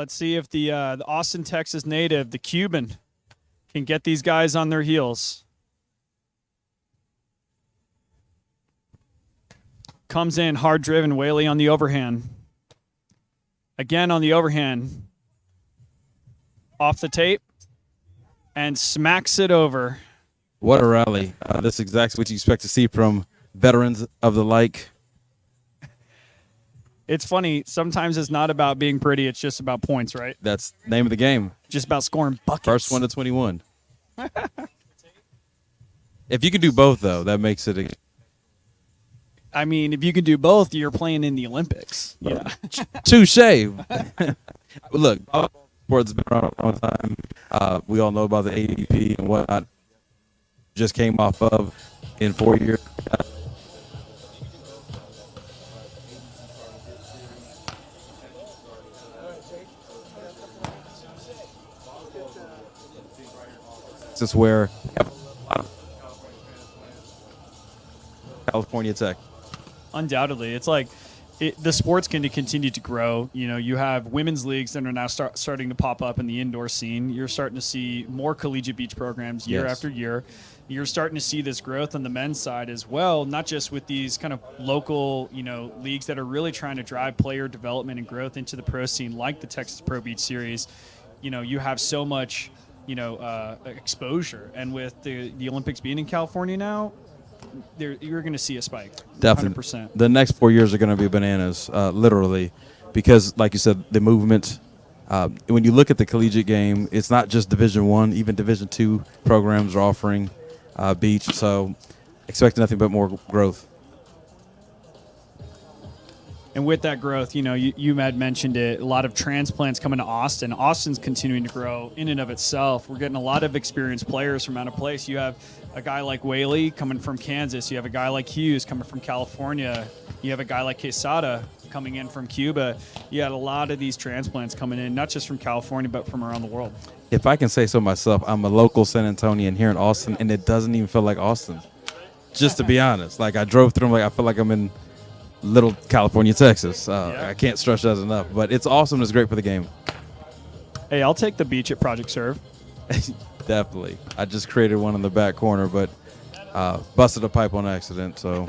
Let's see if the Austin, Texas native, the Cuban, can get these guys on their heels. Comes in hard driven. Whaley on the overhand. Again on the overhand. Off the tape. And smacks it over. What a rally. This is exactly what you expect to see from veterans of the like. It's funny. Sometimes it's not about being pretty. It's just about points, right? That's the name of the game. Just about scoring buckets. First one to 21. If you can do both, though, that makes it I mean, if you can do both, you're playing in the Olympics. Yeah. touche. Look, sports has been around a long time. We all know about the ADP and whatnot. Just came off of in 4 years. This is where California Tech. Undoubtedly. It's like the sport's going to continue to grow. You know, you have women's leagues that are now starting to pop up in the indoor scene. You're starting to see more collegiate beach programs year after year. You're starting to see this growth on the men's side as well, not just with these kind of local, leagues that are really trying to drive player development and growth into the pro scene, like the TXPRO Beach Series. You have so much, exposure. And with the Olympics being in California now, you're going to see a spike. Definitely. 100%. The next 4 years are going to be bananas, literally, because, like you said, the movement. When you look at the collegiate game, it's not just Division I. Even Division II programs are offering beach. So expect nothing but more growth. And with that growth, you had mentioned it, a lot of transplants coming to Austin. Austin's continuing to grow in and of itself. We're getting a lot of experienced players from out of place. You have a guy like Whaley coming from Kansas. You have a guy like Hughes coming from California. You have a guy like Quesada coming in from Cuba. You had a lot of these transplants coming in, not just from California, but from around the world. If I can say so myself, I'm a local San Antonian here in Austin, and it doesn't even feel like Austin. Just to be honest. Like, I drove through, I feel like I'm in little California, Texas. I can't stress that enough, but it's awesome. It's great for the game. Hey, I'll take the beach at Project Serve. Definitely. I just created one in the back corner, but busted a pipe on accident. So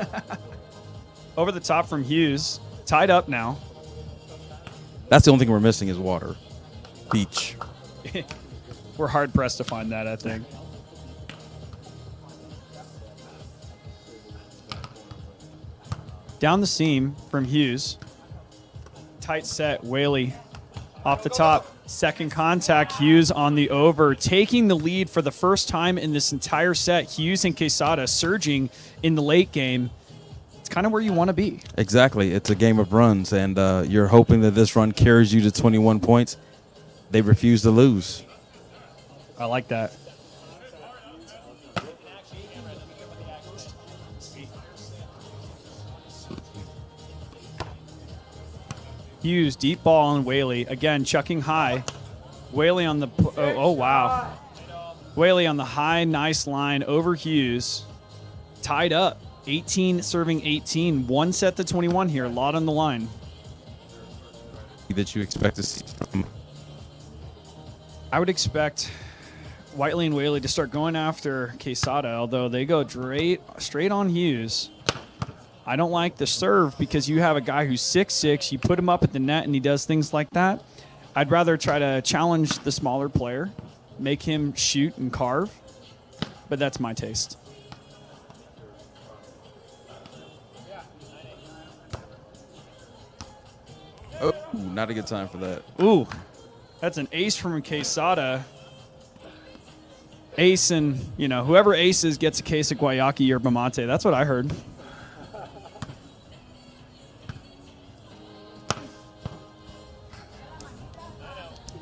over the top from Hughes, tied up now. That's the only thing we're missing is water. Beach. We're hard pressed to find that, I think. Down the seam from Hughes. Tight set, Whaley off the top. Second contact, Hughes on the over. Taking the lead for the first time in this entire set. Hughes and Quesada surging in the late game. It's kind of where you want to be. Exactly. It's a game of runs, and you're hoping that this run carries you to 21 points. They refuse to lose. I like that. Hughes, deep ball on Whaley. Again, chucking high. Whaley on the... Oh, wow. Whaley on the high, nice line over Hughes. Tied up. 18 serving 18. One set to 21 here. A lot on the line. That you expect to see from... I would expect Whiteley and Whaley to start going after Quesada, although they go straight on Hughes. I don't like the serve because you have a guy who's 6'6". You put him up at the net and he does things like that. I'd rather try to challenge the smaller player, make him shoot and carve, but that's my taste. Oh, not a good time for that. Ooh, that's an ace from Quesada. Ace and, whoever aces gets a case of Guayaki or Bamate. That's what I heard.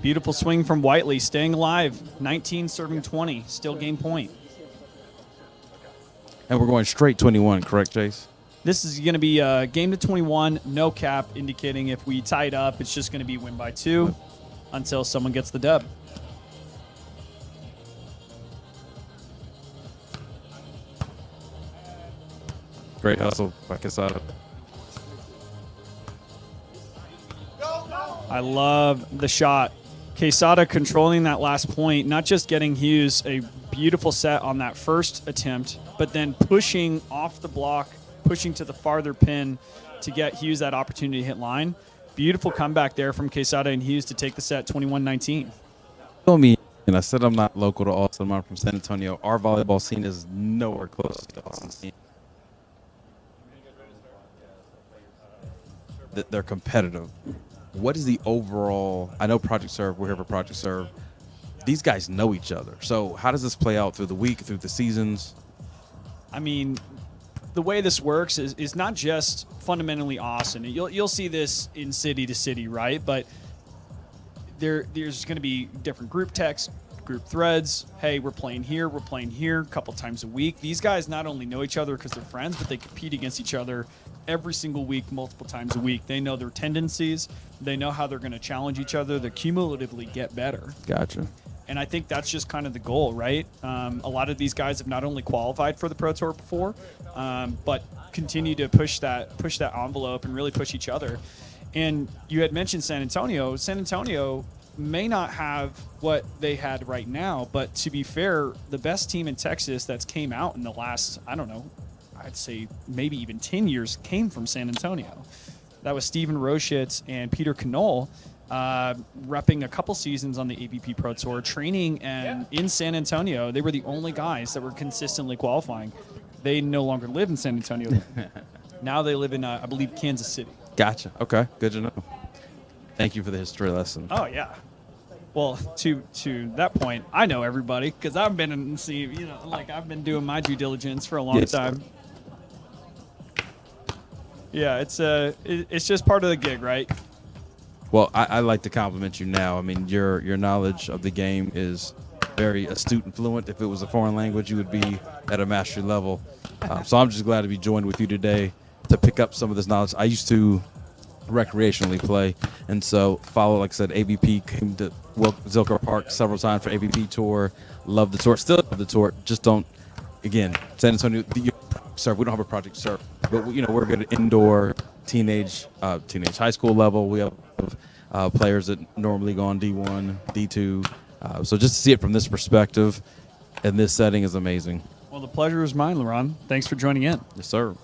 Beautiful swing from Whiteley, staying alive. 19 serving 20, still game point. And we're going straight 21, correct, Chase? This is going to be a game to 21, no cap, indicating if we tie it up, it's just going to be win by 2 until someone gets the dub. Great hustle by Quesada. I love the shot. Quesada controlling that last point, not just getting Hughes a beautiful set on that first attempt, but then pushing off the block, pushing to the farther pin to get Hughes that opportunity to hit line. Beautiful comeback there from Quesada and Hughes to take the set 21-19. Told me, and I said I'm not local to Austin. I'm from San Antonio. Our volleyball scene is nowhere close to Austin scene. They're competitive. What is the overall? I know Project Serve. We're here for Project Serve. These guys know each other. So how does this play out through the week, through the seasons? I mean, the way this works is not just fundamentally Austin. You'll see this in city to city, right? But there's going to be different group texts, group threads. Hey, we're playing here a couple times a week. These guys not only know each other because they're friends, but they compete against each other every single week, multiple times a week. They know their tendencies. They know how they're going to challenge each other. They cumulatively get better. Gotcha. And I think that's just kind of the goal, right? A lot of these guys have not only qualified for the Pro Tour before, but continue to push that envelope and really push each other. And you had mentioned San Antonio. San Antonio may not have what they had right now, but to be fair, the best team in Texas that's came out in the last, I don't know, I'd say maybe even 10 years came from San Antonio. That was Steven Roschitz and Peter Knoll, repping a couple seasons on the AVP Pro Tour, training and in San Antonio. They were the only guys that were consistently qualifying. They no longer live in San Antonio. Now they live in, I believe, Kansas City. Gotcha. Okay, good to know. Thank you for the history lesson. Oh, yeah. Well, to that point, I know everybody because I've been I've been doing my due diligence for a long time. Yeah, it's just part of the gig, right? Well, I like to compliment you now. I mean, your knowledge of the game is very astute and fluent. If it was a foreign language, you would be at a mastery level. So I'm just glad to be joined with you today to pick up some of this knowledge. I used to recreationally play, and so follow, like I said, AVP, came to Zilker Park several times for AVP tour. Love the tour, still love the tour. Just don't, again, San Antonio, Serve. We don't have a Project Serve, but we're good at indoor, teenage high school level. We have players that normally go on D1, D2. So just to see it from this perspective and this setting is amazing. Well, the pleasure is mine, LeRon. Thanks for joining in. Yes, sir.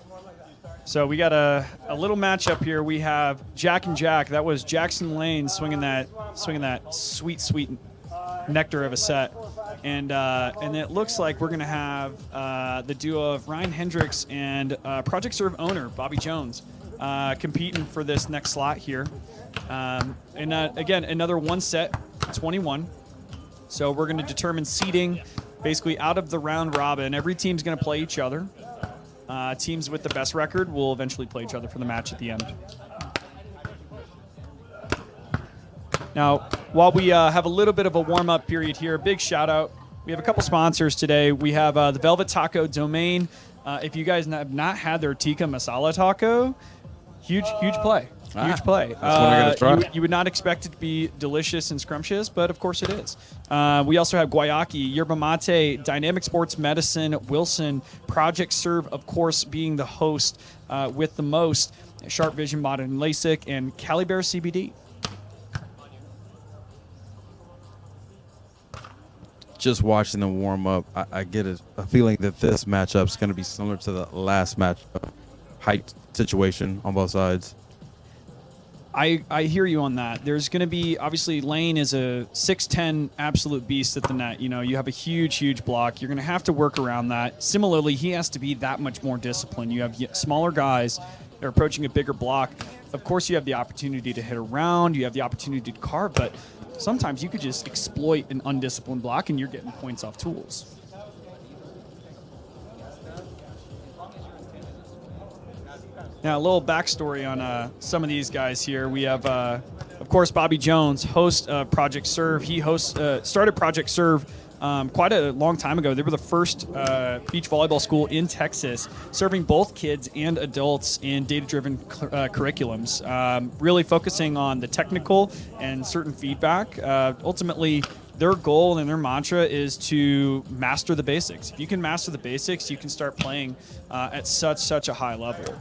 So we got a little matchup here. We have Jack and Jack. That was Jackson Lane swinging that sweet nectar of a set. And it looks like we're going to have the duo of Ryan Hendricks and Project Serve owner Bobby Jones competing for this next slot here. And again, another one set, 21. So we're going to determine seeding basically out of the round robin. Every team's going to play each other. Teams with the best record will eventually play each other for the match at the end. Now, while we have a little bit of a warm-up period here, big shout-out. We have a couple sponsors today. We have the Velvet Taco Domain. If you guys have not had their tikka masala taco, huge play. Huge play. That's what I gotta try. You would not expect it to be delicious and scrumptious, but of course it is. We also have Guayaki, Yerba Mate, Dynamic Sports Medicine, Wilson, Project Serve, of course, being the host with the most, Sharp Vision Modern LASIK, and Cali Bear CBD. Just watching them warm up, I get a feeling that this matchup is going to be similar to the last matchup, height situation on both sides. I hear you on that. There's going to be, obviously, Lane is a 6'10" absolute beast at the net. You have a huge block. You're going to have to work around that. Similarly, he has to be that much more disciplined. You have smaller guys that are approaching a bigger block. Of course, you have the opportunity to hit around. You have the opportunity to carve, but sometimes you could just exploit an undisciplined block and you're getting points off tools. Now, a little backstory on some of these guys here. We have, of course, Bobby Jones, host of Project Serve. He started Project Serve quite a long time ago. They were the first beach volleyball school in Texas, serving both kids and adults in data-driven curriculums, really focusing on the technical and certain feedback. Ultimately, their goal and their mantra is to master the basics. If you can master the basics, you can start playing at such a high level.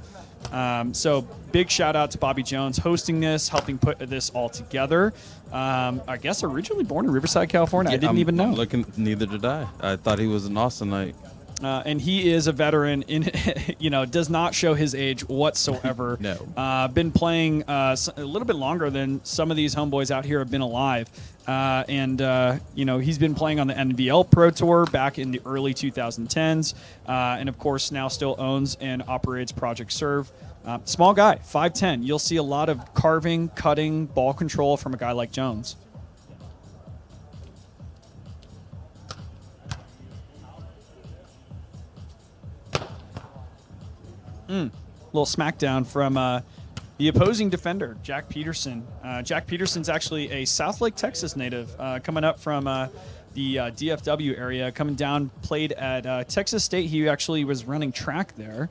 So big shout out to Bobby Jones hosting this, helping put this all together. I guess originally born in Riverside, California. I didn't even know. Neither did I. I thought he was an Austinite. And he is a veteran in, does not show his age whatsoever. No. Been playing a little bit longer than some of these homeboys out here have been alive. He's been playing on the NBL Pro Tour back in the early 2010s. And of course now still owns and operates Project Serve. Small guy, 5'10". You'll see a lot of carving, cutting, ball control from a guy like Jones. Little smackdown from the opposing defender, Jack Peterson. Jack Peterson's actually a Southlake, Texas native, coming up from the DFW area, coming down, played at Texas State. He actually was running track there.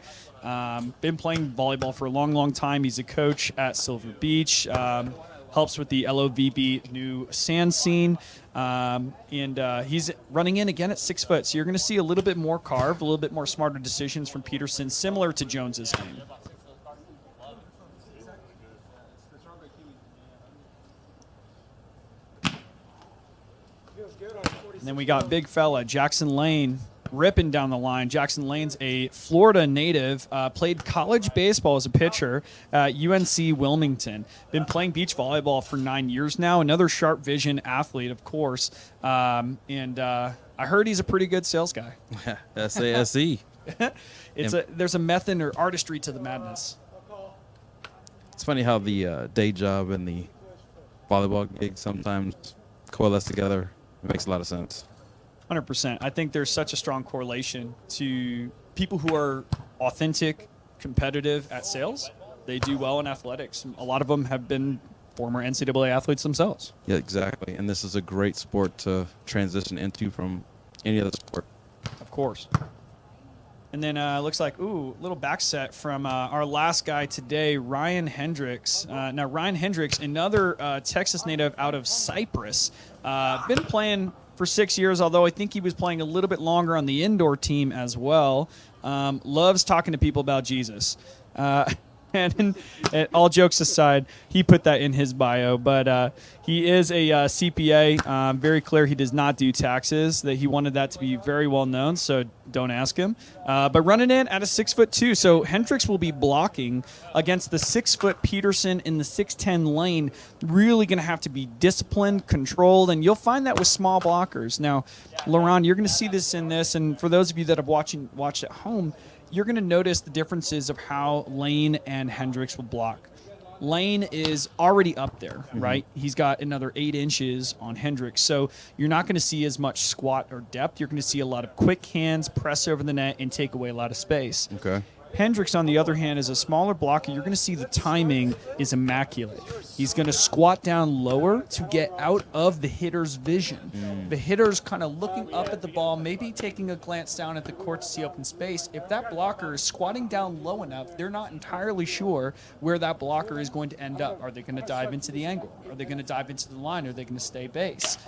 Been playing volleyball for a long, long time. He's a coach at Silver Beach. Helps with the LOVB new sand scene. He's running in again at 6 foot. So you're going to see a little bit more carve, a little bit more smarter decisions from Peterson, similar to Jones's game. And then we got big fella Jackson Lane ripping down the line. Jackson Lane's a Florida native, played college baseball as a pitcher at UNC Wilmington. Been playing beach volleyball for 9 years now. Another sharp vision athlete, of course. I heard he's a pretty good sales guy. SASE. There's a method or artistry to the madness. It's funny how the day job and the volleyball gig sometimes coalesce together. It makes a lot of sense. 100%. I think there's such a strong correlation to people who are authentic, competitive at sales. They do well in athletics. A lot of them have been former NCAA athletes themselves. Yeah, exactly. And this is a great sport to transition into from any other sport. Of course. And then looks like, little back set from our last guy today, Ryan Hendricks. Now, Ryan Hendricks, another Texas native out of Cyprus. Been playing for 6 years, although I think he was playing a little bit longer on the indoor team as well. Loves talking to people about Jesus. And all jokes aside, he put that in his bio. But he is a CPA. Very clear he does not do taxes. That he wanted that to be very well known, so don't ask him. But running in at a 6'2". So Hendricks will be blocking against the 6 foot Peterson in the 6'10" lane. Really going to have to be disciplined, controlled, and you'll find that with small blockers. Now, Laurent, you're going to see this in this, and for those of you that have watched at home, you're going to notice the differences of how Lane and Hendricks will block. Lane is already up there, right? He's got another 8 inches on Hendricks. So you're not going to see as much squat or depth. You're going to see a lot of quick hands, press over the net, and take away a lot of space. Okay. Hendricks, on the other hand, is a smaller blocker. You're going to see the timing is immaculate. He's going to squat down lower to get out of the hitter's vision. The hitter's kind of looking up at the ball, maybe taking a glance down at the court to see open space. If that blocker is squatting down low enough, they're not entirely sure where that blocker is going to end up. Are they going to dive into the angle? Are they going to dive into the line? Are they going to stay base?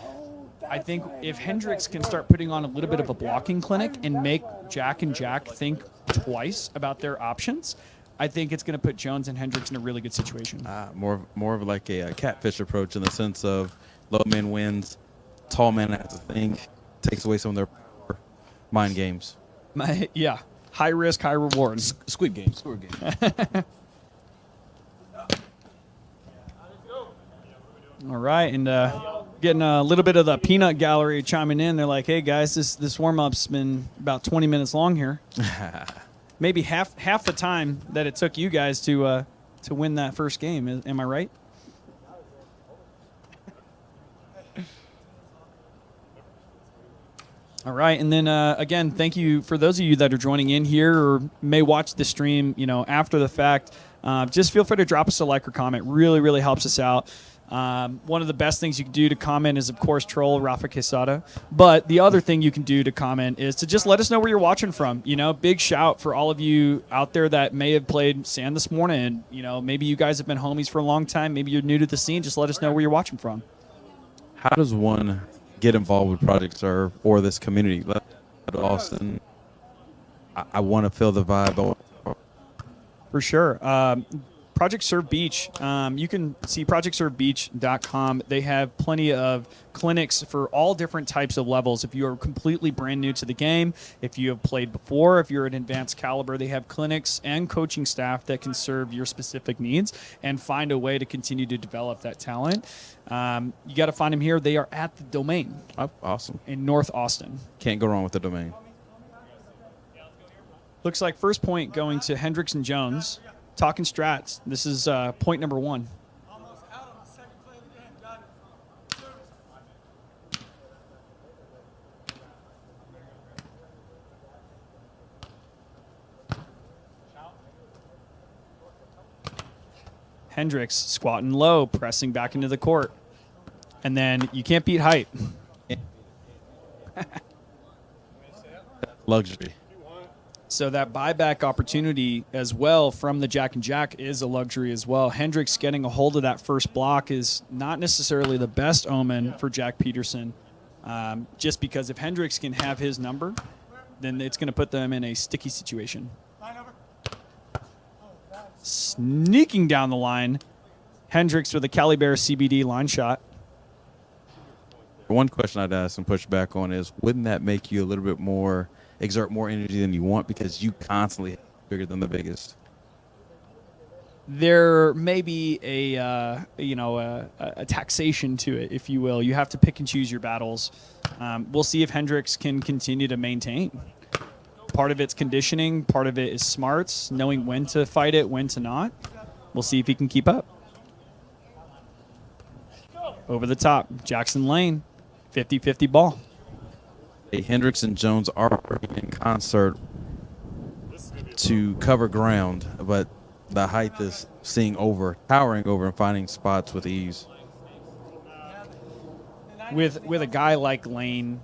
I think if Hendricks can start putting on a little bit of a blocking clinic and make Jack and Jack think twice about their options, I think it's going to put Jones and Hendricks in a really good situation. More of like a catfish approach in the sense of low man wins, tall man has to think, takes away some of their mind games. Yeah, high risk, high reward. Squid game. All right, and getting a little bit of the peanut gallery chiming in. They're like, "Hey guys, this warm up's been about 20 minutes long here. Maybe half the time that it took you guys to win that first game. Am I right?" All right, and then again, thank you for those of you that are joining in here or may watch the stream, after the fact. Just feel free to drop us a like or comment. Really, really helps us out. One of the best things you can do to comment is, of course, troll Rafa Quesada. But the other thing you can do to comment is to just let us know where you're watching from. Big shout for all of you out there that may have played sand this morning. Maybe you guys have been homies for a long time. Maybe you're new to the scene. Just let us know where you're watching from. How does one get involved with Project Serve or this community? Austin, I want to feel the vibe. For For sure. Project Serve Beach. You can see projectservebeach.com. They have plenty of clinics for all different types of levels. If you are completely brand new to the game, if you have played before, if you're an advanced caliber, they have clinics and coaching staff that can serve your specific needs and find a way to continue to develop that talent. You got to find them here. They are at the Domain. Oh, awesome. In North Austin. Can't go wrong with the Domain. Looks like first point going to Hendricks and Jones. Talking strats. This is point number 1. Almost out on the second play of the game. Got it. Hendricks squatting low, pressing back into the court. And then you can't beat height. Luxury. So that buyback opportunity as well from the Jack and Jack is a luxury as well. Hendricks getting a hold of that first block is not necessarily the best omen for Jack Peterson, just because if Hendricks can have his number, then it's going to put them in a sticky situation. Sneaking down the line, Hendricks with a Cali Bear CBD line shot. One question I'd ask and push back on is, wouldn't that make you a little bit more, exert more energy than you want because you constantly bigger than the biggest? There may be a taxation to it, if you will. You have to pick and choose your battles. We'll see if Hendricks can continue to maintain. Part of it's conditioning, part of it is smarts, knowing when to fight it, when to not. We'll see if he can keep up. Over the top, Jackson Lane, 50-50 ball. Hey, Hendricks and Jones are working in concert to cover ground, but the height is towering over and finding spots with ease. With a guy like Lane,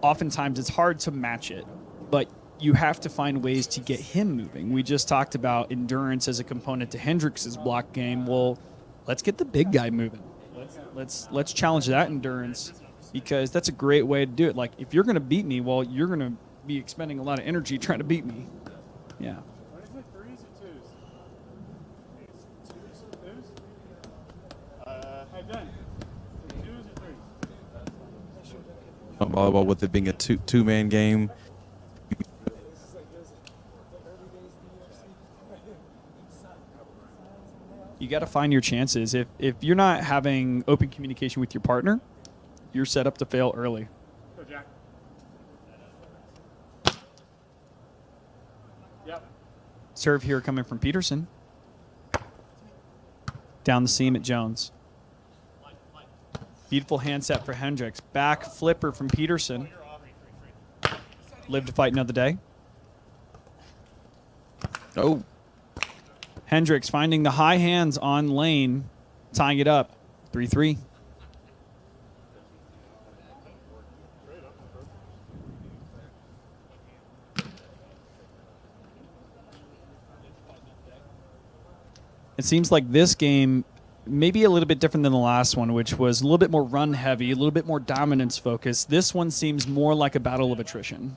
oftentimes it's hard to match it, but you have to find ways to get him moving. We just talked about endurance as a component to Hendricks' block game. Well, let's get the big guy moving. Let's challenge that endurance, because that's a great way to do it. Like, if you're going to beat me, well, you're going to be expending a lot of energy trying to beat me. Yeah. What is it, threes or twos? Twos or twos? Hey, Ben, twos or threes? On volleyball, with it being a two-man game, You got to find your chances. If you're not having open communication with your partner, you're set up to fail early. Go, Jack. Yep. Serve here coming from Peterson. Down the seam at Jones. Beautiful hand set for Hendricks. Back flipper from Peterson. Live to fight another day. oh, Hendricks finding the high hands on Lane, tying it up. 3-3. It seems like this game may be a little bit different than the last one, which was a little bit more run heavy, a little bit more dominance focused. This one seems more like a battle of attrition.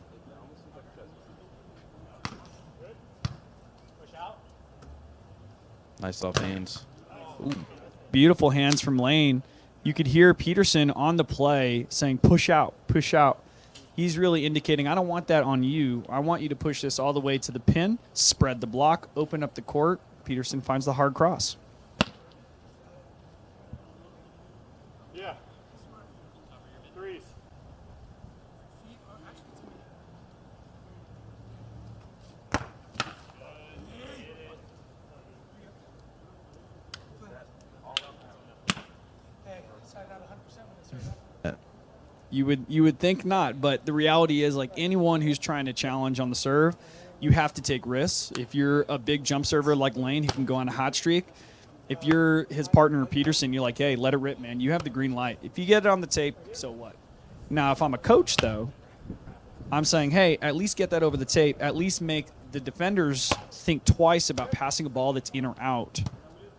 nice soft hands. Ooh. Beautiful hands from Lane. You could hear Peterson on the play saying, push out, push out. He's really indicating, I don't want that on you. I want you to push this all the way to the pin, spread the block, open up the court. Peterson finds the hard cross. Yeah. Threes. You would think not, but the reality is, like, anyone who's trying to challenge on the serve, you have to take risks. If you're a big jump server like Lane, he can go on a hot streak. If you're his partner Peterson, you're like, hey, let it rip, man. You have the green light. If you get it on the tape, so what? Now, if I'm a coach, though, I'm saying, hey, at least get that over the tape. At least make the defenders think twice about passing a ball that's in or out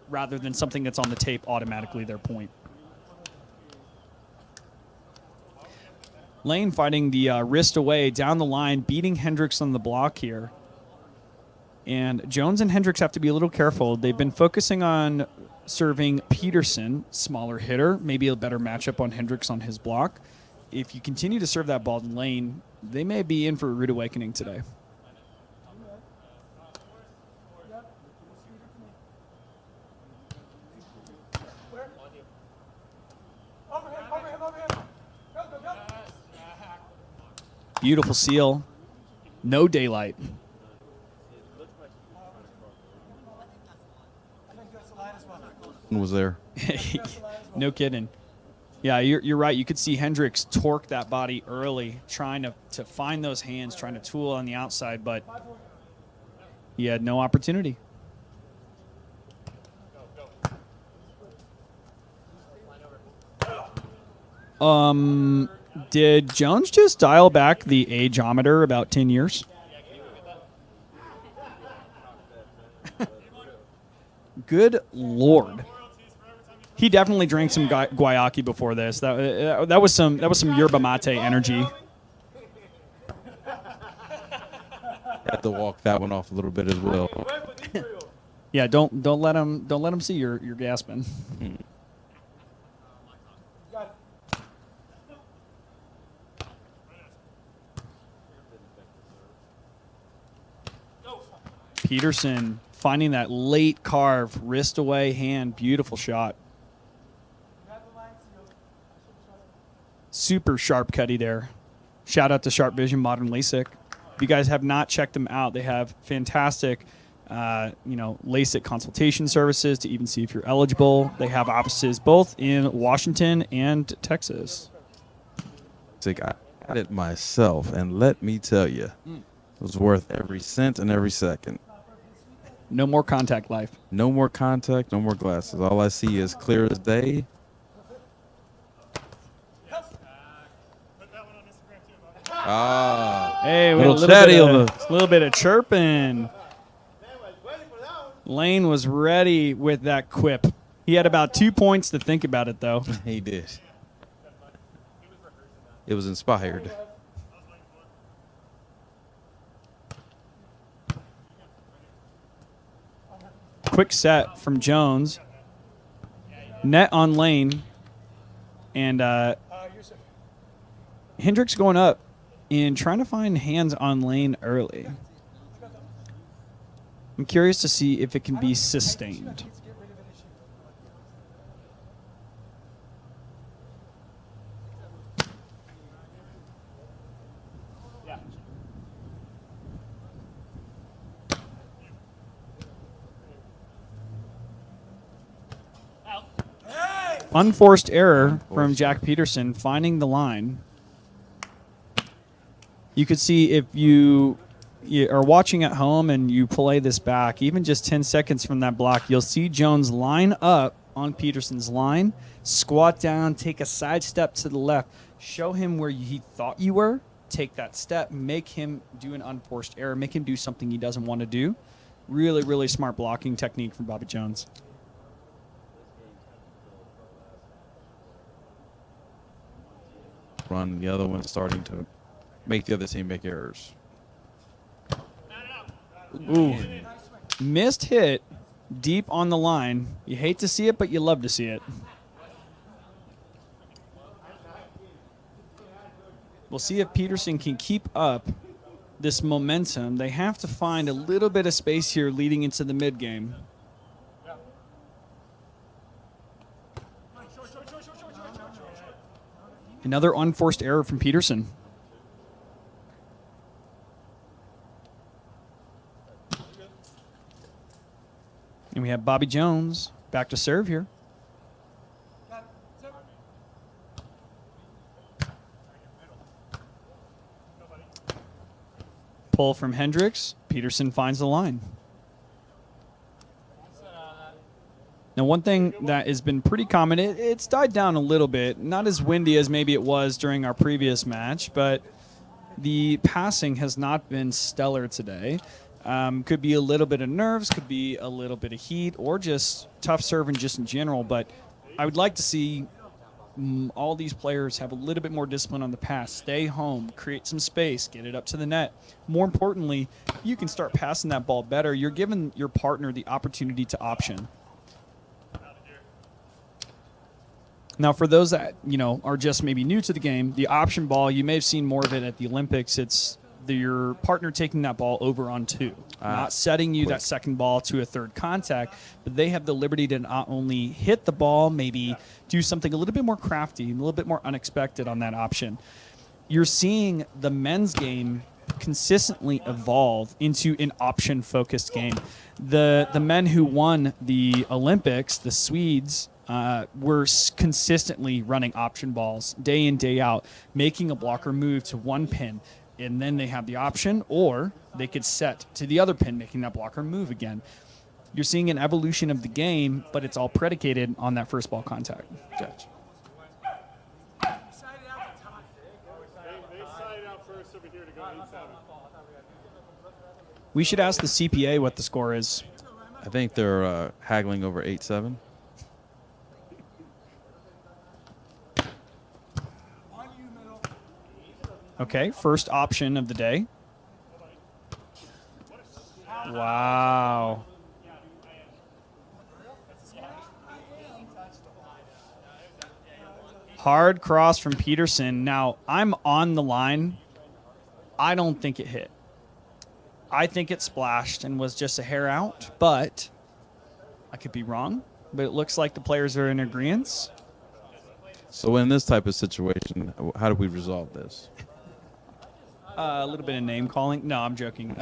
rather than something that's on the tape automatically their point. Lane fighting the wrist away down the line, beating Hendricks on the block here. And Jones and Hendricks have to be a little careful. They've been focusing on serving Peterson, smaller hitter, maybe a better matchup on Hendricks on his block. If you continue to serve that ball in lane, they may be in for a rude awakening today. Beautiful seal. No daylight. Was there. No kidding. Yeah, you're right. You could see Hendricks torque that body early, trying to find those hands, trying to tool on the outside, but he had no opportunity. Did Jones just dial back the ageometer about 10 years? Good Lord. He definitely drank some guayaki before this. That was some yerba mate energy. Had to walk that one off a little bit as well. Yeah, don't let him see you're gasping. Peterson finding that late carve, wrist away, hand, beautiful shot. Super sharp cutty there. Shout out to Sharp Vision Modern LASIK. If you guys have not checked them out, they have fantastic, LASIK consultation services to even see if you're eligible. They have offices both in Washington and Texas. I got it myself, and let me tell you, it was worth every cent and every second. No more contact life. No more contact, no more glasses. All I see is clear as day. Ah, hey, little chatty on the little bit of chirping. Lane was ready with that quip. He had about 2 points to think about it, though. He did. It was inspired. Quick set from Jones. Net on Lane. And Hendricks going up and trying to find hands on Lane early. I'm curious to see if it can be sustained. Unforced error from Jack Peterson finding the line. You could see if you are watching at home and you play this back, even just 10 seconds from that block, you'll see Jones line up on Peterson's line, squat down, take a side step to the left, show him where he thought you were, take that step, make him do an unforced error, make him do something he doesn't want to do. Really, really smart blocking technique from Bobby Jones. Run, the other one starting to make the other team make errors. Ooh. Missed hit deep on the line. You hate to see it, but you love to see it. We'll see if Peterson can keep up this momentum. They have to find a little bit of space here leading into the mid-game. Another unforced error from Peterson. And we have Bobby Jones back to serve here. Pull from Hendricks. Peterson finds the line. Now, one thing that has been pretty common, it's died down a little bit. Not as windy as maybe it was during our previous match, but the passing has not been stellar today. Could be a little bit of nerves, could be a little bit of heat, or just tough serving just in general. But I would like to see all these players have a little bit more discipline on the pass. Stay home, create some space, get it up to the net. More importantly, you can start passing that ball better. You're giving your partner the opportunity to option. Now, for those that, are just maybe new to the game, the option ball, you may have seen more of it at the Olympics. It's your partner taking that ball over on two, not setting you that second ball to a third contact, but they have the liberty to not only hit the ball, maybe do something a little bit more crafty, a little bit more unexpected on that option. You're seeing the men's game consistently evolve into an option-focused game. The men who won the Olympics, the Swedes, were consistently running option balls day in, day out, making a blocker move to one pin, and then they have the option, or they could set to the other pin, making that blocker move again. You're seeing an evolution of the game, but it's all predicated on that first ball contact. Gotcha. They side out first over here to go 8-7. We should ask the CPA what the score is. I think they're haggling over 8-7. Okay, first option of the day. Wow. Hard cross from Peterson. Now, I'm on the line. I don't think it hit. I think it splashed and was just a hair out, but I could be wrong. But it looks like the players are in agreement. So in this type of situation, how do we resolve this? A little bit of name calling. No, I'm joking.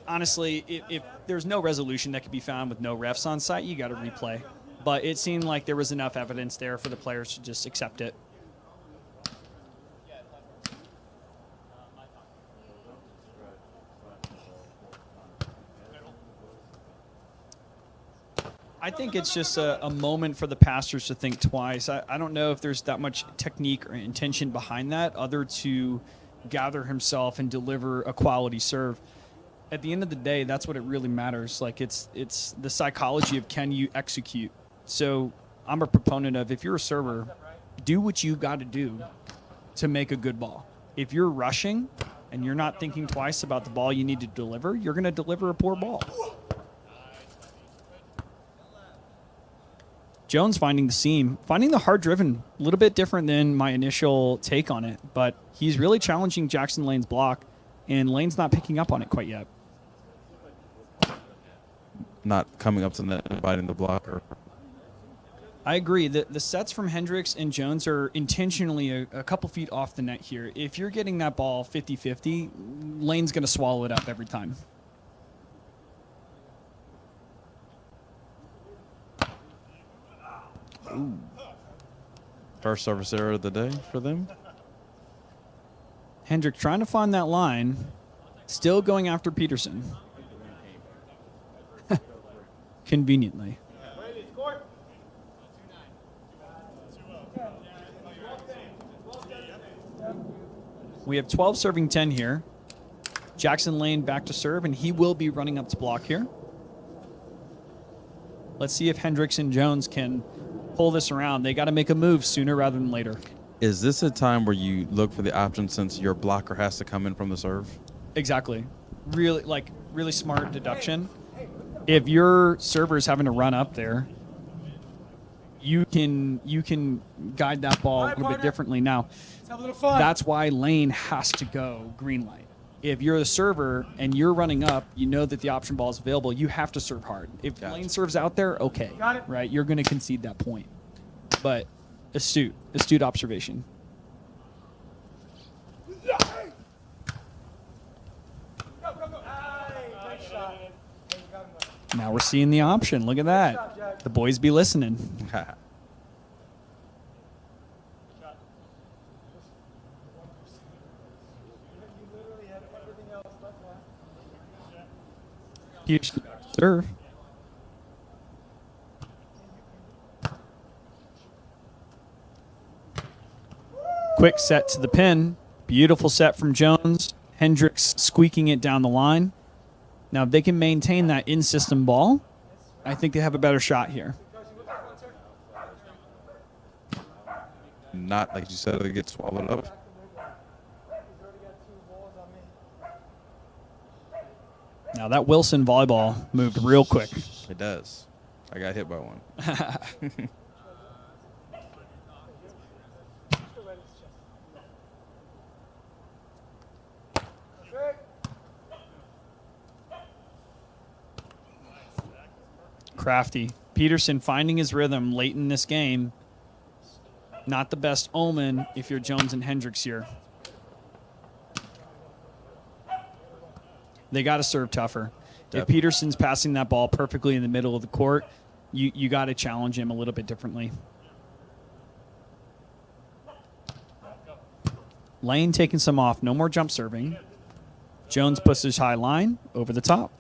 Honestly, if there's no resolution that could be found with no refs on site, you got to replay. But it seemed like there was enough evidence there for the players to just accept it. I think it's just a moment for the pastors to think twice. I don't know if there's that much technique or intention behind that other to gather himself and deliver a quality serve. At the end of the day, that's what it really matters. Like it's the psychology of can you execute. So I'm a proponent of if you're a server, do what you got to do to make a good ball. If you're rushing and you're not thinking twice about the ball you need to deliver, you're going to deliver a poor ball. Jones finding the seam, finding the hard driven, a little bit different than my initial take on it, but he's really challenging Jackson Lane's block, and Lane's not picking up on it quite yet. Not coming up to the net and biting the blocker. I agree. The sets from Hendricks and Jones are intentionally a couple feet off the net here. If you're getting that ball 50-50, Lane's going to swallow it up every time. Ooh. First service error of the day for them. Hendrick trying to find that line, still going after Peterson. Conveniently. We have 12 serving 10 here. Jackson Lane back to serve, and he will be running up to block here. Let's see if Hendricks and Jones can pull this around. They got to make a move sooner rather than later. Is this a time where you look for the option since your blocker has to come in from the serve? Exactly. Really smart deduction. If your server is having to run up there, you can guide that ball a little bit differently. Now, that's why Lane has to go green light. If you're the server and you're running up, you know that the option ball is available. You have to serve hard. If Lane serves out there, okay, right? You're going to concede that point. But astute observation. Now we're seeing the option. Look at that. The boys be listening. Huge serve. Quick set to the pin. Beautiful set from Jones. Hendricks squeaking it down the line. Now, if they can maintain that in-system ball, I think they have a better shot here. not, like you said, it gets swallowed up. Now that Wilson volleyball moved real quick. It does. I got hit by one. Crafty. Peterson finding his rhythm late in this game. Not the best omen if you're Jones and Hendricks here. They got to serve tougher. Definitely. If Peterson's passing that ball perfectly in the middle of the court, you got to challenge him a little bit differently. Lane taking some off. No more jump serving. Jones puts his high line over the top.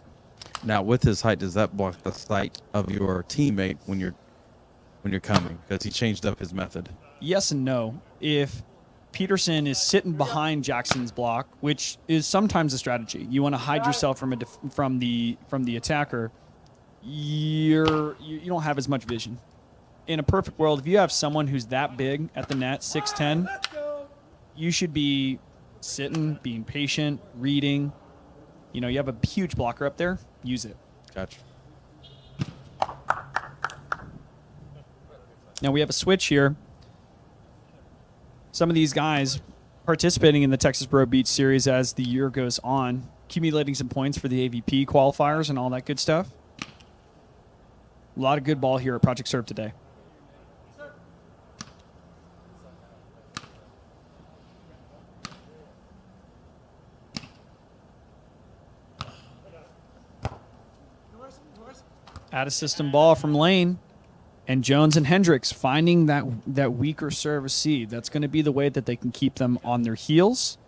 Now, with his height, does that block the sight of your teammate when you're coming? Because he changed up his method. Yes and no. If Peterson is sitting behind Jackson's block, which is sometimes a strategy, you want to hide yourself from the attacker. You don't have as much vision. In a perfect world, if you have someone who's that big at the net, 6'10", you should be sitting, being patient, reading. You know, you have a huge blocker up there. Use it. Gotcha. Now we have a switch here. Some of these guys participating in the TXPRO Beach Series as the year goes on, accumulating some points for the AVP qualifiers and all that good stuff. A lot of good ball here at Project Serve today. Out of system ball from Lane. And Jones and Hendricks finding that weaker service seed. That's going to be the way that they can keep them on their heels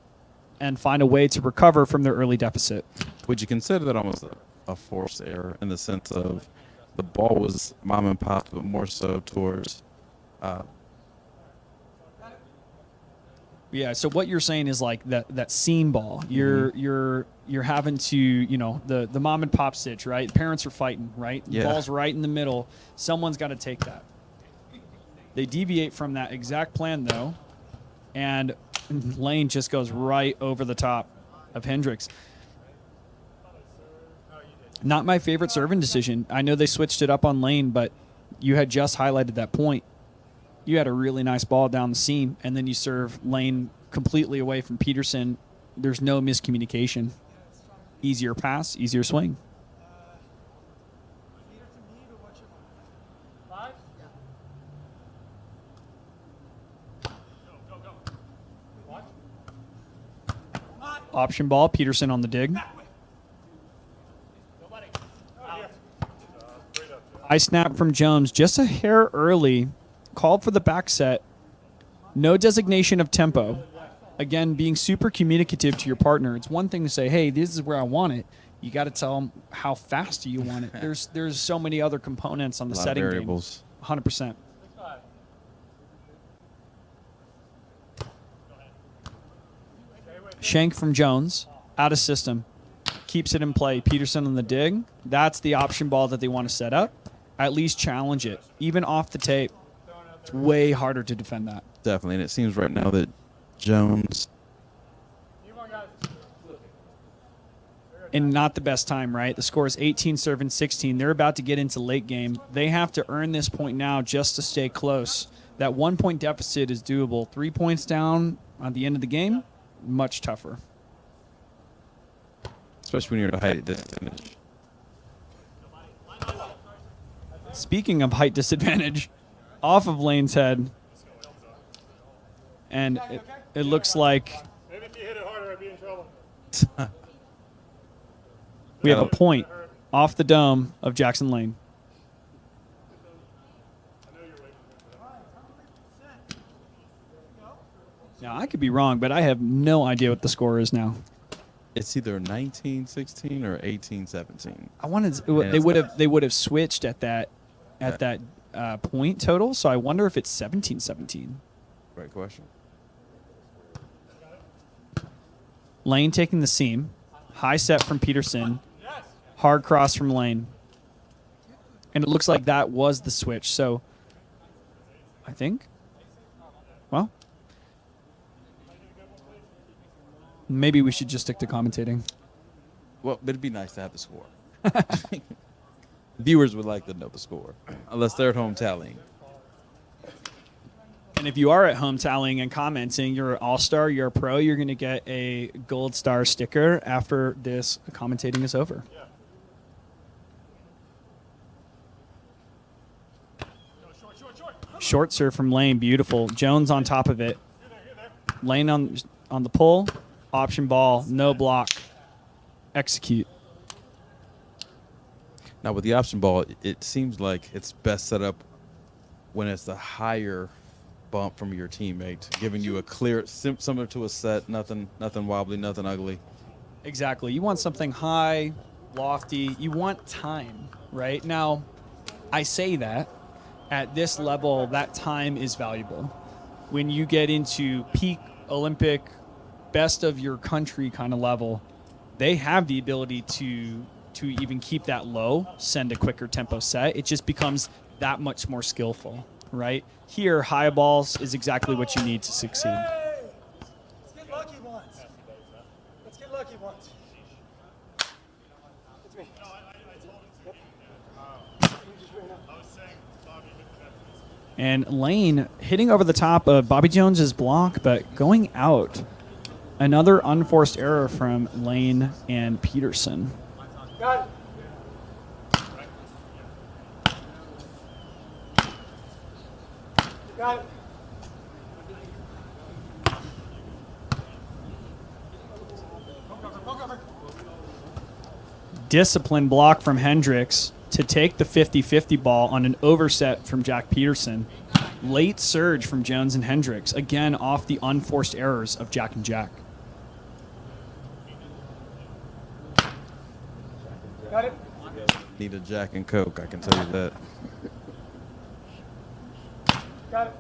and find a way to recover from their early deficit. Would you consider that almost a forced error in the sense of the ball was mom and pop, but more so towards Yeah, so what you're saying is like that seam ball. You're having to, you know, the mom and pop stitch, right? Parents are fighting, right? The Yeah. ball's right in the middle. Someone's got to take that. They deviate from that exact plan though, and Lane just goes right over the top of Hendricks. Not my favorite serving decision. I know they switched it up on Lane, but you had just highlighted that point. You had a really nice ball down the seam, and then you serve Lane completely away from Peterson. There's no miscommunication. Easier pass, easier swing. Option ball, Peterson on the dig. High snap from Jones, just a hair early. Called for the back set. No designation of tempo. Again, being super communicative to your partner. It's one thing to say, hey, this is where I want it. You got to tell them how fast do you want it. There's so many other components on the setting game. variables. 100%. Shank from Jones, out of system. Keeps it in play. Peterson on the dig. That's the option ball that they want to set up. At least challenge it. Even off the tape, it's way harder to defend that. Definitely, and it seems right now that Jones, And not the best time, right? The score is 18 serving 16. They're about to get into late game. They have to earn this point now just to stay close. That 1 point deficit is doable. 3 points down at the end of the game, much tougher. especially when you're at a height disadvantage. Speaking of height disadvantage, off of Lane's head. And it looks like Maybe if you hit it harder, I'd be in trouble. we have a point off the dome of Jackson Lane. Now, I could be wrong, but I have no idea what the score is now. It's either 19-16 or 18-17. I wanted they would have switched at that point total, so I wonder if it's 17-17. Great question. Lane taking the seam, high set from Peterson, hard cross from Lane, and it looks like that was the switch. So, I think Well, maybe we should just stick to commentating. Well, it'd be nice to have the score. Viewers would like to know the score, unless they're at home tallying. And if you are at home tallying and commenting, you're an all-star, you're a pro, you're going to get a gold star sticker after this commentating is over. Short serve from Lane, beautiful. Jones on top of it. Lane on the pull, option ball, no block. Execute. Now, with the option ball, it seems like it's best set up when it's a higher bump from your teammate, giving you a clear, similar to a set, nothing wobbly, nothing ugly. Exactly. You want something high, lofty. You want time, right? Now, I say that at this level, that time is valuable. When you get into peak Olympic, best of your country kind of level, they have the ability to even keep that low, send a quicker tempo set. It just becomes that much more skillful, right? Here, high balls is exactly what you need to succeed. Hey! Let's get lucky once. Let's get lucky once. It's me. And Lane hitting over the top of Bobby Jones's block, but going out. Another unforced error from Lane and Peterson. Got it. Got it. Disciplined block from Hendricks to take the 50-50 ball on an overset from Jack Peterson. Late surge from Jones and Hendricks, again off the unforced errors of Jack and Jack. Got it. Need a Jack and Coke, I can tell you that. Got it.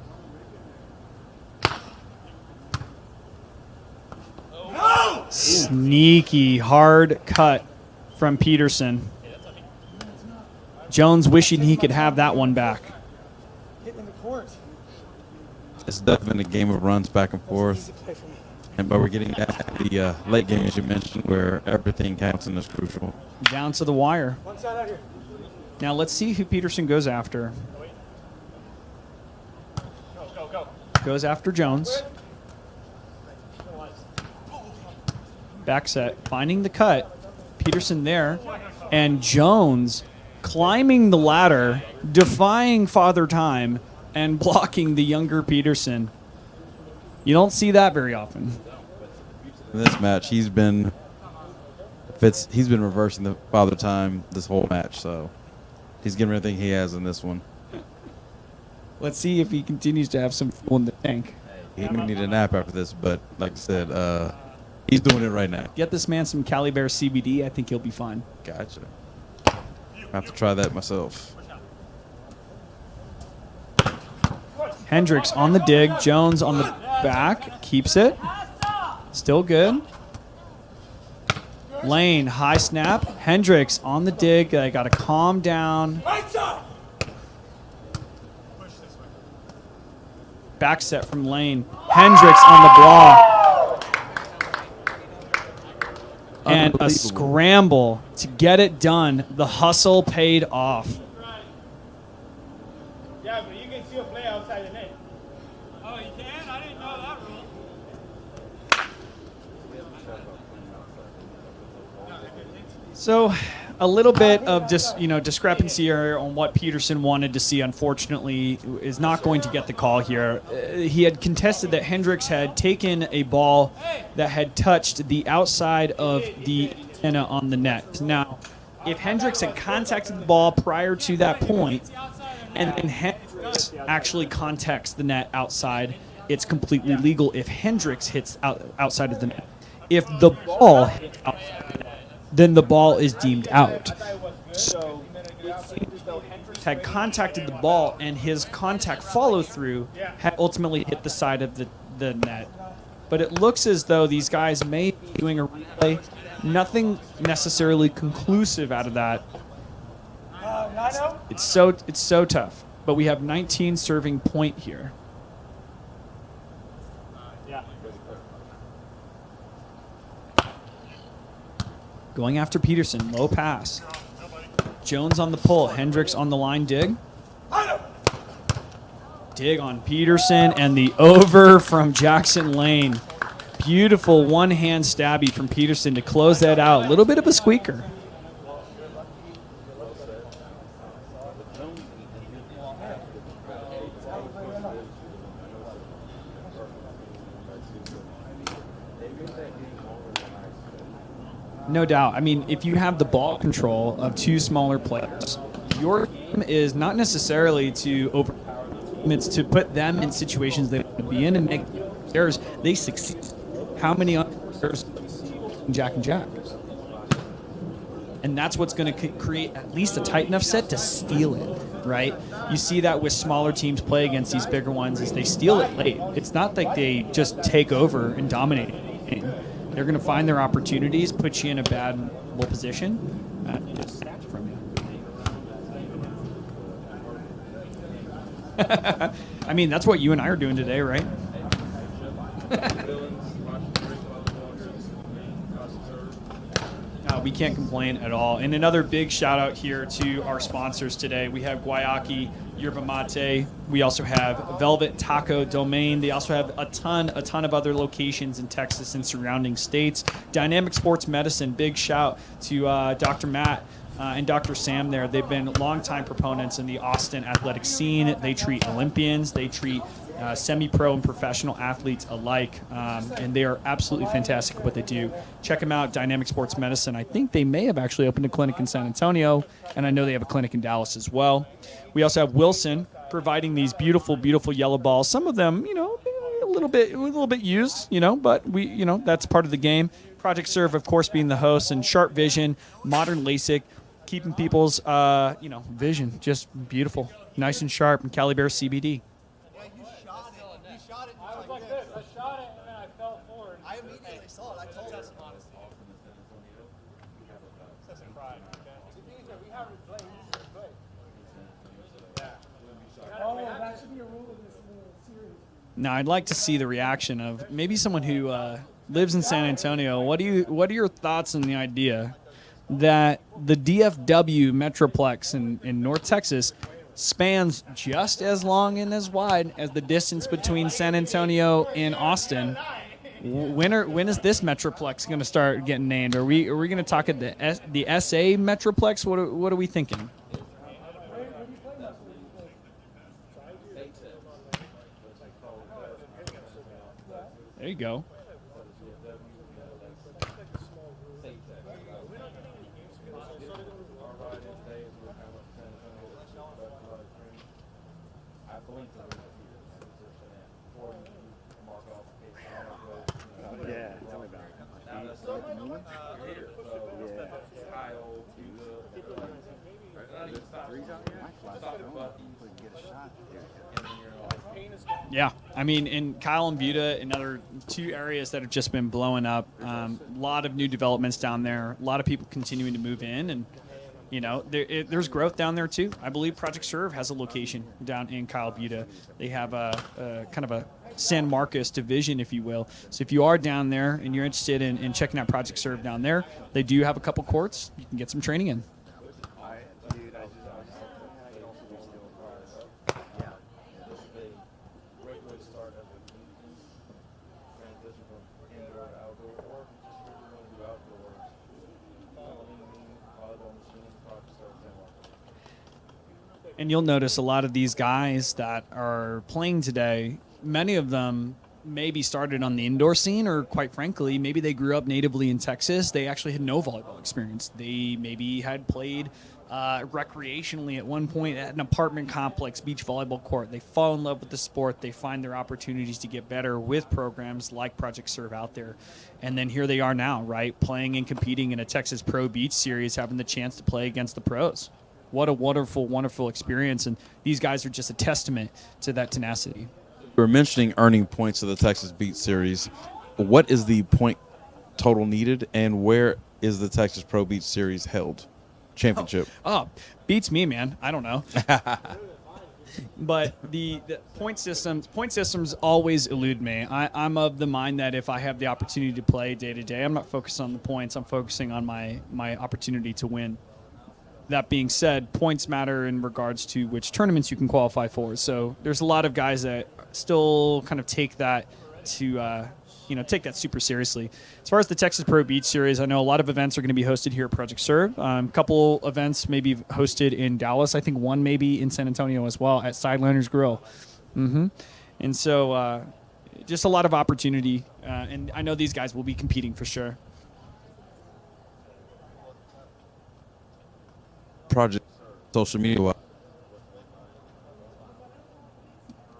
Sneaky hard cut from Peterson. Jones wishing he could have that one back. Hitting in the court. It's definitely been a game of runs back and forth. Easy play for me. But we're getting at the late game, as you mentioned, where everything counts and is crucial. Down to the wire. One side out here. Now let's see who Peterson goes after. Goes after Jones. Back set, finding the cut. Peterson there. And Jones climbing the ladder, defying Father Time, and blocking the younger Peterson. You don't see that very often. In this match, he's been reversing the Father Time this whole match, so he's getting everything he has in this one. Let's see if he continues to have some fuel in the tank. He may need a nap after this, but like I said, he's doing it right now. Get this man some Cali Bear CBD. I think he'll be fine. Gotcha. I have to try that myself. Hendricks on the dig. Jones on the back. Keeps it. Still good. Lane, high snap. Hendricks on the dig. They got to calm down. Right side. Back set from Lane. Hendricks on the block. And a scramble to get it done. The hustle paid off. Yeah, but you can still play outside the net. Oh, you can? I didn't know that rule. So a little bit of discrepancy here on what Peterson wanted to see, unfortunately, is not going to get the call here. He had contested that Hendricks had taken a ball that had touched the outside of the antenna on the net. Now, if Hendricks had contacted the ball prior to that point, and then Hendricks actually contacts the net outside, it's completely legal if Hendricks hits outside of the net. If the ball hits outside the net, then the ball is deemed out. So it seems as though Hendricks had contacted the ball, and his contact follow-through had ultimately hit the side of the net. But it looks as though these guys may be doing a replay. Nothing necessarily conclusive out of that. 9-0. It's so tough. But we have 19 serving point here. Going after Peterson, low pass. Jones on the pull, Hendricks on the line dig. Dig on Peterson, and the over from Jackson Lane. Beautiful one-hand stabby from Peterson to close that out. A little bit of a squeaker. No doubt. I mean, if you have the ball control of two smaller players, your game is not necessarily to overpower them. It's to put them in situations they want to be in and make errors. They succeed. How many errors Jack and Jack? And that's what's going to create at least a tight enough set to steal it, right? You see that with smaller teams play against these bigger ones is they steal it late. It's not like they just take over and dominate the game. They're going to find their opportunities, put you in a bad position, just snatch it from you. I mean, that's what you and I are doing today, right? We can't complain at all. And another big shout out here to our sponsors today. We have Guayaki Yerba Mate. We also have Velvet Taco Domain. They also have a ton of other locations in Texas and surrounding states. Dynamic Sports Medicine, big shout to Dr. Matt and Dr. Sam there. They've been longtime proponents in the Austin athletic scene. They treat Olympians. They treat semi-pro and professional athletes alike, and they are absolutely fantastic at what they do. Check them out, Dynamic Sports Medicine. I think they may have actually opened a clinic in San Antonio, and I know they have a clinic in Dallas as well. We also have Wilson providing these beautiful, beautiful yellow balls. Some of them, a little bit used, but that's part of the game. Project Serve, of course, being the host, and Sharp Vision, Modern LASIK, keeping people's vision just beautiful, nice and sharp, and Cali Bear CBD. Now, I'd like to see the reaction of maybe someone who lives in San Antonio. What are your thoughts on the idea that the DFW Metroplex in North Texas spans just as long and as wide as the distance between San Antonio and Austin? When is this Metroplex going to start getting named? Are we going to talk at the SA Metroplex? What are we thinking? There you go. Yeah, tell me about it. Yeah, I mean, in Kyle and Buda, another two areas that have just been blowing up. A lot of new developments down there. A lot of people continuing to move in, and there's growth down there too. I believe Project Serve has a location down in Kyle Buda. They have a kind of a San Marcos division, if you will. So if you are down there and you're interested in checking out Project Serve down there, they do have a couple courts. You can get some training in. And you'll notice a lot of these guys that are playing today, many of them maybe started on the indoor scene, or quite frankly, maybe they grew up natively in Texas. They actually had no volleyball experience. They maybe had played recreationally at one point at an apartment complex beach volleyball court. They fall in love with the sport. They find their opportunities to get better with programs like Project Serve out there. And then here they are now, right, playing and competing in a TXPRO Beach Series, having the chance to play against the pros. What a wonderful, wonderful experience. And these guys are just a testament to that tenacity. You were mentioning earning points of the Texas Beach Series. What is the point total needed, and where is the TXPRO Beach Series held? Championship. Oh, beats me, man. I don't know. But the point systems always elude me. I'm of the mind that if I have the opportunity to play day to day, I'm not focused on the points. I'm focusing on my opportunity to win. That being said, points matter in regards to which tournaments you can qualify for. So there's a lot of guys that still kind of take that to take that super seriously. As far as the Texas Pro Beach Series, I know a lot of events are going to be hosted here at Project Serve. A couple events may be hosted in Dallas. I think one maybe in San Antonio as well at Sideliners Grill. And so just a lot of opportunity. And I know these guys will be competing for sure. Project social media.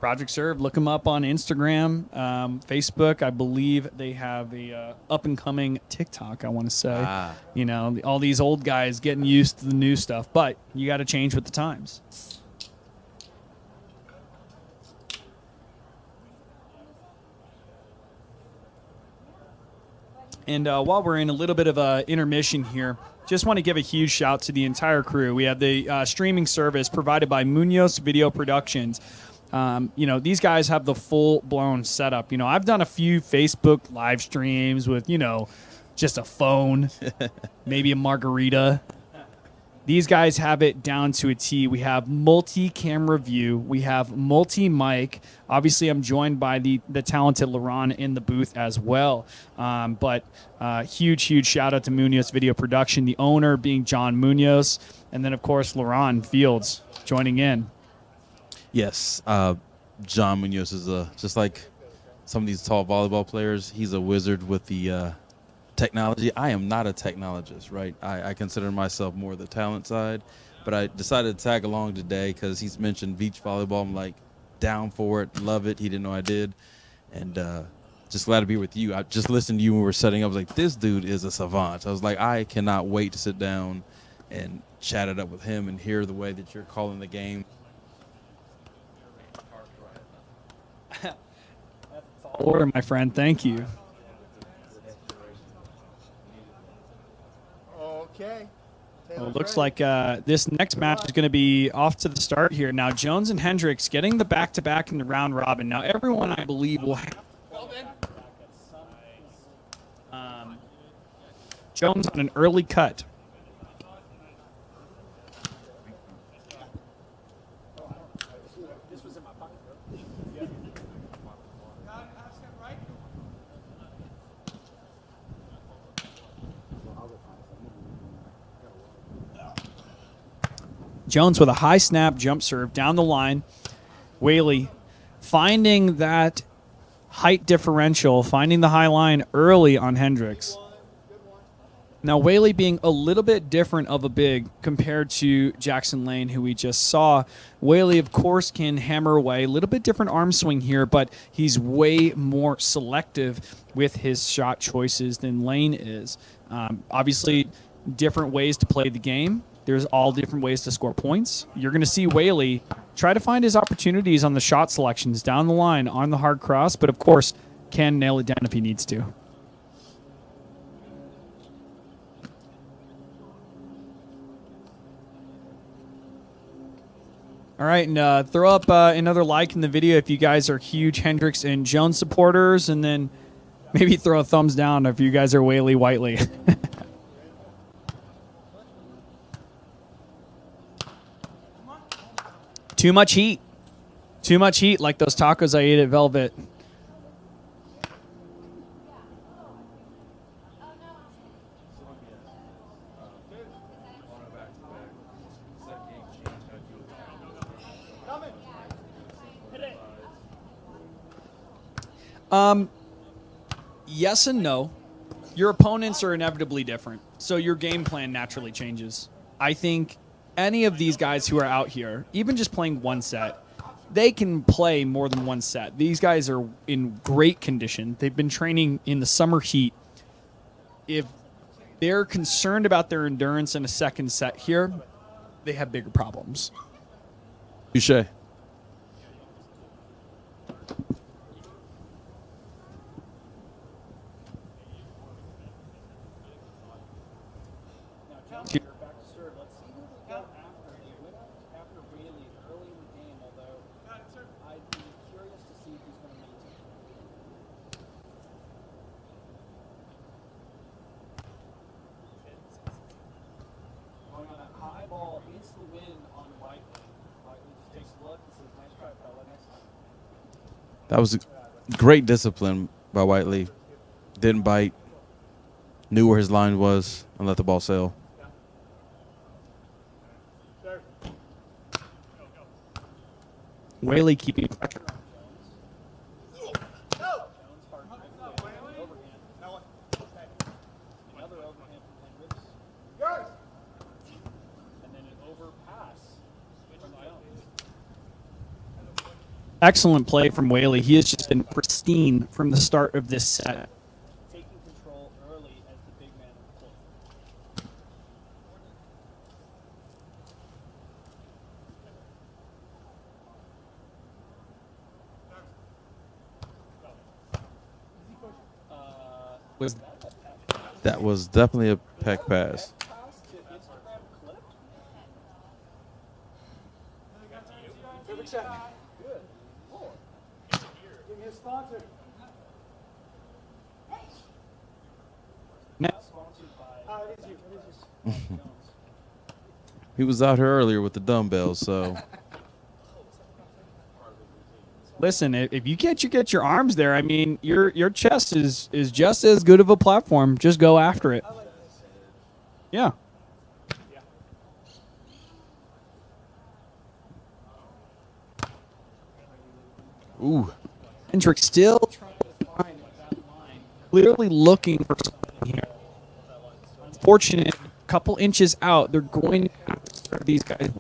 Project Serve, look them up on Instagram, Facebook. I believe they have a up and coming TikTok. I want to say, all these old guys getting used to the new stuff, but you got to change with the times. And while we're in a little bit of a intermission here, just want to give a huge shout to the entire crew. We have the streaming service provided by Munoz Video Productions. These guys have the full-blown setup. I've done a few Facebook live streams with, just a phone, maybe a margarita. These guys have it down to a T. We have multi-camera view. We have multi-mic. Obviously, I'm joined by the talented LaRon in the booth as well. But huge shout out to Munoz Video Production, the owner being John Munoz, and then, of course, LaRon Fields joining in. Yes, John Munoz is just like some of these tall volleyball players. He's a wizard with the technology. I am not a technologist, right? I consider myself more the talent side, but I decided to tag along today because he's mentioned beach volleyball. I'm like down for it, love it. He didn't know I did, and just glad to be with you. I just listened to you when we were setting up. I was like, this dude is a savant. I was like, I cannot wait to sit down and chat it up with him and hear the way that you're calling the game. Order, my friend. Thank you. Okay. Well, it looks like this next match is going to be off to the start here. Now, Jones and Hendricks getting the back-to-back in the round robin. Now, everyone, I believe, will have Jones on an early cut. Jones with a high snap jump serve down the line. Whaley finding that height differential, finding the high line early on Hendricks. Now, Whaley being a little bit different of a big compared to Jackson Lane, who we just saw. Whaley, of course, can hammer away. A little bit different arm swing here, but he's way more selective with his shot choices than Lane is. Obviously, different ways to play the game. There's all different ways to score points. You're going to see Whaley try to find his opportunities on the shot selections down the line on the hard cross, but of course can nail it down if he needs to. All right, and throw up another like in the video if you guys are huge Hendricks and Jones supporters, and then maybe throw a thumbs down if you guys are Whaley Whiteley. Too much heat. Too much heat, like those tacos I ate at Velvet. Yes and no. Your opponents are inevitably different, so your game plan naturally changes. I think any of these guys who are out here, even just playing one set, they can play more than one set. These guys are in great condition. They've been training in the summer heat. If they're concerned about their endurance in a second set here, they have bigger problems. Touché. Back to serve. Let's see who they got after. They went after Bailey early in the game, although That was great discipline by Whiteley. Didn't bite. Knew where his line was and let the ball sail. Whaley keeping pressure. Excellent play from Whaley. He has just been pristine from the start of this set. Taking control early as the big man on the court. That was definitely a peck pass. Perfect check. Good. Give me a sponsor. Now, It is you. It is you. He was out here earlier with the dumbbells, so listen, if you get your arms there, I mean, your chest is just as good of a platform. Just go after it. Yeah. ooh. Hendrick still trying to find that line. Clearly looking for something here. Unfortunate, couple inches out. They're going to have to start these guys.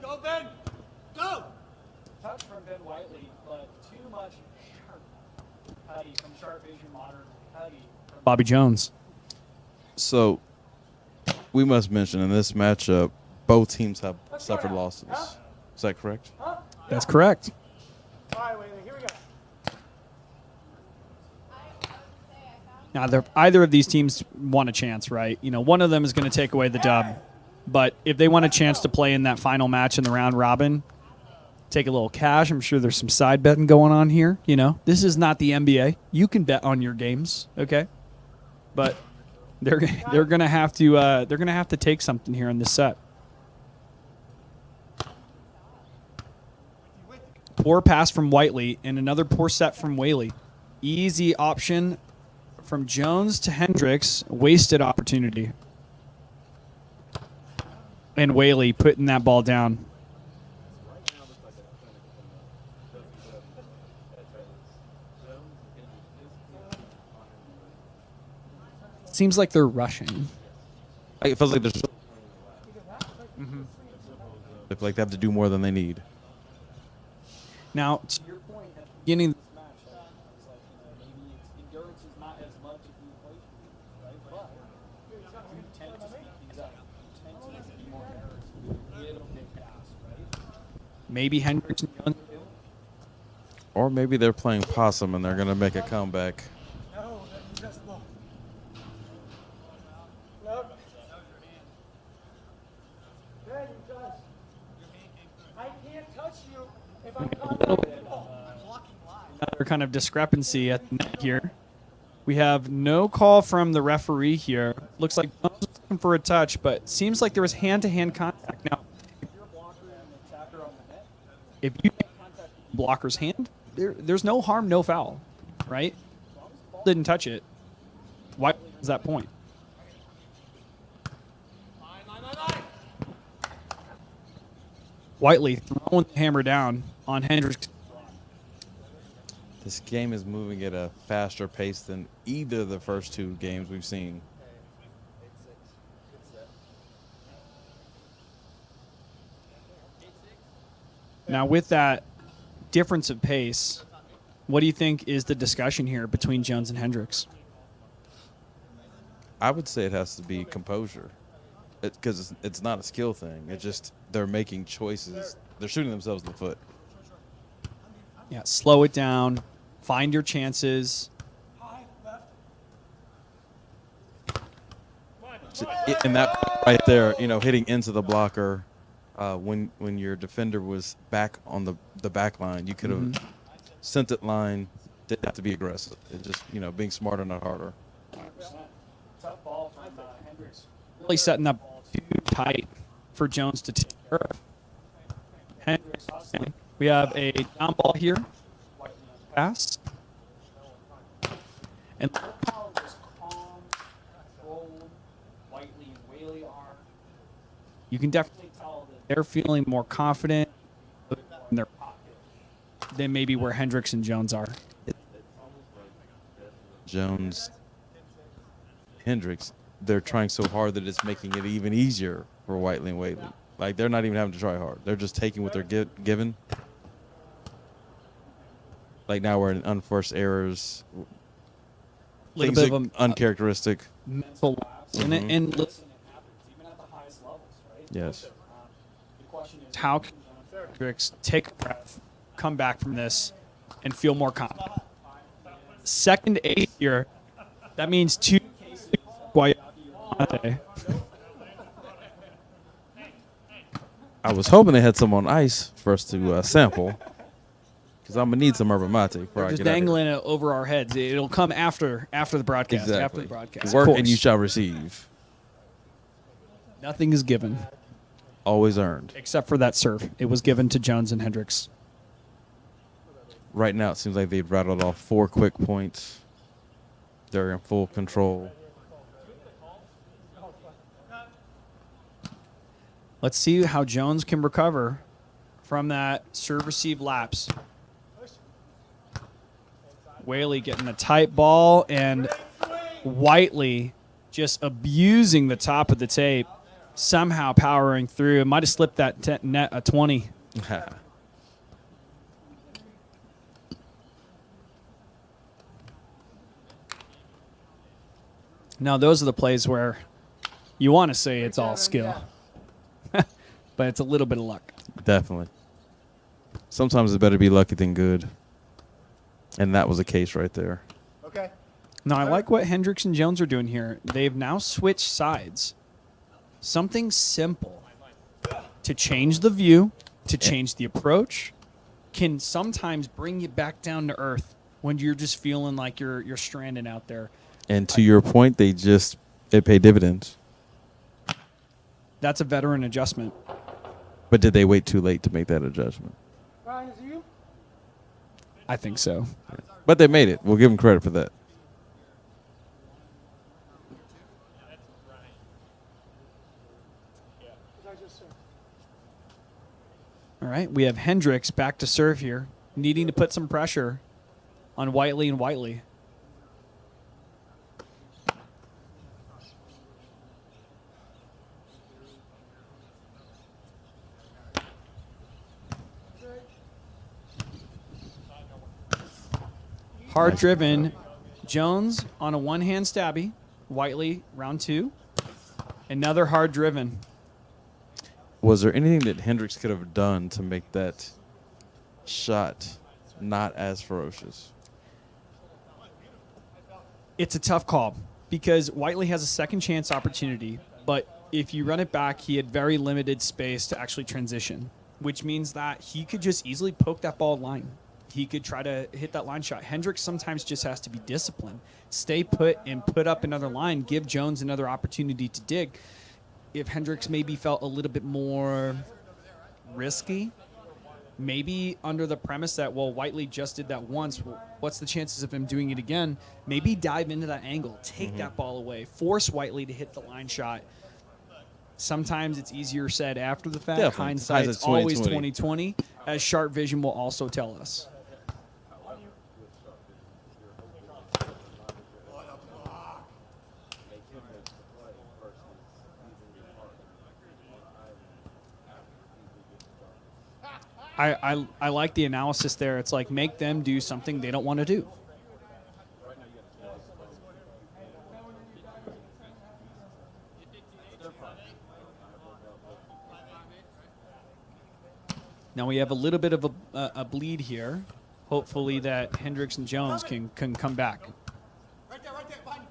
Go, Ben! Go! Touch from Ben Whiteley, but too much Patty from Sharp Vision Modern Patty. Bobby Jones. So we must mention in this matchup, both teams have suffered losses. Is that correct? That's correct. All right, Whaley, here we go. Now, either of these teams want a chance, right? You know, one of them is going to take away the dub. But if they want a chance to play in that final match in the round robin, take a little cash. I'm sure there's some side betting going on here. You know, this is not the NBA. You can bet on your games, okay? But they're gonna have to take something here in this set. Poor pass from Whiteley and another poor set from Whaley. Easy option from Jones to Hendricks. Wasted opportunity. And Whaley putting that ball down. Seems like they're rushing. It feels like there's. They feel like they have to do more than they need. Now, to your point at the beginning of this match, it's like, maybe endurance is not as much of the equation, right? But you tend to speed things up. You tend to be more errors. A little bit fast, right? Maybe Hendricks and Jones. Or maybe they're playing possum and they're going to make a comeback. No, that's the ball. Nope. Ben, you guys. I can't touch you if I'm contacting the ball. I'm blocking live. Another kind of discrepancy at the net here. We have no call from the referee here. Looks like Jones was looking for a touch, but seems like there was hand-to-hand contact. Now, if you're a blocker and the attacker on the net, if you make contact with the blocker's hand, there's no harm, no foul, right? As long as the ball didn't touch it, why is that point? Whiteley throwing the hammer down on Hendricks. This game is moving at a faster pace than either of the first two games we've seen. Now, with that difference of pace, what do you think is the discussion here between Jones and Hendricks? I would say it has to be composure, because it's not a skill thing. It's just they're making choices. They're shooting themselves in the foot. Yeah, slow it down, find your chances. High, left. And that right there, hitting into the blocker when your defender was back on the back line, you could have sent it line, didn't have to be aggressive. It's just, being smarter, not harder. Tough ball from Hendricks. Really setting up too tight for Jones to take care of. Hendricks hustling. We have a down ball here. Pass. And look how just calm, controlled Whiteley and Whaley are. You can definitely tell that they're feeling more confident in their pocket than maybe where Hendricks and Jones are. Hendricks, they're trying so hard that it's making it even easier for Whiteley and Whaley. Like, they're not even having to try hard. They're just taking what they're given. Like, now we're in unforced errors. Little Things bit of are uncharacteristic. mental lapse. And listen, it happens even at the highest levels, right? Yes. The question is, how can Hendricks take a breath, come back from this, and feel more confident? Second to 8 here, that means 2 cases of Guayaki. I was hoping they had some on ice for us to sample, because I'm going to need some yerba mate before I Just get out dangling it over our heads. It'll come after the broadcast. Exactly. After the broadcast. Work Of and you course. shall receive. Nothing is given Always earned. except for that serve. It was given to Jones and Hendricks. Right now, it seems like they've rattled off 4 quick points. They're in full control. Let's see how Jones can recover from that serve-receive lapse. Whaley getting a tight ball, and Whiteley just abusing the top of the tape, somehow powering through. It might have slipped that net a 20. Now, those are the plays where you want to say it's all skill, but it's a little bit of luck. Definitely. Sometimes it's better to be lucky than good. And that was the case right there. Okay. Now, I like what Hendricks and Jones are doing here. They've now switched sides. Something simple to change the view, to change the approach, can sometimes bring you back down to earth when you're just feeling like you're stranded out there. And to your point, it paid dividends. That's a veteran adjustment. But did they wait too late to make that adjustment? Ryan, is it you? I think so. But they made it. We'll give them credit for that. All right, we have Hendricks back to serve here, needing to put some pressure on Whiteley and Whiteley. Hard driven. Jones on a one-hand stabby. Whiteley, round 2. Another hard driven. Was there anything that Hendricks could have done to make that shot not as ferocious? It's a tough call because Whiteley has a second chance opportunity, but if you run it back, he had very limited space to actually transition, which means that he could just easily poke that ball line. He could try to hit that line shot. Hendricks sometimes just has to be disciplined, stay put and put up another line, give Jones another opportunity to dig. If Hendricks maybe felt a little bit more risky, maybe under the premise that, well, Whiteley just did that once, well, what's the chances of him doing it again? Maybe dive into that angle, take that ball away, force Whiteley to hit the line shot. Sometimes it's easier said after the fact. Definitely. Hindsight's always 20/20, as sharp vision will also tell us. I like the analysis there. It's like make them do something they don't want to do. Now we have a little bit of a bleed here. Hopefully that Hendricks and Jones can come back. Right there, behind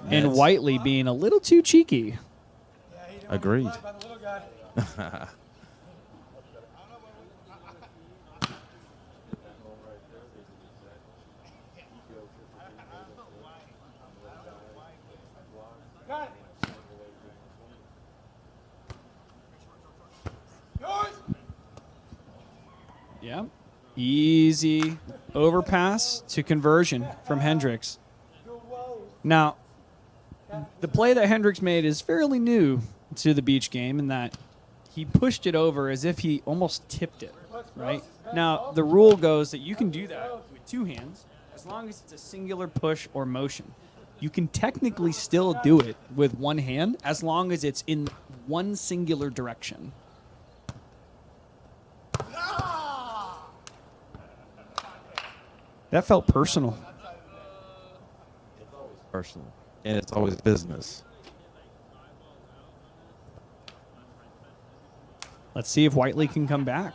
you. And Whiteley being a little too cheeky. Yeah, he didn't Agreed. want to be by the little guy. Got it. Yours. Yeah. Easy overpass to conversion from Hendricks. Now, the play that Hendricks made is fairly new to the beach game in that he pushed it over as if he almost tipped it, right? Now, the rule goes that you can do that with two hands as long as it's a singular push or motion. You can technically still do it with one hand as long as it's in one singular direction. That felt personal. Personal. And it's always business. Let's see if Whiteley can come back.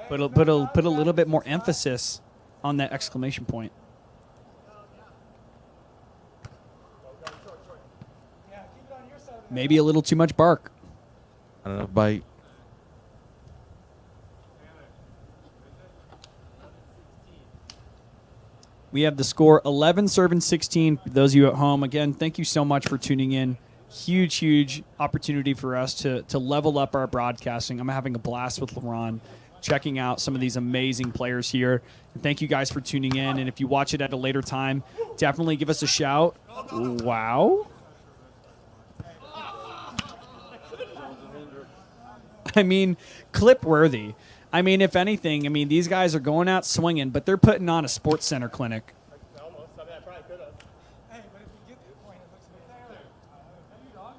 Put a little bit more emphasis on that exclamation point. Maybe a little too much bark. I don't know, bite. We have the score 11 serving 16 for those of you at home. Again, thank you so much for tuning in. Huge opportunity for us to level up our broadcasting. I'm having a blast with LeBron, checking out some of these amazing players here. And thank you guys for tuning in. And if you watch it at a later time, definitely give us a shout. Wow. I mean, clip worthy. I mean, if anything, I mean, these guys are going out swinging, but they're putting on a sports center clinic. Almost. I mean, I probably could have. Hey, but if we get to the point, it looks like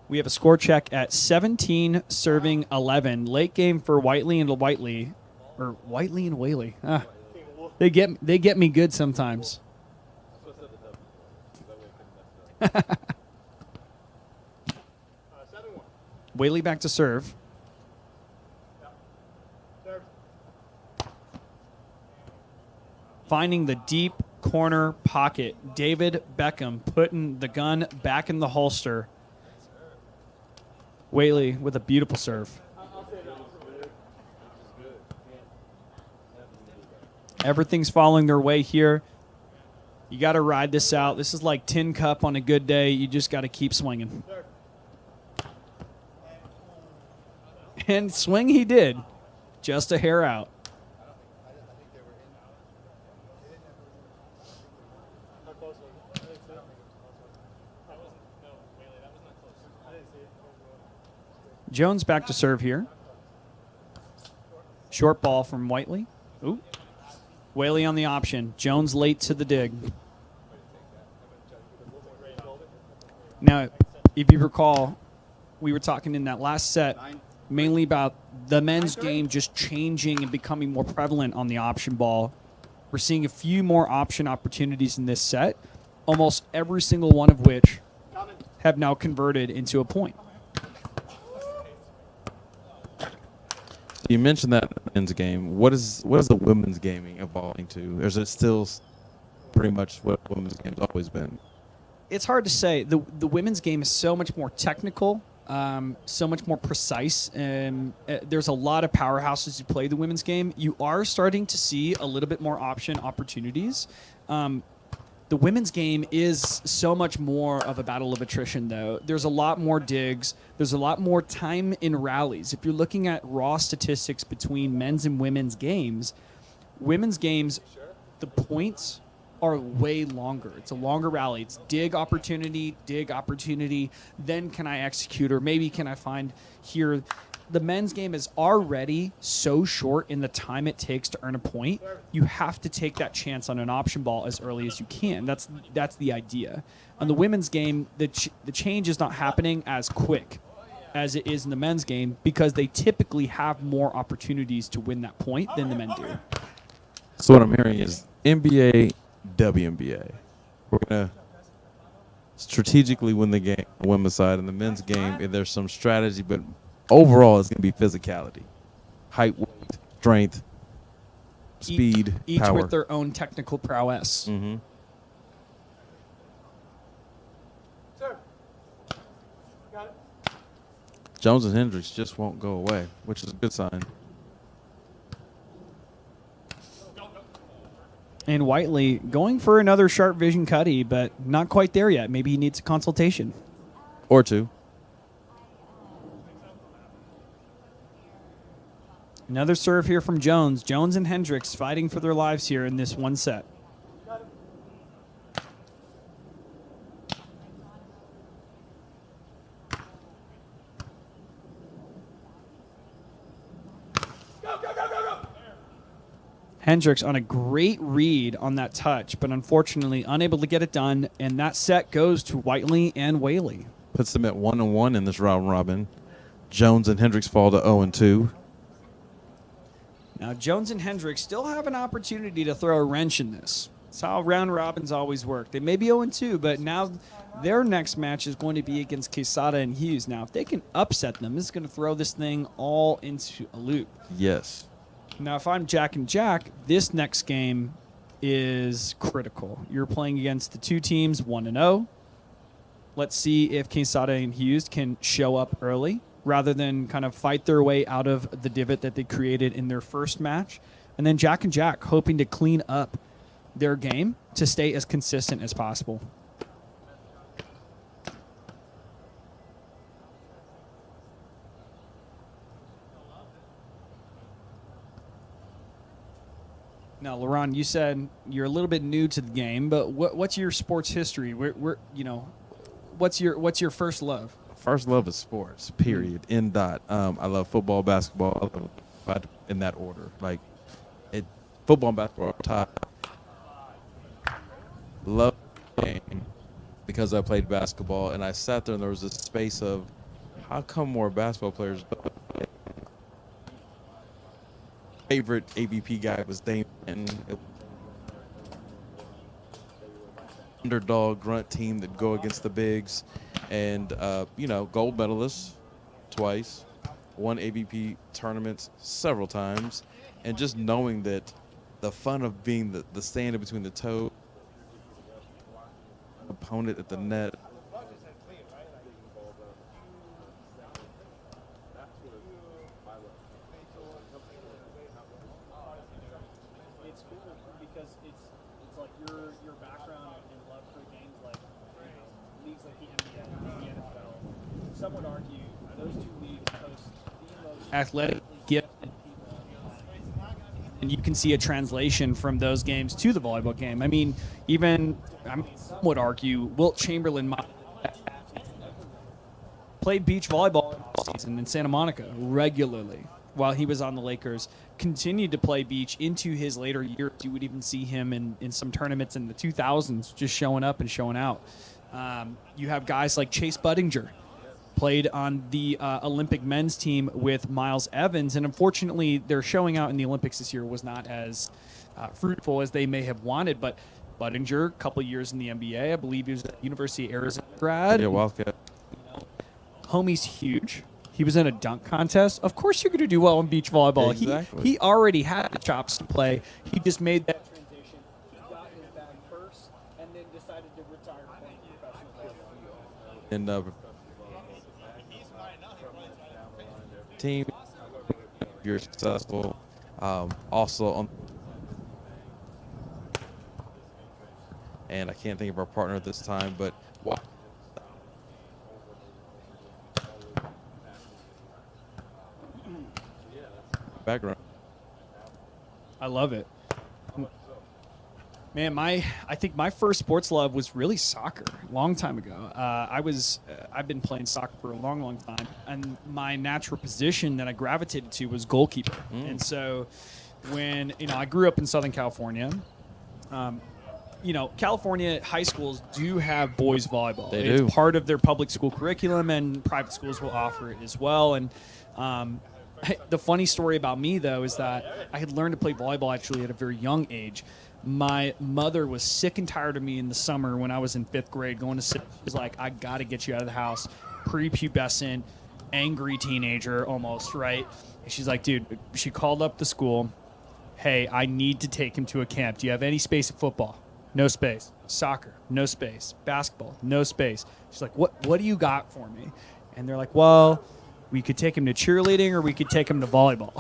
We have a score check at 17 serving 11. Late game for Whiteley and Whiteley. Or Whiteley and Whaley. They get me good sometimes. Whaley back to serve. Finding the deep corner pocket. David Beckham putting the gun back in the holster. Whaley with a beautiful serve. Everything's falling their way here. You got to ride this out. This is like tin cup on a good day. You just got to keep swinging. And swing he did. Just a hair out. Jones back to serve here. Short ball from Whiteley. Ooh. Whaley on the option. Jones late to the dig. Now, if you recall, we were talking in that last set mainly about the men's game just changing and becoming more prevalent on the option ball. We're seeing a few more option opportunities in this set, almost every single one of which have now converted into a point. You mentioned that in the men's game. What is the women's gaming evolving to? Or is it still pretty much what women's game's always been? It's hard to say. The women's game is so much more technical, so much more precise, and there's a lot of powerhouses who play the women's game. You are starting to see a little bit more option opportunities. The women's game is so much more of a battle of attrition, though. There's a lot more digs. There's a lot more time in rallies. If you're looking at raw statistics between men's and women's games, the points are way longer. It's a longer rally. It's dig opportunity, then can I execute, or maybe can I find here. The men's game is already so short in the time it takes to earn a point. You have to take that chance on an option ball as early as you can. That's the idea. On the women's game, the change is not happening as quick as it is in the men's game because they typically have more opportunities to win that point than the men do. So what I'm hearing is NBA, WNBA. We're going to strategically win the game on the women's side. In the men's game, there's some strategy, but overall, it's going to be physicality, height, weight, strength, speed, each power. with their own technical prowess. Mm-hmm. Sir. Got it. Jones and Hendricks just won't go away, which is a good sign. And Whiteley going for another sharp vision cutty, but not quite there yet. Maybe he needs a consultation. Or two. Another serve here from Jones. Jones and Hendricks fighting for their lives here in this one set. Hendricks on a great read on that touch, but unfortunately unable to get it done, and that set goes to Whiteley and Whaley. Puts them at 1-1 in this round robin. Jones and Hendricks fall to 0-2. Now, Jones and Hendricks still have an opportunity to throw a wrench in this. That's how round robins always work. They may be 0-2, but now their next match is going to be against Quesada and Hughes. Now, if they can upset them, this is going to throw this thing all into a loop. Yes. Now, if I'm Jack and Jack, this next game is critical. You're playing against the two teams, 1-0. Let's see if Quesada and Hughes can show up early rather than kind of fight their way out of the divot that they created in their first match. And then Jack and Jack hoping to clean up their game to stay as consistent as possible. Now, Laurent, you said you're a little bit new to the game, but what's your sports history? What's your first love? First love is sports, period. End dot. I love football, basketball, in that order. Football and basketball are top. Love the game because I played basketball, and I sat there and there was this space of, how come more basketball players don't play? Favorite AVP guy was Damon. Underdog grunt team that go against the bigs, and gold medalists twice, won AVP tournaments several times, and just knowing that the fun of being the stand in between the toe opponent at the net. It's cool because it's like your background and love for games like leagues like the NBA, the NFL. Some would argue those two leagues host the most Athletic gifted people. And you can see a translation from those games to the volleyball game. I mean, some would argue Wilt Chamberlain played beach volleyball season in Santa Monica regularly while he was on the Lakers. Continued to play beach into his later years. You would even see him in some tournaments in the 2000s just showing up and showing out. You have guys like Chase Budinger, played on the Olympic men's team with Miles Evans, and unfortunately their showing out in the Olympics this year was not as fruitful as they may have wanted, but Budinger, a couple of years in the NBA, I believe he was at University of Arizona grad. Yeah, Wildcat. Homie's huge. He was in a dunk contest. Of course you're going to do well in beach volleyball. Exactly. He already had the chops to play. He just made that transition. He got his bag first and then decided to retire playing professional volleyball. And team, if you're successful. Also on, and I can't think of our partner at this time, but background. I love it. Man, I think my first sports love was really soccer a long time ago. I've been playing soccer for a long, long time, and my natural position that I gravitated to was goalkeeper. And so when, I grew up in Southern California, California high schools do have boys volleyball. It's do. Part of their public school curriculum, and private schools will offer it as well. And the funny story about me, though, is that I had learned to play volleyball actually at a very young age. My mother was sick and tired of me in the summer when I was in 5th grade going to sit. She was like, I got to get you out of the house. Prepubescent, angry teenager almost, right? And she's like, dude, she called up the school. Hey, I need to take him to a camp. Do you have any space at football? No space. Soccer, no space. Basketball, no space. She's like, what do you got for me? And they're like, well, we could take him to cheerleading or we could take him to volleyball.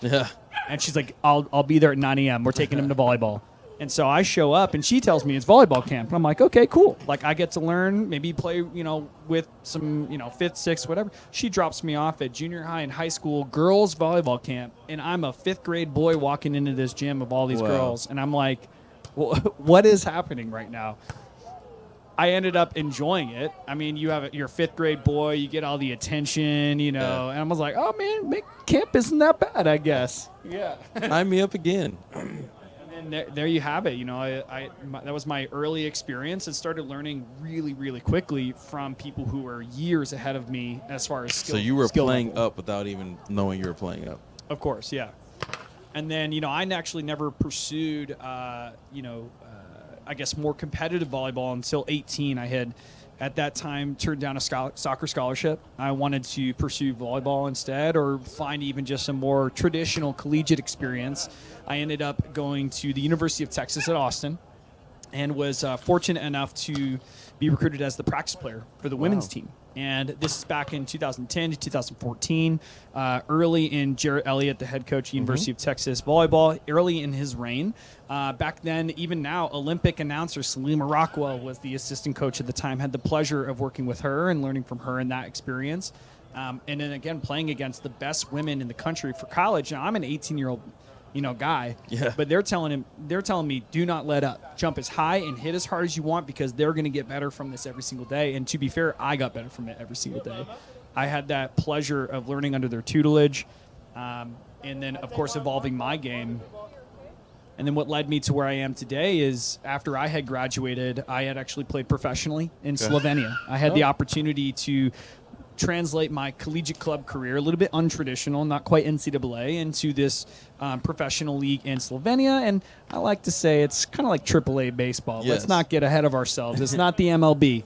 Yeah. And she's like, I'll be there at 9 a.m. We're taking him to volleyball. And so I show up, and she tells me it's volleyball camp. And I'm like, okay, cool. Like, I get to learn, maybe play, with some, 5th, 6th, whatever. She drops me off at junior high and high school girls volleyball camp, and I'm a 5th grade boy walking into this gym of all these Wow. girls. And I'm like, what is happening right now? I ended up enjoying it. I mean, you have your 5th grade boy, you get all the attention, and I was like, oh, man, camp isn't that bad, I guess. Yeah. Sign me up again. And there you have it. That was my early experience, and started learning really, really quickly from people who were years ahead of me as far as skill. So you were skill playing level. up without even knowing you were playing up. Of course, yeah. And then, I actually never pursued, I guess, more competitive volleyball until 18. I had, at that time, turned down a soccer scholarship. I wanted to pursue volleyball instead, or find even just a more traditional collegiate experience. I ended up going to the University of Texas at Austin, and was fortunate enough to be recruited as the practice player for the women's team. And this is back in 2010 to 2014, early in Jarrett Elliott, the head coach, University of Texas volleyball, early in his reign. Back then, even now, Olympic announcer Salima Rockwell was the assistant coach at the time. Had the pleasure of working with her and learning from her in that experience. And then again, playing against the best women in the country for college. Now, I'm an 18-year-old guy. Yeah. But they're telling me, do not let up. Jump as high and hit as hard as you want, because they're going to get better from this every single day. And to be fair, I got better from it every single day. I had that pleasure of learning under their tutelage, and then, of course, evolving my game. And then what led me to where I am today is, after I had graduated, I had actually played professionally in Slovenia. I had the opportunity to translate my collegiate club career, a little bit untraditional, not quite NCAA, into this professional league in Slovenia. And I like to say it's kind of like AAA baseball. Yes. Let's not get ahead of ourselves. It's not the MLB.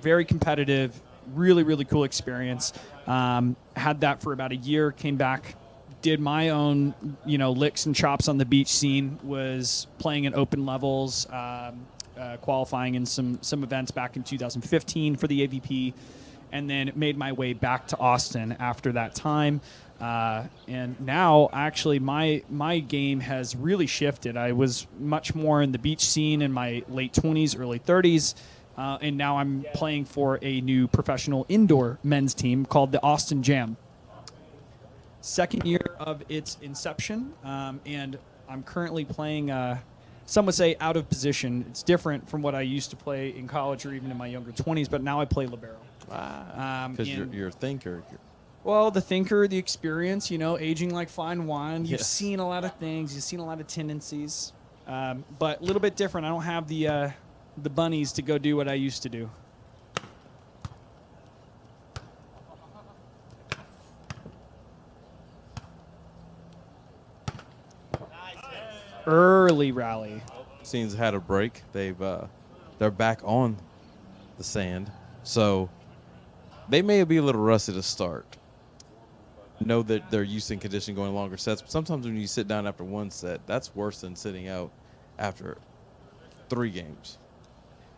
Very competitive, really, really cool experience. Had that for about a year, came back, did my own, licks and chops on the beach scene, was playing in open levels, qualifying in some events back in 2015 for the AVP. And then made my way back to Austin after that time. And now, actually, my game has really shifted. I was much more in the beach scene in my late 20s, early 30s. And now I'm playing for a new professional indoor men's team called the Austin Jam. Second year of its inception. And I'm currently playing, some would say, out of position. It's different from what I used to play in college or even in my younger 20s, but now I play libero. Because you're a thinker. Well, the thinker, the experience, aging like fine wine. You've Yes. seen a lot of things. You've seen a lot of tendencies. But a little bit different. I don't have the bunnies to go do what I used to do. Early rally. Scenes had a break. They're back on the sand, so they may be a little rusty to start. Know that they're used in condition going longer sets, but sometimes when you sit down after one set, that's worse than sitting out after 3 games.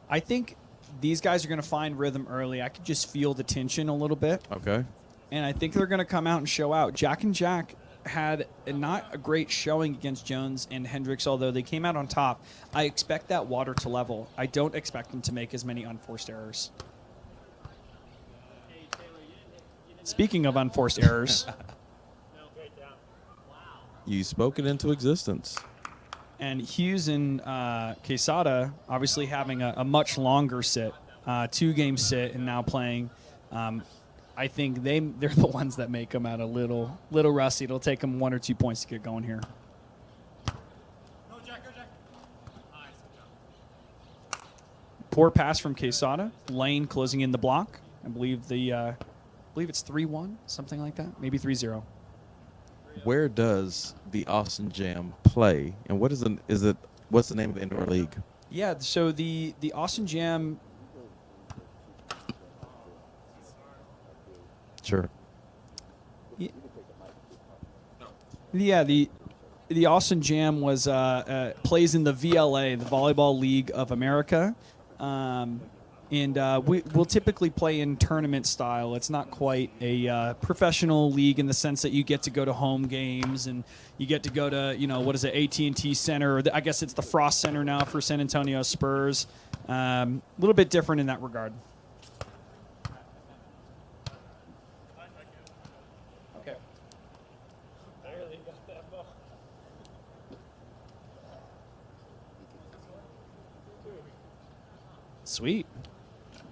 I think these guys are going to find rhythm early. I could just feel the tension a little bit, Okay. and I think they're going to come out and show out. Jack and Jack had not a great showing against Jones and Hendricks, although they came out on top. I expect that water to level. I don't expect them to make as many unforced errors. Speaking of unforced errors, You spoke it into existence. and Hughes and Quesada obviously having a much longer sit, 2-game sit, and now playing. I think they're the ones that may come out a little rusty. It'll take them 1 or 2 points to get going here. Poor pass from Quesada. Lane closing in the block. I believe it's 3-1, something like that, maybe 3-0. Where does the Austin Jam play, and what's the name of the indoor league? Yeah, so the Austin Jam. Sure. Yeah, the Austin Jam was plays in the VLA, the Volleyball League of America, and And we'll typically play in tournament style. It's not quite a professional league in the sense that you get to go to home games and you get to go to, what is it, AT&T Center. Or I guess it's the Frost Center now for San Antonio Spurs. A little bit different in that regard. Okay. Sweet.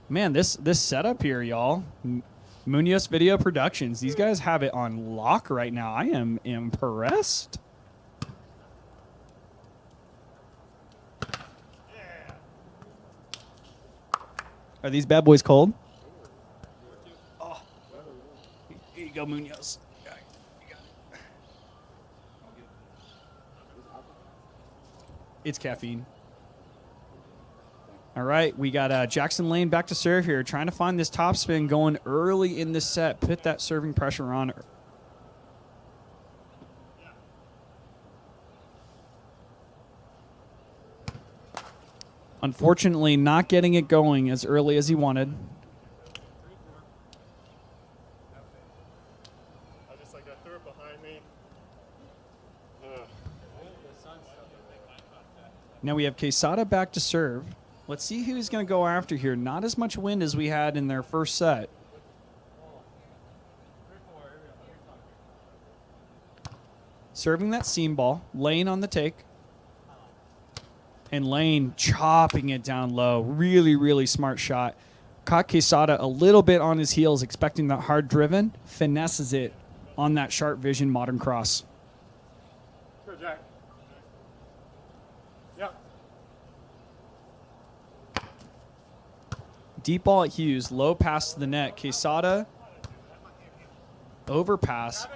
Man, this setup here, y'all. Munoz Video Productions. These guys have it on lock right now. I am impressed. Are these bad boys cold? Oh. Here you go, Munoz. You got it. It's caffeine. All right, we got Jackson Lane back to serve here, trying to find this topspin going early in this set. Put that serving pressure on. Unfortunately, not getting it going as early as he wanted. I threw it behind me. Now we have Quesada back to serve. Let's see who he's going to go after here. Not as much wind as we had in their first set. Serving that seam ball. Lane on the take. And Lane chopping it down low. Really, really smart shot. Caught Quesada a little bit on his heels, expecting that hard driven. Finesses it on that sharp vision modern cross. Go, Jack. Yeah. Deep ball at Hughes, low pass to the net. Quesada, overpass.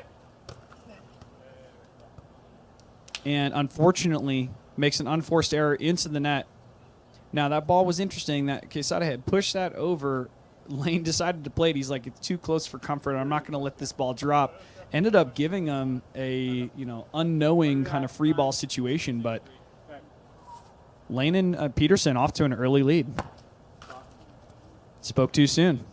And unfortunately, makes an unforced error into the net. Now, that ball was interesting that Quesada had pushed that over. Lane decided to play it. He's like, it's too close for comfort. I'm not going to let this ball drop. Ended up giving him a, unknowing kind of free ball situation, but Lane and Peterson off to an early lead. Spoke too soon.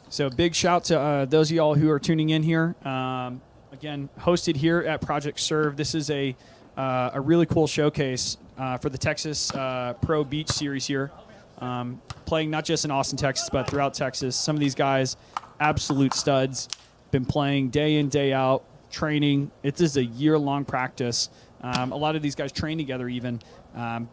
So big shout to those of y'all who are tuning in here. Again, hosted here at Project Serve. This is a really cool showcase for the TXPRO Beach Series here. Playing not just in Austin, Texas, but throughout Texas. Some of these guys, absolute studs. Been playing day in, day out, training. It is a year-long practice. A lot of these guys train together even.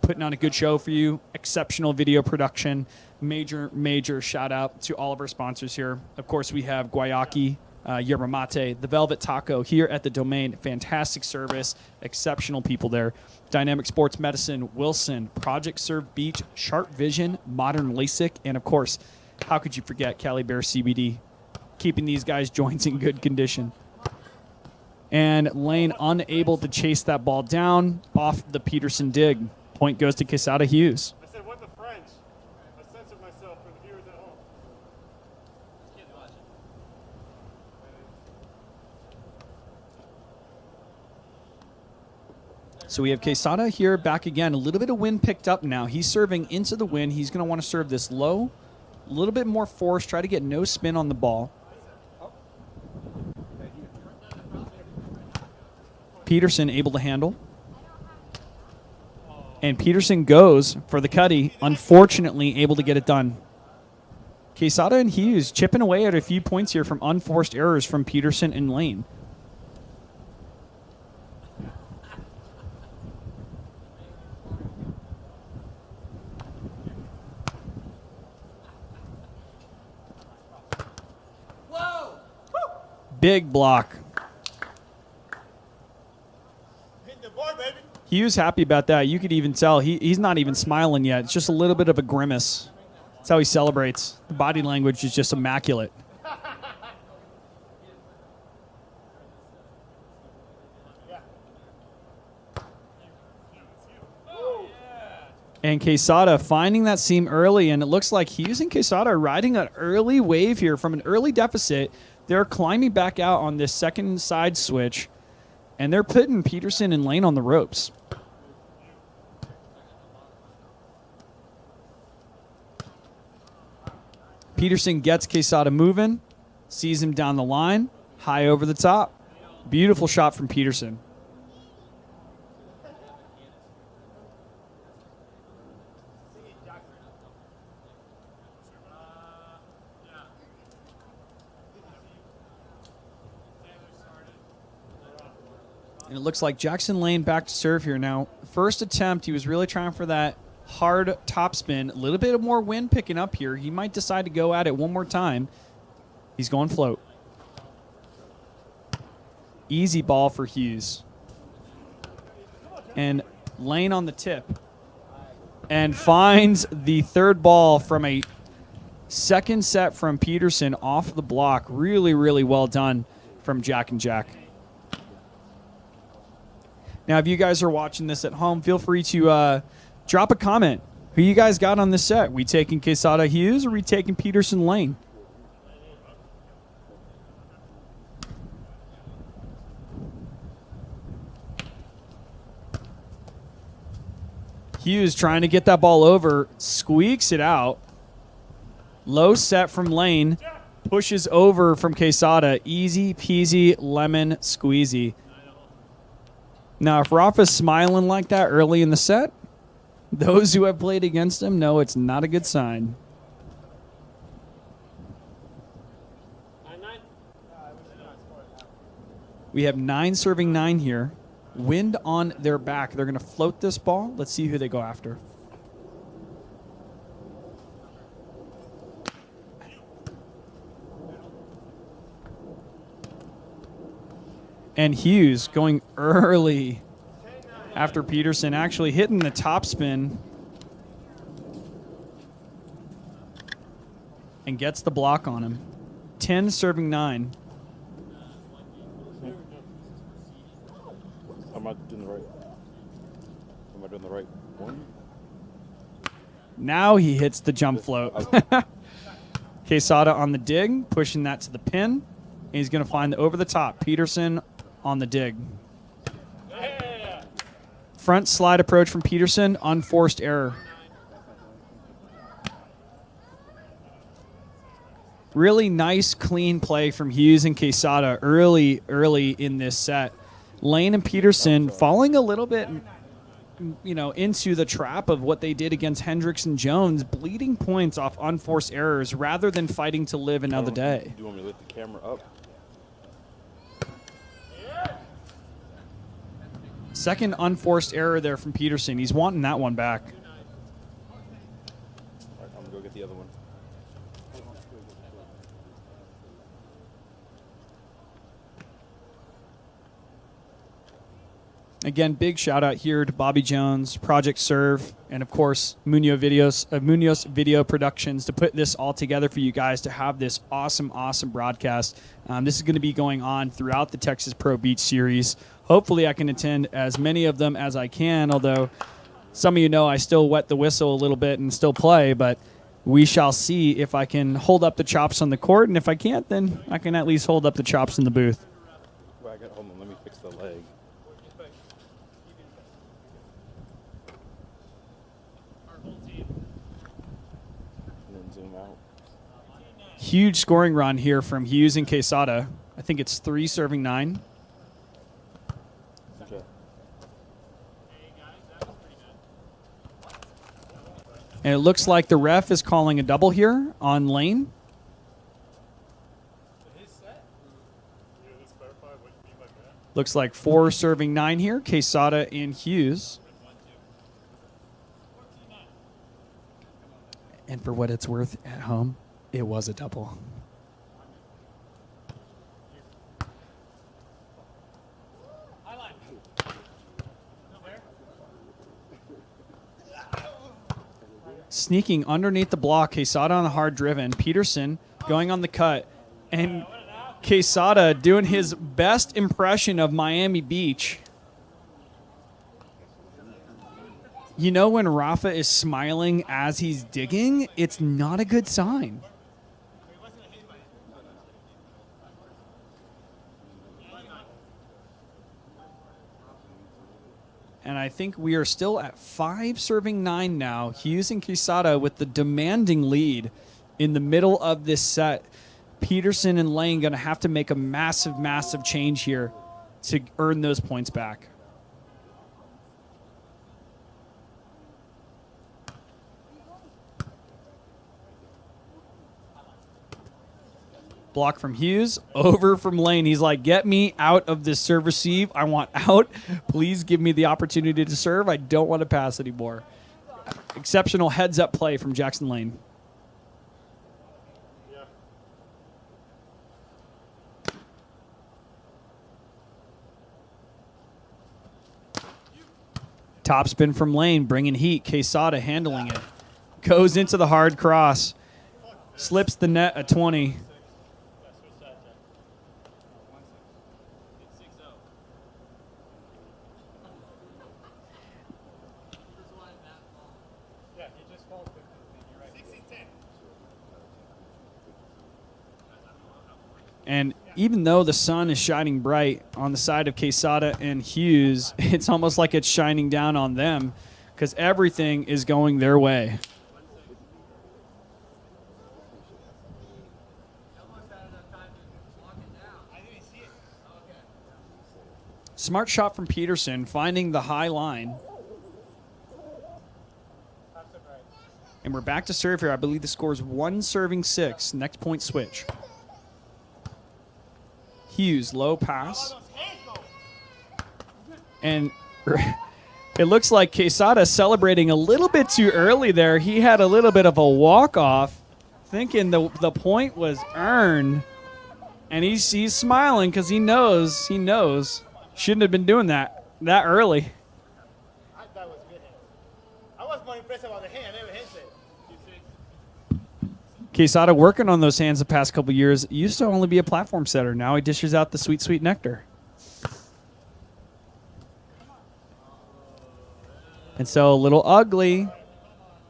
Putting on a good show for you. Exceptional video production. Major shout out to all of our sponsors here. Of course, we have Guayaki, Yerba Mate, the Velvet Taco here at the Domain. Fantastic service. Exceptional people there. Dynamic Sports Medicine, Wilson, Project Serve Beach, Sharp Vision, Modern LASIK, and of course, how could you forget Cali Bear CBD? Keeping these guys' joints in good condition. And Lane unable to chase that ball down off the Peterson dig. Point goes to Quesada Hughes. I said, what the French? I censored myself for the viewers at home. So we have Quesada here back again. A little bit of wind picked up now. He's serving into the wind. He's going to want to serve this low. A little bit more force. Try to get no spin on the ball. Peterson able to handle. And Peterson goes for the cutty. Unfortunately, able to get it done. Quesada and Hughes chipping away at a few points here from unforced errors from Peterson and Lane. Whoa! Big block. Hit the board, baby. Hughes happy about that. You could even tell he's not even smiling yet. It's just a little bit of a grimace. That's how he celebrates. The body language is just immaculate. And Quesada finding that seam early, and it looks like Hughes and Quesada are riding an early wave here from an early deficit. They're climbing back out on this second side switch. And they're putting Peterson and Lane on the ropes. Peterson gets Quesada moving, sees him down the line, high over the top. Beautiful shot from Peterson. And it looks like Jackson Lane back to serve here now. First attempt, he was really trying for that hard topspin. A little bit more wind picking up here. He might decide to go at it one more time. He's going float. Easy ball for Hughes. And Lane on the tip. And finds the third ball from a second set from Peterson off the block. Really, really well done from Jack and Jack. Now, if you guys are watching this at home, feel free to drop a comment. Who you guys got on this set? We taking Quesada Hughes or we taking Peterson Lane? Hughes trying to get that ball over, squeaks it out. Low set from Lane, pushes over from Quesada. Easy peasy lemon squeezy. Now, if Rafa's smiling like that early in the set, those who have played against him know it's not a good sign. We have 9 serving 9 here. Wind on their back. They're going to float this ball. Let's see who they go after. And Hughes going early after Peterson, actually hitting the topspin and gets the block on him. 10 serving 9. Am I doing the right one? Now he hits the jump float. Quesada on the dig, pushing that to the pin. And he's going to find the over the top. Peterson on the dig. Front slide approach from Peterson, unforced error. Really nice, clean play from Hughes and Quesada early in this set. Lane and Peterson falling a little bit, into the trap of what they did against Hendricks and Jones, bleeding points off unforced errors rather than fighting to live another day. Do you want me to lift the camera up? Second unforced error there from Peterson. He's wanting that one back. All right, I'm going to go get the other one. Again, big shout out here to Bobby Jones, Project Serve, and of course Munoz Video Productions to put this all together for you guys to have this awesome broadcast. This is going to be going on throughout the TXPRO Beach Series. Hopefully I can attend as many of them as I can, although some of you know I still wet the whistle a little bit and still play, but we shall see if I can hold up the chops on the court, and if I can't, then I can at least hold up the chops in the booth. Hold on, let me fix the leg. Huge scoring run here from Hughes and Quesada. I think it's 3 serving 9. Okay. And it looks like the ref is calling a double here on Lane. Looks like 4 serving 9 here. Quesada and Hughes. And for what it's worth at home, it was a double. Sneaking underneath the block, Quesada on the hard driven. Peterson going on the cut. And Quesada doing his best impression of Miami Beach. You know when Rafa is smiling as he's digging, it's not a good sign. And I think we are still at 5 serving 9 now. Hughes and Quesada with the demanding lead in the middle of this set. Peterson and Lane going to have to make a massive, massive change here to earn those points back. Block from Hughes, over from Lane. He's like, get me out of this serve receive. I want out. Please give me the opportunity to serve. I don't want to pass anymore. Exceptional heads-up play from Jackson Lane. Topspin from Lane, bringing heat. Quesada handling it. Goes into the hard cross. Slips the net at 20. And even though the sun is shining bright on the side of Quesada and Hughes, it's almost like it's shining down on them because everything is going their way. Smart shot from Peterson, finding the high line. And we're back to serve here. I believe the score is 1 serving 6. Next point switch. Hughes, low pass. And it looks like Quesada celebrating a little bit too early there. He had a little bit of a walk-off, thinking the point was earned. And he's smiling because he knows. Shouldn't have been doing that early. That was good. I was more impressed about the hand. I never hit it. Quesada working on those hands the past couple years. Used to only be a platform setter. Now he dishes out the sweet, sweet nectar. And so a little ugly.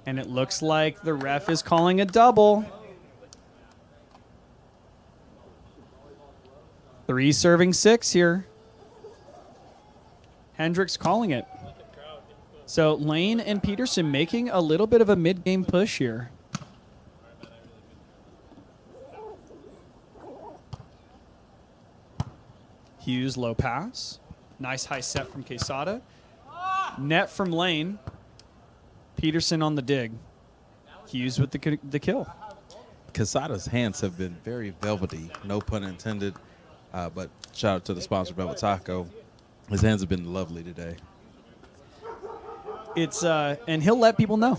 And it looks like the ref is calling a double. 3 serving 6 here. Hendricks calling it. So Lane and Peterson making a little bit of a mid-game push here. Hughes, low pass. Nice high set from Quesada. Net from Lane. Peterson on the dig. Hughes with the kill. Quesada's hands have been very velvety, no pun intended. But shout out to the sponsor, Velvet Taco. His hands have been lovely today. It's and he'll let people know.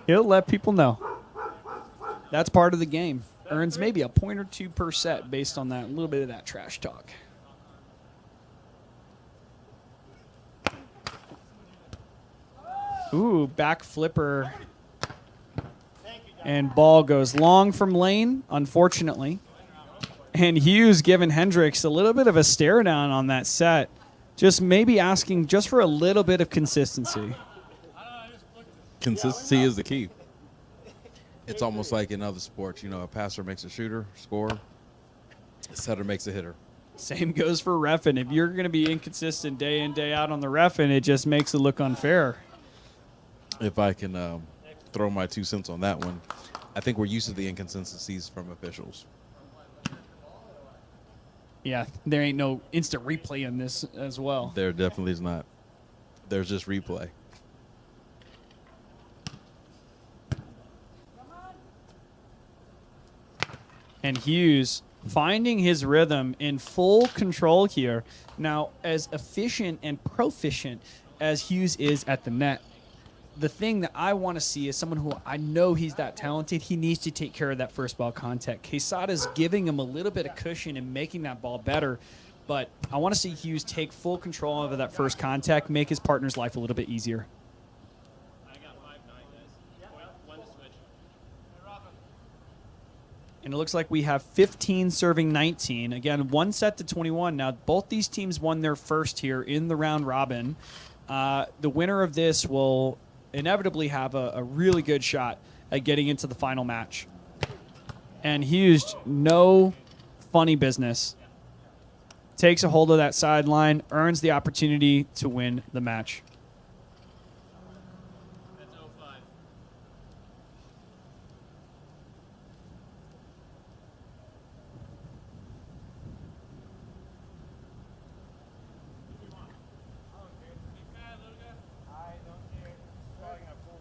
He'll let people know. That's part of the game. Earns maybe a point or 2 per set based on that, a little bit of that trash talk. Ooh, back flipper. And ball goes long from Lane, unfortunately. And Hughes giving Hendricks a little bit of a stare down on that set. Just maybe asking just for a little bit of consistency. Consistency is the key. It's almost like in other sports, a passer makes a shooter, score. A setter makes a hitter. Same goes for reffing. If you're going to be inconsistent day in, day out on the reffing, it just makes it look unfair. If I can throw my 2 cents on that one, I think we're used to the inconsistencies from officials. Yeah, there ain't no instant replay in this as well. There definitely is not. There's just replay. And Hughes finding his rhythm in full control here. Now, as efficient and proficient as Hughes is at the net, the thing that I want to see is someone who I know he's that talented. He needs to take care of that first ball contact. Quesada's giving him a little bit of cushion and making that ball better. But I want to see Hughes take full control over that first contact, make his partner's life a little bit easier. And it looks like we have 15 serving 19. Again, 1 set to 21. Now, both these teams won their first here in the round robin. The winner of this will inevitably have a really good shot at getting into the final match. And Hughes, no funny business. Takes a hold of that sideline, earns the opportunity to win the match.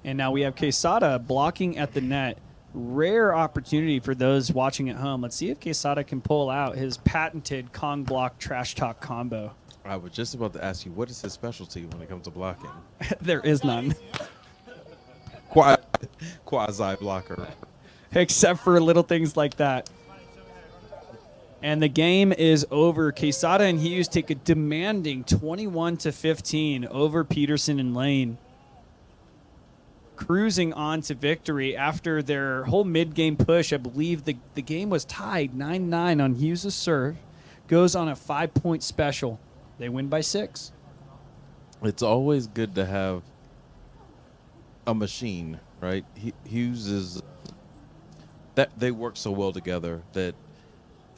And now we have Quesada blocking at the net. Rare opportunity for those watching at home. Let's see if Quesada can pull out his patented Kong block trash talk combo. I was just about to ask you, what is his specialty when it comes to blocking? There is none. Quasi blocker. Except for little things like that. And the game is over. Quesada and Hughes take a demanding 21-15 over Peterson and Lane. Cruising on to victory after their whole mid-game push. I believe the game was tied 9-9 on Hughes' serve. Goes on a 5-point special. They win by 6. It's always good to have a machine, right? Hughes is that they work so well together that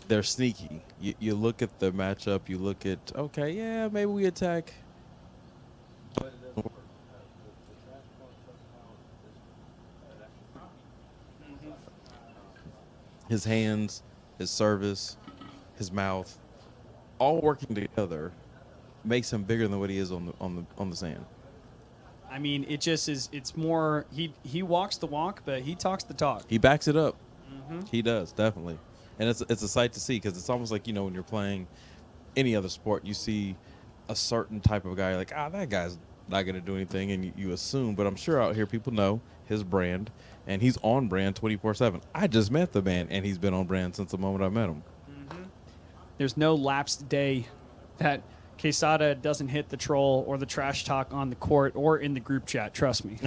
they're sneaky. You look at the matchup, you look at, okay, yeah, maybe we attack. But it doesn't work. His hands, his service, his mouth, all working together makes him bigger than what he is on the sand. I mean, it just is. It's more. He walks the walk, but he talks the talk. He backs it up. He does, definitely. And it's a sight to see, because it's almost like, when you're playing any other sport, you see a certain type of guy like, that guy's not going to do anything, and you assume. But I'm sure out here people know his brand, and he's on brand 24/7. I just met the man, and he's been on brand since the moment I met him. There's no lapsed day that Quesada doesn't hit the troll or the trash talk on the court or in the group chat. Trust me.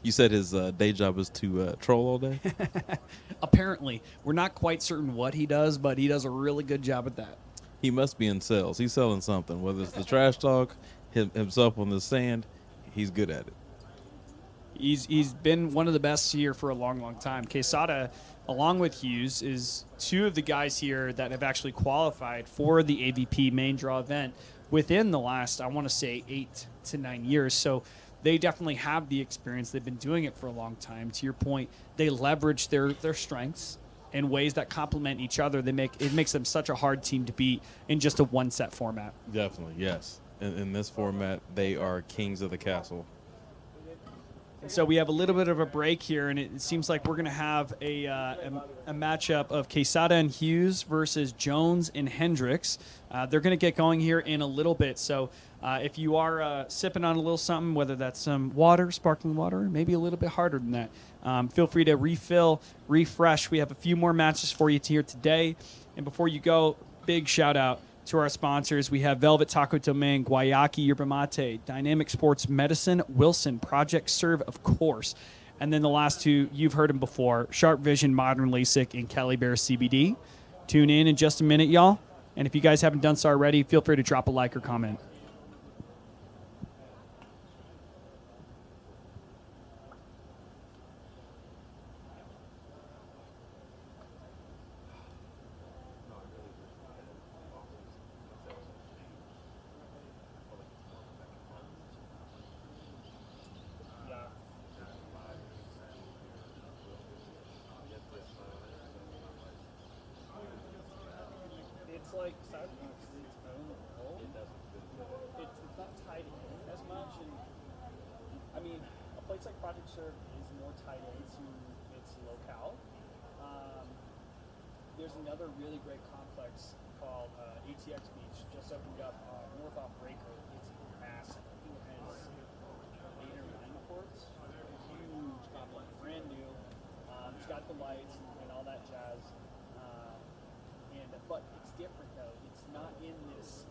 You said his day job is to troll all day? Apparently. We're not quite certain what he does, but he does a really good job at that. He must be in sales. He's selling something, whether it's the trash talk, himself on the sand. He's good at it. He's been one of the best here for a long, long time. Quesada, along with Hughes, is two of the guys here that have actually qualified for the AVP main draw event within the last, I want to say, 8 to 9 years. So they definitely have the experience. They've been doing it for a long time. To your point, they leverage their strengths in ways that complement each other. It makes them such a hard team to beat in just a one-set format. Definitely, yes. In this format, they are kings of the castle. And so we have a little bit of a break here, and it seems like we're going to have a matchup of Quesada and Hughes versus Jones and Hendricks. They're going to get going here in a little bit. So if you are sipping on a little something, whether that's some water, sparkling water, maybe a little bit harder than that, feel free to refill, refresh. We have a few more matches for you here today. And before you go, big shout out to our sponsors. We have Velvet Taco Domain, Guayaki Yerba Mate, Dynamic Sports Medicine, Wilson, Project Serve, of course. And then the last two, you've heard them before, Sharp Vision, Modern LASIK, and Kelly Bear CBD. Tune in just a minute, y'all. And if you guys haven't done so already, feel free to drop a like or comment. It's like Cyberpunk is its own world. It's not tied in as much, and I mean, a place like Project Serve is more tied into its locale. There's another really great complex called ATX Beach, just opened up north off Breaker. It's massive. I think it has 8 or 9 courts. Huge complex, brand new. It's got the lights and all that jazz. But it's different though. It's not in this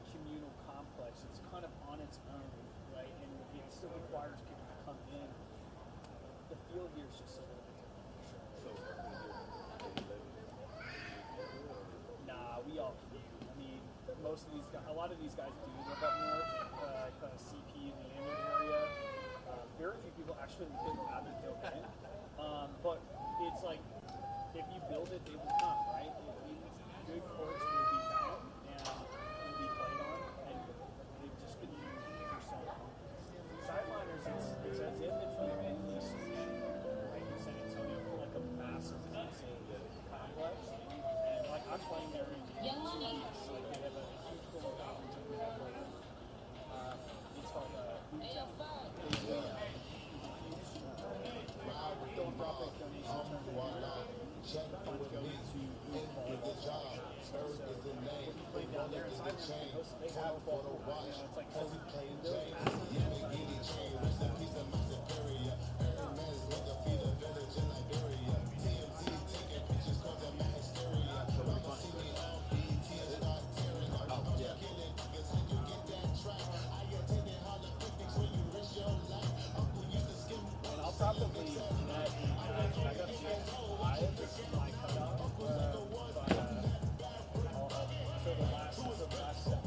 communal complex. It's kind of on its own, right? And it still requires people to come in. The feel here is just a little bit different for sure. Nah, we all commute. I mean, most of these guys, a lot of these guys do live up north, kind of CP in the Amherst area. Very few people actually live out of the domain. But it's like, if you build it, they will come, right? Good courts will be found and be played on, and they've just been used for so long. Sideliners, it's as if it's like an East right in San Antonio for like a massive complex, and like I'm playing there in 2 weeks. Like they have a huge pool of mountains and we have it's called Boot Town. They have 12 pool. It's like those and I'll probably net back up to 5 is my cutoff. So the last 7.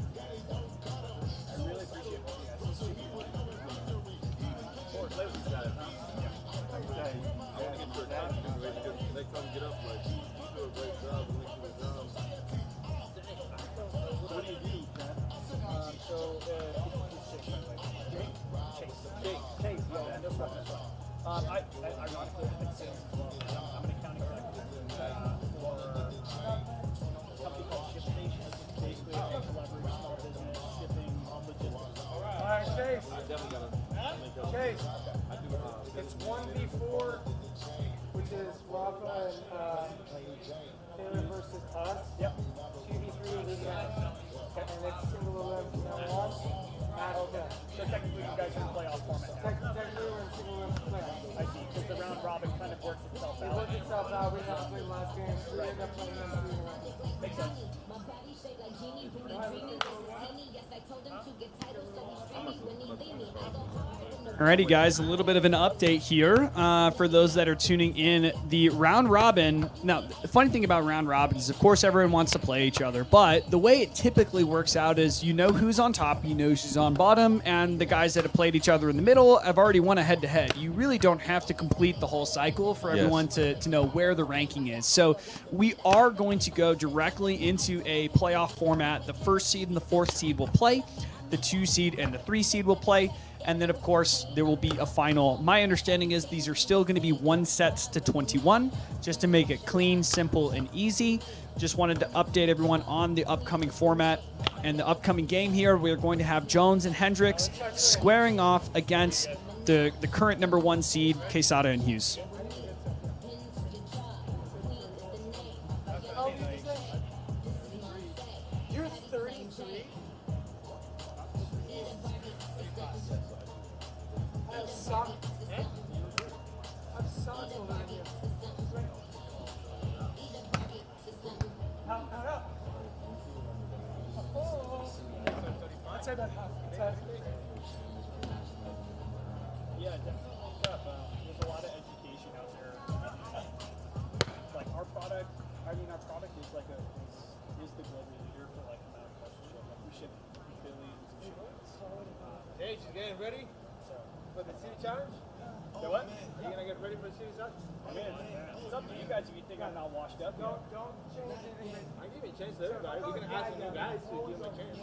I really appreciate what you guys do. Or play with that, huh? I want to get your attention because next time you get up, like, you do a great job and make your job. What do you do, Ken? Chase, yeah, no problem. Ironically, I've been sales as well. I'm an account executive for a company called Ship Station. Basically, it takes leverage, small business, shipping, logistics. All right, Chase. I definitely got to make up. Chase. I do. It's 1v4, which is Rafa and Taylor versus us. Yep. 2v3 is guys. And it's single 11 on 1. Okay. So technically, you guys are in playoff format now. Technically, we're in single 11 playoff. I see, because the round robin kind of works itself It out. worked itself out. We didn't have to play the last game. We ended up playing them 3-1. Makes sense. Alrighty, guys, a little bit of an update here for those that are tuning in. The round robin. Now, the funny thing about round robin is, of course, everyone wants to play each other, but the way it typically works out is you know who's on top, you know who's on bottom, and the guys that have played each other in the middle have already won a head-to-head. You really don't have to complete the whole cycle for everyone to know where the ranking is. So we are going to go directly into a playoff format. The 1st seed and the 4th seed will play. The 2 seed and the 3 seed will play. And then, of course, there will be a final. My understanding is these are still going to be 1 sets to 21, just to make it clean, simple, and easy. Just wanted to update everyone on the upcoming format and the upcoming game here. We're going to have Jones and Hendricks squaring off against the current number 1 seed, Quesada and Hughes. You're 33? I suck. I suck over here. Out. I'd say about half. Yeah, definitely link up. There's a lot of education out there. Like our product, our product is like is the global leader for like amount of partnership. Like we ship billions of shipments. Hey, you getting ready So, for the city challenge? so what? Are you gonna get ready for the city challenge? I mean, it's up to you guys if you think I'm not washed up. Don't change anything. I give you a chance to everybody. We're gonna ask the new guys to give them a chance.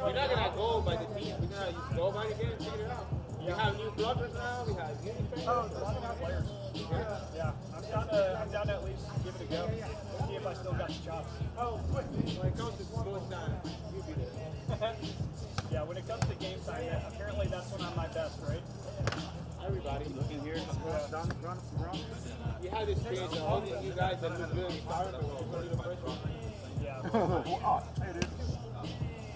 We're not gonna go by the team. We're gonna just go by the game and figure it out. We have new bloggers now. We have new fans. A lot of new players. Yeah, I'm down to at least give it a go. See if I still got the chops. Oh, quick. When it comes to sports time, you'll be there. Yeah, when it comes to game time, apparently that's when I'm my best, right? Everybody, you can hear you have this experience of all these new guys that look good and started the first one. Yeah.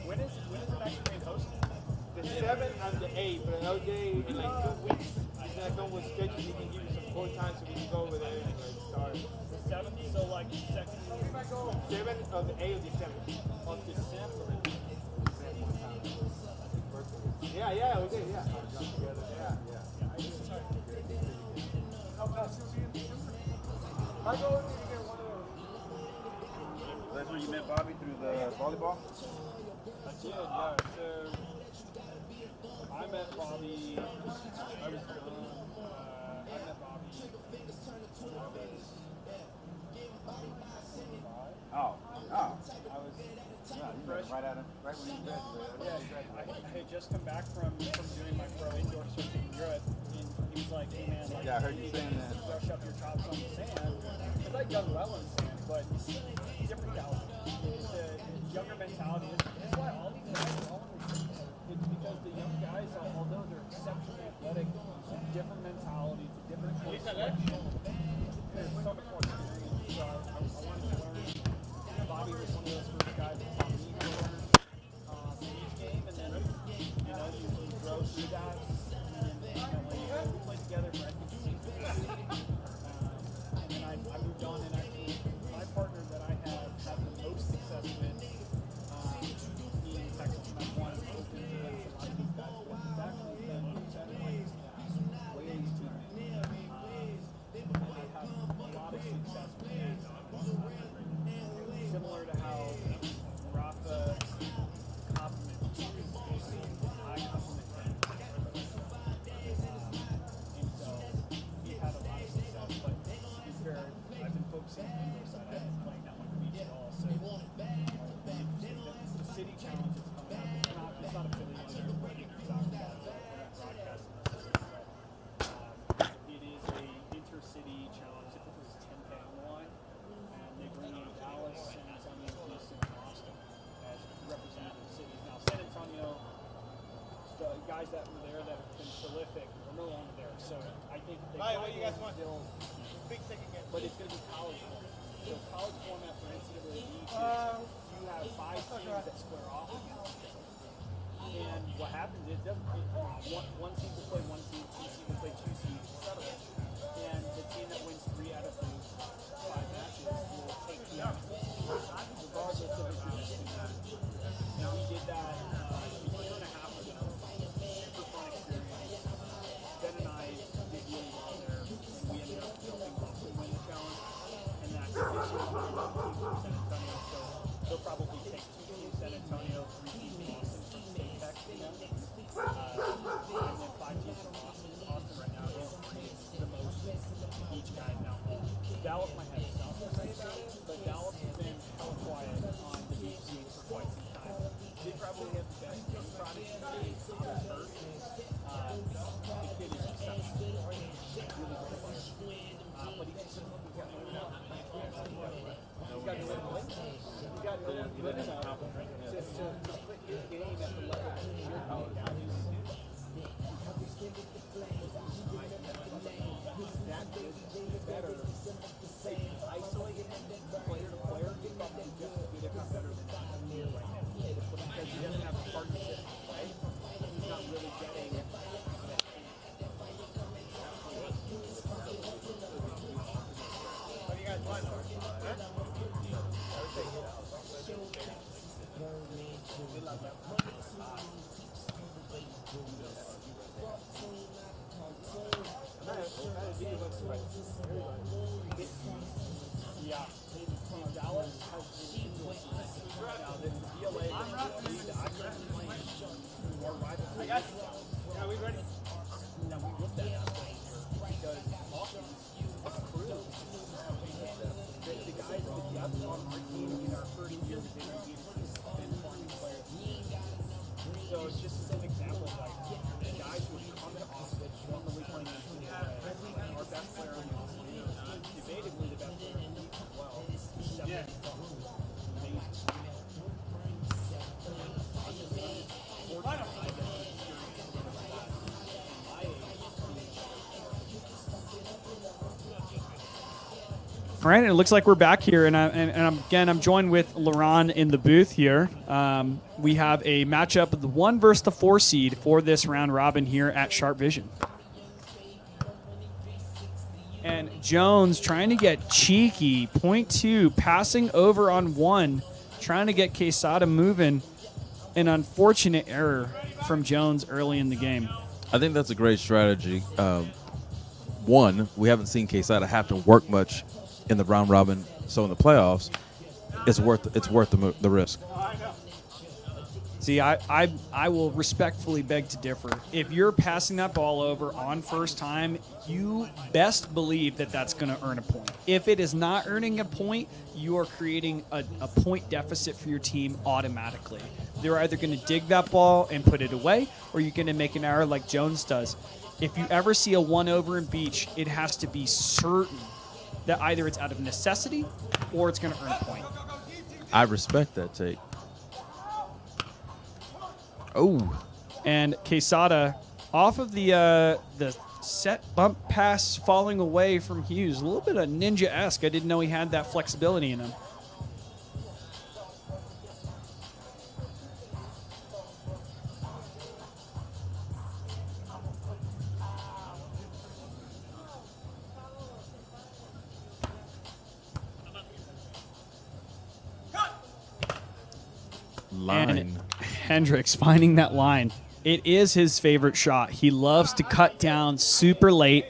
When is the next game hosted? The 7th and the 8th, but LJ in like 2 weeks, he's gonna come with sketches. He can give you some court time so we can go over there and like start. The 7th, so like second 7th of the 8th of December. of December. Yeah, we did, yeah. How fast you'll be in December? My goal would be to get one of those. That's where you met Bobby through the volleyball? I did, yeah. So I met Bobby. I was young. I met Bobby. Oh. I was fresh. Right at him. Right when you graduated. Yeah, I had just come back from doing my pro indoor circuit in Europe, and he was like, "Hey man, like, Yeah, I heard you saying that. brush up your chops on the sand." Because I'd done well in sand, but different caliber. It's a younger mentality. That's why all these guys are all in retreats. It's because the young guys, although they're exceptionally athletic, it's a different mentality. It's a different course selection. There's so much more experience. So I wanted to learn. Bobby was one of those first guys that taught me to learn. guys that were there that have been prolific are no longer there. So I think they Right, what do you guys want? build, Big ticket game. but it's going to be college format. So college format for NCAA Beach is you have 5 teams that square off against each other. And what happens is one seed will play one seed, two seed will play two seeds, etc. And the team that wins 3 out of those 5 matches will take the regardless of if you're missing that. And we did that a year and a half ago. Super fun experience. Ben and I did really well there, and we ended up helping Boston win the challenge. And that this year we're about 2 teams from San Antonio, so they'll probably take 2 teams San Antonio, 3 teams Boston from State Tech, and then 5 teams from Austin. Austin right now is the most beach guys now. Dallas might have some to say about it, but Dallas has been hella quiet on the beach scene for quite some time. They probably have the best young product in the league. Thomas Hurst. The kid is exceptional. Really great player. But he's just he's got no one. He's got no one. He's got no one good enough to put his game at the level that he should be. Now he's that good, better. Isolated player to player, he's probably just as good, if not better than he is right now. But because he doesn't have a partnership to play, he's not really getting that. What do you guys want? Yeah, Dallas has been indoor season. Now the DLA is the league that I've been playing more rivals. I got you. Yeah, we ready? Now we looked at that last year because Austin's crew, the guys with depth on our team in our first year with interviews have been farming players. So it's just the same example of like the guys who have come to Austin normally playing in the our best player on the Austin team, debatably the best player in the league as well. Yeah. All right, it looks like we're back here, and I'm joined with Laron in the booth here. We have a matchup of the 1 versus the 4 seed for this round robin here at Sharp Vision. And Jones trying to get cheeky, point 2, passing over on 1, trying to get Quesada moving. An unfortunate error from Jones early in the game. I think that's a great strategy. One, we haven't seen Quesada have to work much in the round robin, so in the playoffs, it's worth the risk. See, I will respectfully beg to differ. If you're passing that ball over on first time, you best believe that that's going to earn a point. If it is not earning a point, you are creating a point deficit for your team automatically. They're either going to dig that ball and put it away, or you're going to make an error like Jones does. If you ever see a 1 over in beach, it has to be certain that either it's out of necessity or it's going to earn a point. I respect that take. Oh. And Quesada off of the set bump pass falling away from Hughes. A little bit of ninja-esque. I didn't know he had that flexibility in him. Line. And Hendricks finding that line. It is his favorite shot. He loves to cut down super late.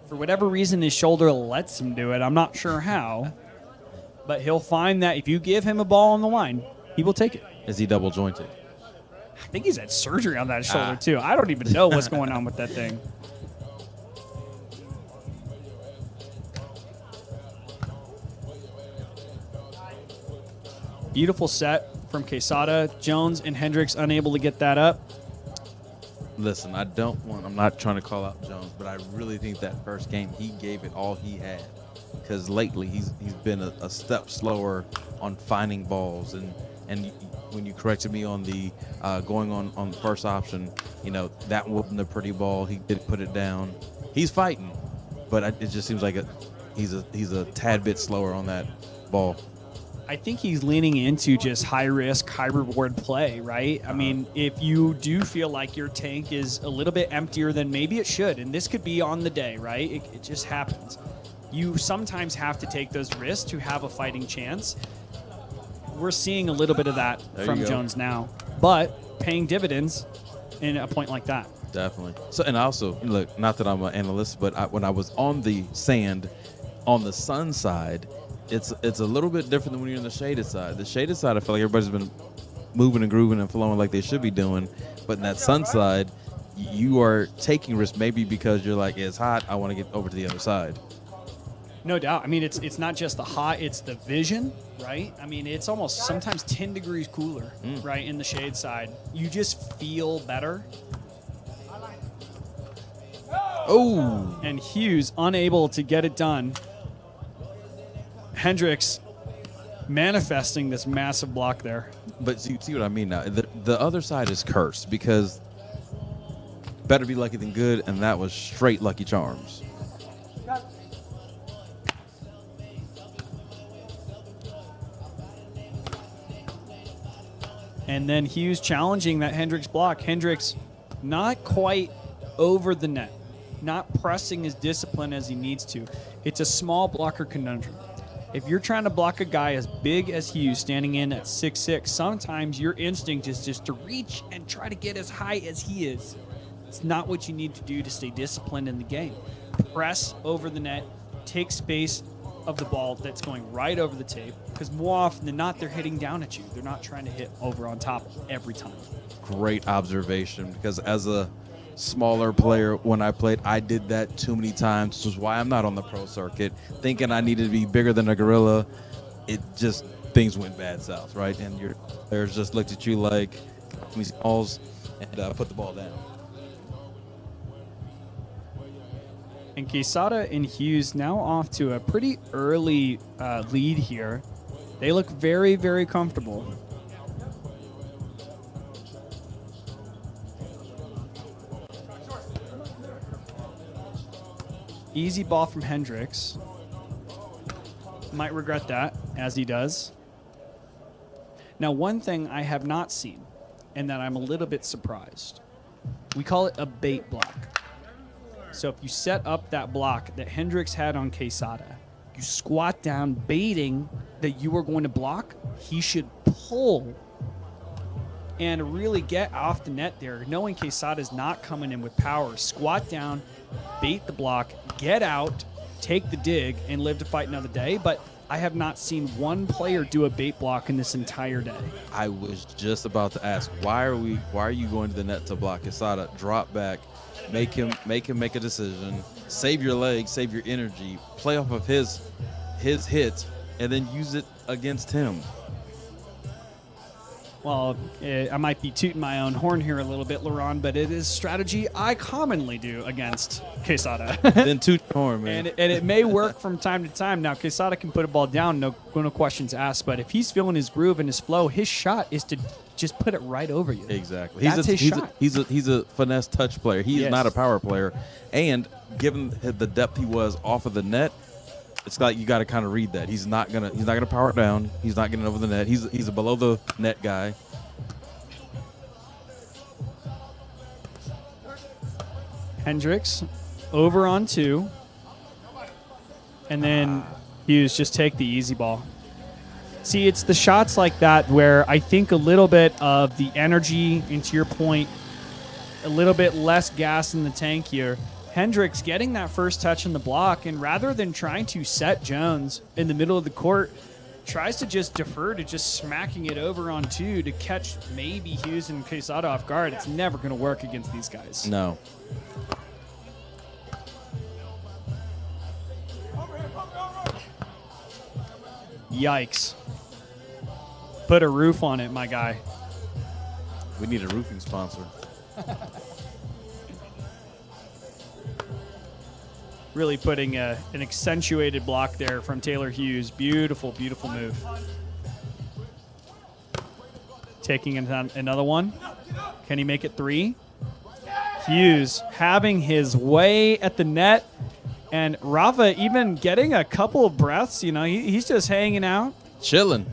For whatever reason, his shoulder lets him do it. I'm not sure how. But he'll find that if you give him a ball on the line, he will take it. Is he double jointed? I think he's had surgery on that shoulder, too. I don't even know what's going on with that thing. Beautiful set from Quesada. Jones and Hendricks unable to get that up. Listen, I'm not trying to call out Jones, but I really think that first game he gave it all he had. Because lately he's been a step slower on finding balls, and when you corrected me on the going on the first option, that wasn't a pretty ball. He did put it down. He's fighting, but it just seems like he's a tad bit slower on that ball. I think he's leaning into just high risk, high reward play, right? I mean, if you do feel like your tank is a little bit emptier than maybe it should, and this could be on the day, right? It just happens. You sometimes have to take those risks to have a fighting chance. We're seeing a little bit of that from Jones now, but paying dividends in a point like that. Definitely. So, and also, look, not that I'm an analyst, but when I was on the sand, on the sun side, it's a little bit different than when you're on the shaded side. The shaded side, I feel like everybody's been moving and grooving and flowing like they should be doing. But in that sun side, you are taking risks maybe because you're like, it's hot, I want to get over to the other side. No doubt. I mean, it's not just the hot, it's the vision, right? I mean, it's almost sometimes 10 degrees cooler, right, in the shade side. You just feel better. Oh! And Hughes unable to get it done. Hendricks manifesting this massive block there. But see what I mean now? The other side is cursed because better be lucky than good, and that was straight Lucky Charms. And then Hughes challenging that Hendricks block. Hendricks not quite over the net, not pressing as disciplined as he needs to. It's a small blocker conundrum. If you're trying to block a guy as big as Hughes standing in at 6'6", sometimes your instinct is just to reach and try to get as high as he is. It's not what you need to do to stay disciplined in the game. Press over the net, take space of the ball that's going right over the tape, because more often than not, they're hitting down at you. They're not trying to hit over on top every time. Great observation, because as a smaller player, when I played, I did that too many times, which is why I'm not on the pro circuit, thinking I needed to be bigger than a gorilla. It just, things went bad south, right? And your players just looked at you like, balls, and put the ball down. And Quesada and Hughes now off to a pretty early lead here. They look very, very comfortable. Easy ball from Hendricks. Might regret that, as he does. Now, one thing I have not seen, and that I'm a little bit surprised, we call it a bait block. So if you set up that block that Hendricks had on Quesada, you squat down baiting that you are going to block, he should pull and really get off the net there, knowing Quesada is not coming in with power. Squat down, bait the block, get out, take the dig, and live to fight another day. But I have not seen one player do a bait block in this entire day. I was just about to ask, why are you going to the net to block Quesada? Drop back, make him make a decision, save your legs, save your energy, play off of his hit, and then use it against him. Well, I might be tooting my own horn here a little bit, Laurent, but it is strategy I commonly do against Quesada. Then toot your horn, man. And it may work from time to time. Now, Quesada can put a ball down, no questions asked, but if he's feeling his groove and his flow, his shot is to just put it right over you. Exactly. That's his shot. He's a finesse touch player. He Yes. is not a power player. And given the depth he was off of the net, it's like you got to kind of read that. He's not gonna power it down. He's not getting over the net. He's a below the net guy. Hendricks over on 2. And then Hughes just take the easy ball. See, it's the shots like that where I think a little bit of the energy, and to your point, a little bit less gas in the tank here. Hendricks getting that first touch in the block, and rather than trying to set Jones in the middle of the court, tries to just defer to just smacking it over on 2 to catch maybe Hughes and Quesada off guard. It's never going to work against these guys. No. Yikes. Put a roof on it, my guy. We need a roofing sponsor. Really putting an accentuated block there from Taylor Hughes. Beautiful, beautiful move. taking another one. Can he make it 3? Hughes having his way at the net. And Rafa even getting a couple of breaths. You know, he's just hanging out. Chilling.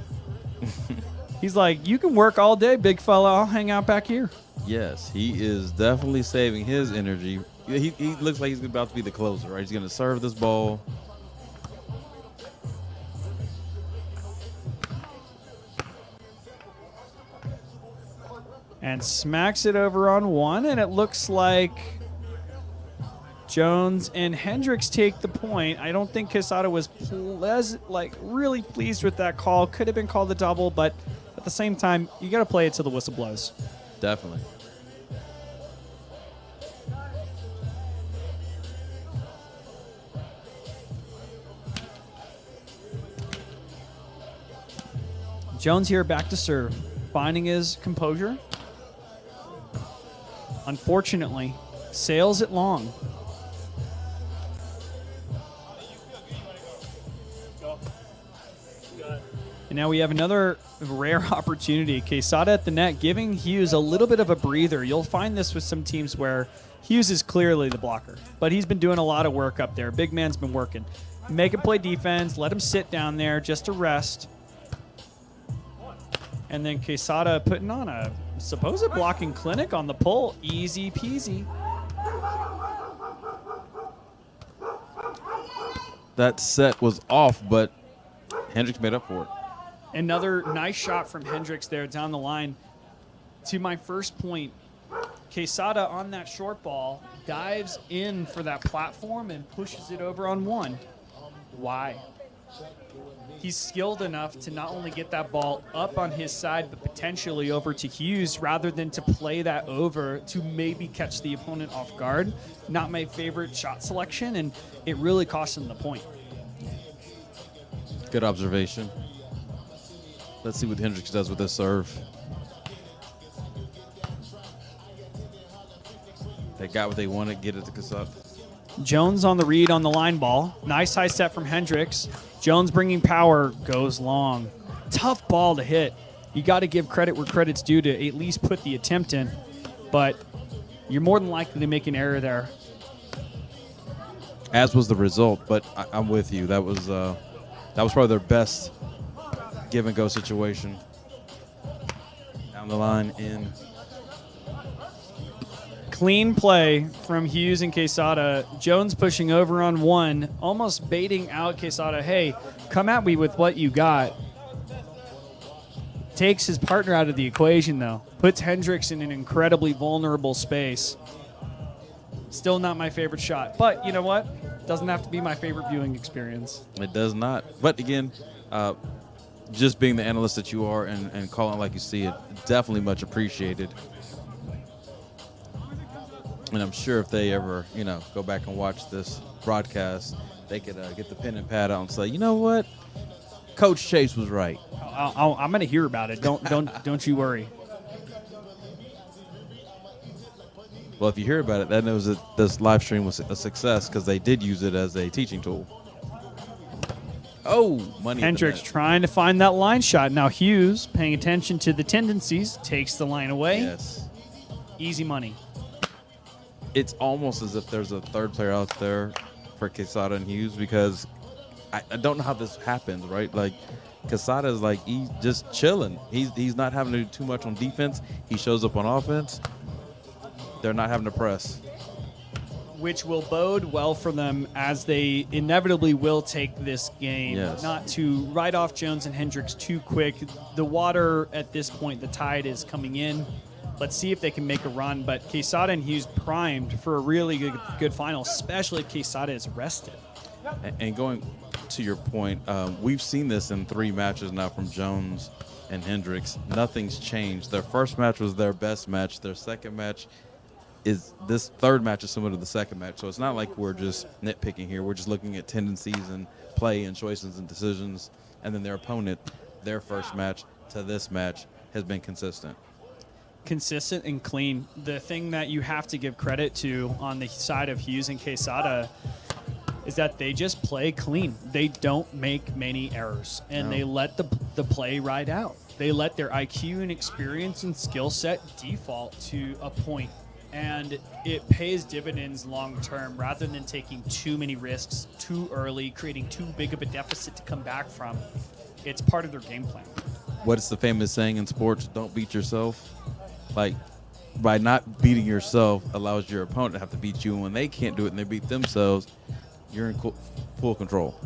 He's like, you can work all day, big fella. I'll hang out back here. Yes, he is definitely saving his energy. He looks like he's about to be the closer, right? He's going to serve this ball. And smacks it over on 1, and it looks like Jones and Hendricks take the point. I don't think Quesada was really pleased with that call. Could have been called a double, but at the same time, you got to play it till the whistle blows. Definitely. Jones here back to serve, finding his composure. Unfortunately, sails it long. And now we have another rare opportunity. Quesada at the net, giving Hughes a little bit of a breather. You'll find this with some teams where Hughes is clearly the blocker, but he's been doing a lot of work up there. Big man's been working. Make him play defense, let him sit down there just to rest. And then Quesada putting on a supposed blocking clinic on the pull. Easy peasy. That set was off, but Hendricks made up for it. Another nice shot from Hendricks there down the line. To my first point, Quesada on that short ball dives in for that platform and pushes it over on 1. Why? He's skilled enough to not only get that ball up on his side, but potentially over to Hughes rather than to play that over to maybe catch the opponent off guard. Not my favorite shot selection, and it really cost him the point. Good observation. Let's see what Hendricks does with this serve. They got what they wanted. Get it to Quesada. Jones on the read on the line ball. Nice high set from Hendricks. Jones bringing power, goes long. Tough ball to hit. You got to give credit where credit's due to at least put the attempt in, but you're more than likely to make an error there. As was the result, but I'm with you. That was probably their best give and go situation. Down the line in. Clean play from Hughes and Quesada. Jones pushing over on 1, almost baiting out Quesada. Hey, come at me with what you got. Takes his partner out of the equation, though. Puts Hendricks in an incredibly vulnerable space. Still not my favorite shot. But you know what? Doesn't have to be my favorite viewing experience. It does not. But again, just being the analyst that you are and calling like you see it, definitely much appreciated. And I'm sure if they ever, go back and watch this broadcast, they could get the pen and pad out and say, you know what, Coach Chase was right. I'm going to hear about it. Don't you worry. Well, if you hear about it, that knows that this live stream was a success because they did use it as a teaching tool. Oh, money. Hendricks trying to find that line shot. Now Hughes, paying attention to the tendencies, takes the line away. Yes. Easy money. It's almost as if there's a third player out there for Quesada and Hughes because I don't know how this happens, right? Like, Quesada is like, he's just chilling. He's not having to do too much on defense. He shows up on offense. They're not having to press. Which will bode well for them as they inevitably will take this game. Yes. Not to write off Jones and Hendricks too quick. The water at this point, the tide is coming in. Let's see if they can make a run. But Quesada and Hughes primed for a really good final, especially if Quesada is rested. And going to your point, we've seen this in 3 matches now from Jones and Hendricks. Nothing's changed. Their first match was their best match. Their second match is this third match is similar to the second match. So it's not like we're just nitpicking here. We're just looking at tendencies and play and choices and decisions. And then their opponent, their first match to this match has been consistent. Consistent and clean. The thing that you have to give credit to on the side of Hughes and Quesada is that they just play clean. They don't make many errors, and they let the play ride out. they let their IQ and experience and skill set default to a point. And it pays dividends long term rather than taking too many risks too early, creating too big of a deficit to come back from. It's part of their game plan. What's the famous saying in sports? Don't beat yourself. Like, by not beating yourself allows your opponent to have to beat you. And when they can't do it and they beat themselves, you're in full control.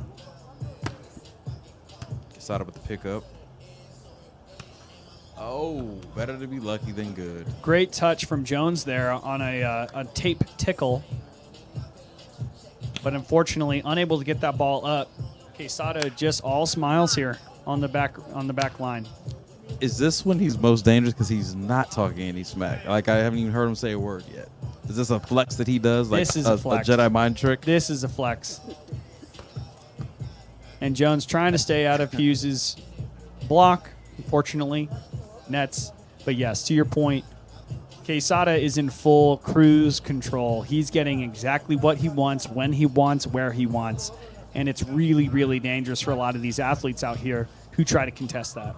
Quesada with the pickup. Oh, better to be lucky than good. Great touch from Jones there on a tape tickle. But unfortunately, unable to get that ball up. Quesada just all smiles here on the back line. Is this when he's most dangerous because he's not talking any smack? Like, I haven't even heard him say a word yet. Is this a flex that he does? Like This is a flex. Jedi mind trick? This is a flex. And Jones trying to stay out of Hughes's block. Unfortunately, nets. But yes, to your point, Quesada is in full cruise control. He's getting exactly what he wants, when he wants, where he wants. And it's really, really dangerous for a lot of these athletes out here who try to contest that.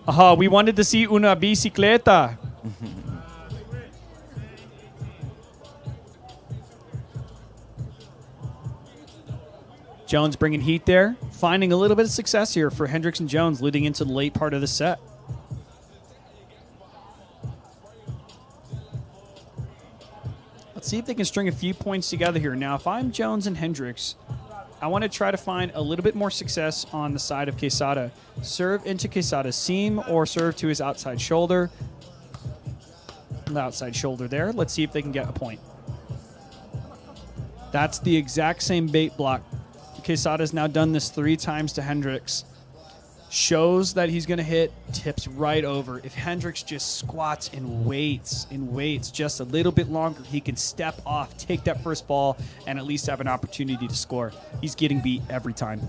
Aha, we wanted to see una bicicleta. Jones bringing heat there, finding a little bit of success here for Hendricks and Jones leading into the late part of the set. Let's see if they can string a few points together here. Now, if I'm Jones and Hendricks, I want to try to find a little bit more success on the side of Quesada. Serve into Quesada's seam or serve to his outside shoulder. The outside shoulder there. Let's see if they can get a point. That's the exact same bait block. Quesada's now done this 3 times to Hendricks. Shows that he's going to hit, tips right over. If Hendricks just squats and waits just a little bit longer, he can step off, take that first ball, and at least have an opportunity to score. He's getting beat every time.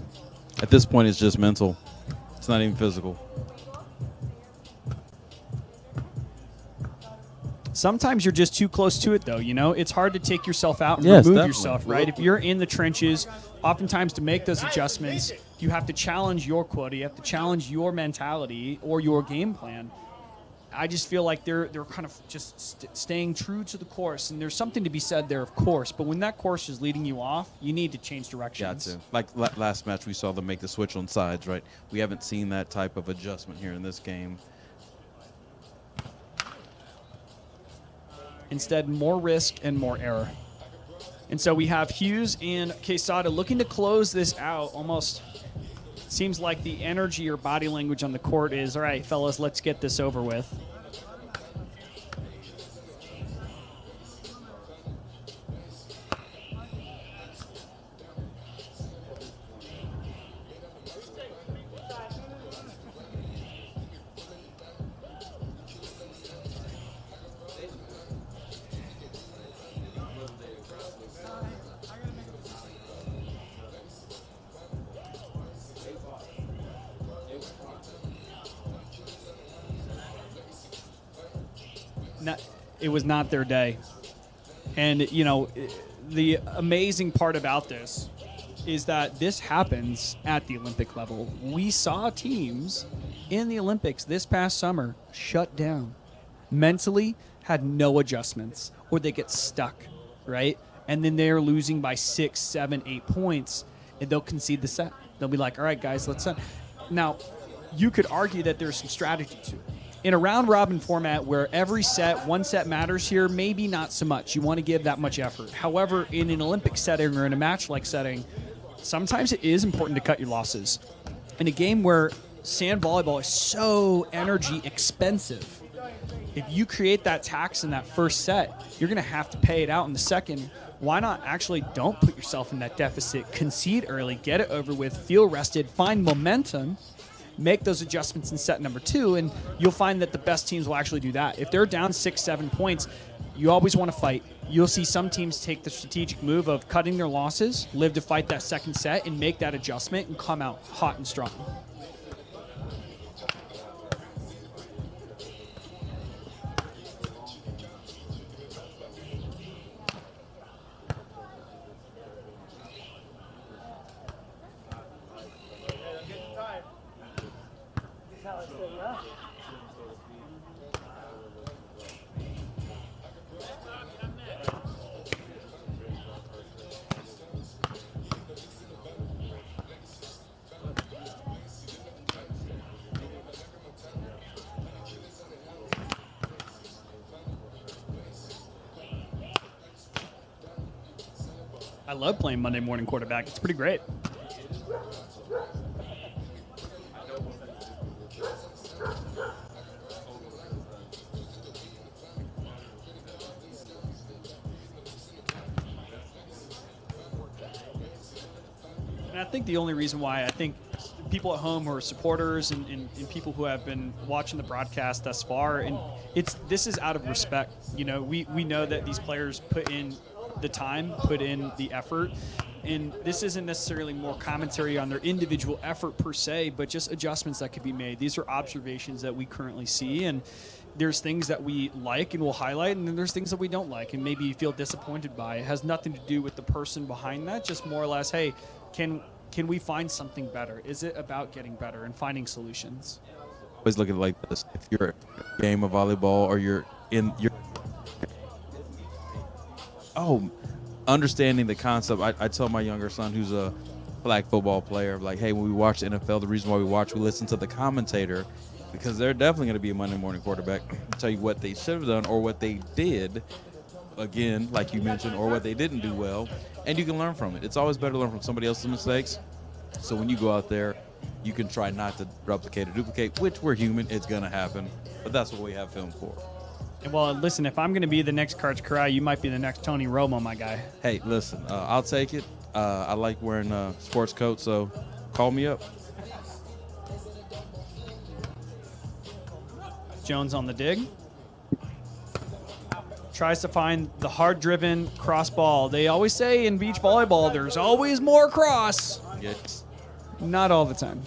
At this point, it's just mental. It's not even physical. Sometimes you're just too close to it, though. You know, it's hard to take yourself out and Yes, remove definitely. yourself, right? If you're in the trenches, oftentimes to make those adjustments, you have to challenge your quota. You have to challenge your mentality or your game plan. I just feel like they're kind of just staying true to the course, and there's something to be said there, of course. But when that course is leading you off, you need to change directions. Got to. Like last match, we saw them make the switch on sides, right? We haven't seen that type of adjustment here in this game. Instead, more risk and more error. And so we have Hughes and Quesada looking to close this out. Almost seems like the energy or body language on the court is, all right, fellas, let's get this over with. It was not their day. And, you know, the amazing part about this is that this happens at the Olympic level. We saw teams in the Olympics this past summer shut down, mentally had no adjustments, or they get stuck, right? And then they're losing by 6, 7, 8 points, and they'll concede the set. They'll be like, all right, guys, let's set. Now, you could argue that there's some strategy to it. In a round-robin format where every set, one set matters here, maybe not so much. You want to give that much effort. However, in an Olympic setting or in a match-like setting, sometimes it is important to cut your losses. In a game where sand volleyball is so energy expensive, if you create that tax in that first set, you're going to have to pay it out in the second. Why not actually don't put yourself in that deficit, concede early, get it over with, feel rested, find momentum, make those adjustments in set number 2, and you'll find that the best teams will actually do that. If they're down 6, 7 points, you always want to fight. You'll see some teams take the strategic move of cutting their losses, live to fight that second set, and make that adjustment and come out hot and strong. Yeah. I love playing Monday morning quarterback. It's pretty great. And I think the only reason why I think people at home who are supporters and people who have been watching the broadcast thus far, and this is out of respect. You know, we know that these players put in the time, put in the effort, and this isn't necessarily more commentary on their individual effort per se, but just adjustments that could be made. These are observations that we currently see, and there's things that we like and we'll highlight, and then there's things that we don't like and maybe you feel disappointed by. It has nothing to do with the person behind that, just more or less, hey, can we find something better? Is it about getting better and finding solutions? Always look at it like this. If you're in a game of volleyball or you're understanding the concept. I tell my younger son, who's a flag football player, like, hey, when we watch the NFL, the reason why we listen to the commentator, because they're definitely going to be a Monday morning quarterback, tell you what they should have done or what they did, again, like you mentioned, or what they didn't do well, and you can learn from it. It's always better to learn from somebody else's mistakes. So when you go out there, you can try not to replicate or duplicate, which we're human, it's going to happen, but that's what we have film for. And well, listen, if I'm going to be the next Karch Karai, you might be the next Tony Romo, my guy. Hey, listen, I'll take it. I like wearing a sports coat, so call me up. Jones on the dig. Tries to find the hard-driven cross ball. They always say in beach volleyball, there's always more cross. Yes. Not all the time.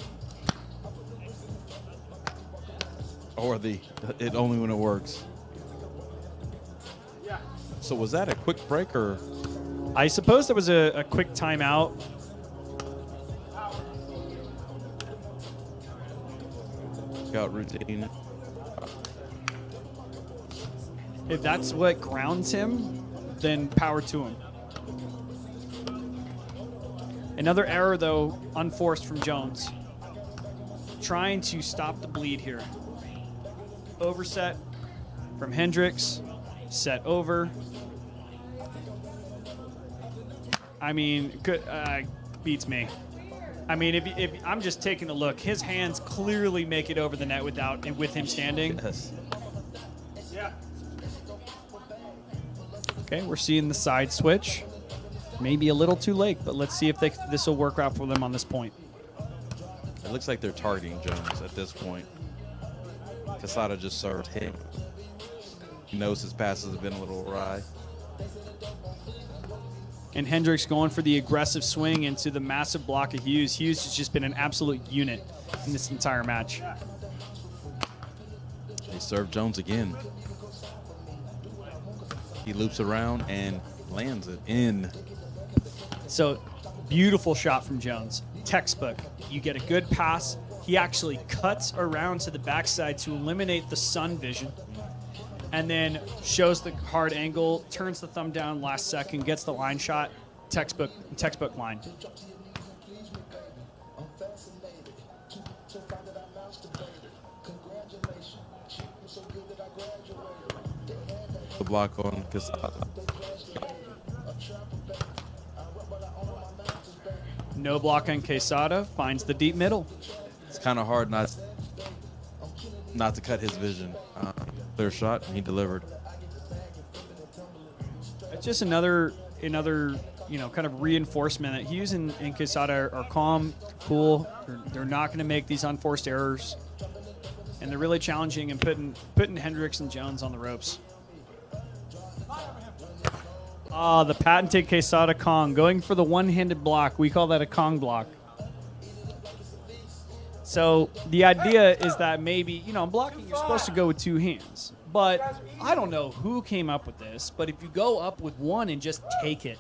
Or it only when it works. So was that a quick break or? I suppose there was a quick timeout. Got routine. If that's what grounds him, then power to him. Another error, though, unforced from Jones. Trying to stop the bleed here. Overset from Hendricks. Set over. I mean, good, beats me. I mean, if I'm just taking a look, his hands clearly make it over the net with him standing. Yes. Yeah. Okay, we're seeing the side switch. Maybe a little too late, but let's see if this will work out for them on this point. It looks like they're targeting Jones at this point. Quesada just served him. He knows his passes have been a little awry. And Hendricks going for the aggressive swing into the massive block of Hughes. Hughes has just been an absolute unit in this entire match. They serve Jones again. He loops around and lands it in. So, beautiful shot from Jones. Textbook. You get a good pass. He actually cuts around to the backside to eliminate the sun vision. And then shows the hard angle, turns the thumb down last second, gets the line shot, textbook line. The block on Quesada. No block on Quesada, finds the deep middle. It's kind of hard not to cut his vision. Clear shot, and he delivered. It's just another kind of reinforcement that Hughes and Quesada are calm, cool. They're not going to make these unforced errors, and they're really challenging and putting Hendricks and Jones on the ropes. The patented Quesada Kong, going for the one-handed block. We call that a Kong block. So the idea is that maybe, in blocking, you're supposed to go with two hands. But I don't know who came up with this, but if you go up with one and just take it,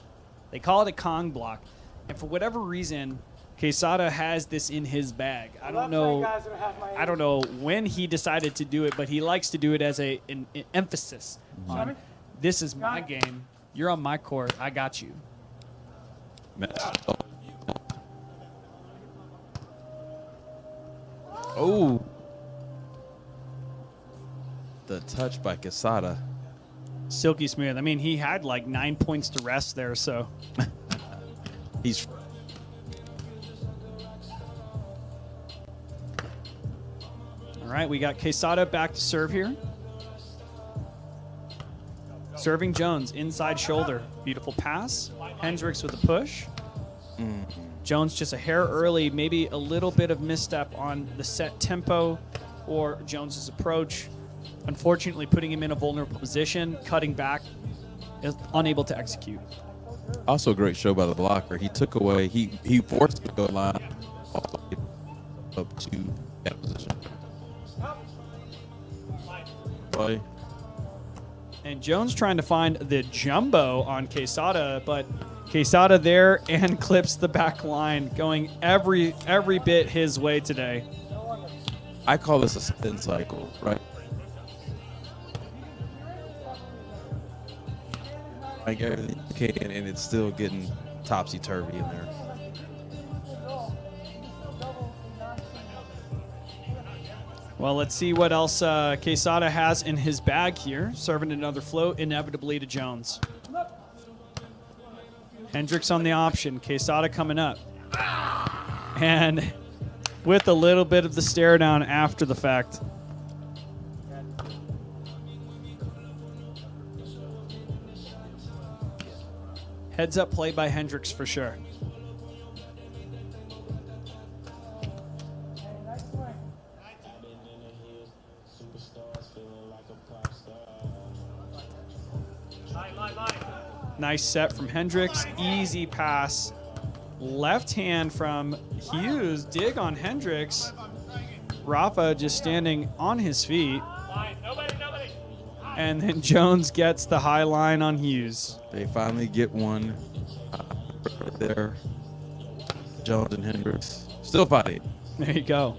they call it a Kong block. And for whatever reason, Quesada has this in his bag. I don't Left know. leg guys are half my I don't know when he decided to do it, but he likes to do it as an emphasis on this is my game. You're on my court. I got you. Oh. The touch by Quesada. Silky smooth. I mean, he had like 9 points to rest there, so. He's All right, we got Quesada back to serve here. Serving Jones, inside shoulder. Beautiful pass. Hendricks with a push. Jones just a hair early, maybe a little bit of misstep on the set tempo or Jones's approach. Unfortunately, putting him in a vulnerable position, cutting back, is unable to execute. also a great show by the blocker. He took away, he forced the goal line all the way up to that position. Play. And Jones trying to find the jumbo on Quesada, but Quesada there and clips the back line, going every bit his way today. I call this a spin cycle, right? Like everything you can, and it's still getting topsy-turvy in there. Well, let's see what else Quesada has in his bag here. Serving another float, inevitably to Jones. Hendricks on the option. Quesada coming up. And with a little bit of the stare down after the fact. Heads up play by Hendricks for sure. Nice set from Hendricks. Easy pass. Left hand from Hughes. Dig on Hendricks. Rafa just standing on his feet. And then Jones gets the high line on Hughes. They finally get one right there. Jones and Hendricks still fighting. There you go.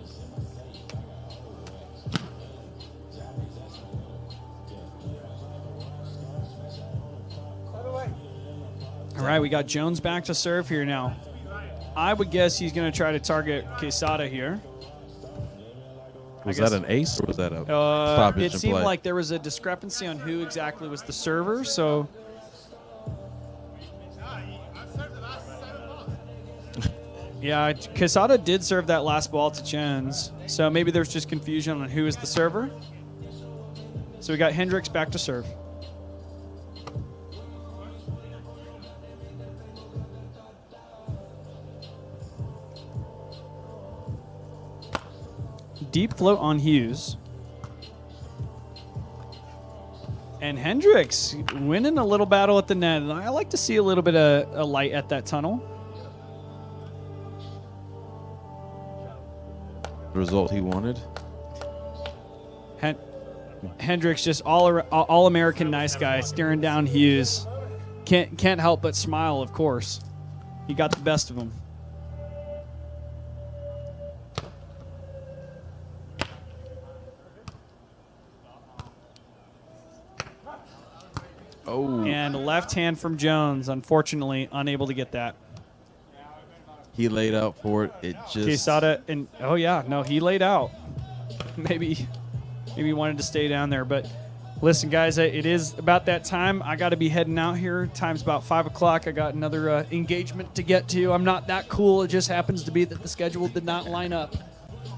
All right, we got Jones back to serve here now. I would guess he's going to try to target Quesada here. Was that an ace or was that a stoppage It in seemed play? like there was a discrepancy on who exactly was the server, so yeah, Quesada did serve that last ball to Jones, so maybe there's just confusion on who is the server. So we got Hendricks back to serve. Deep float on Hughes. And Hendricks winning a little battle at the net. And I like to see a little bit of a light at that tunnel. The result he wanted. Hendricks just all American nice guy, staring down Hughes. Can't help but smile, of course. He got the best of him. Oh, And left hand from Jones, unfortunately, unable to get that. he laid out for it. It just Quesada, and oh yeah, no, he laid out. Maybe he wanted to stay down there, but listen, guys, it is about that time. I got to be heading out here. Time's about 5 o'clock. I got another engagement to get to. I'm not that cool. It just happens to be that the schedule did not line up.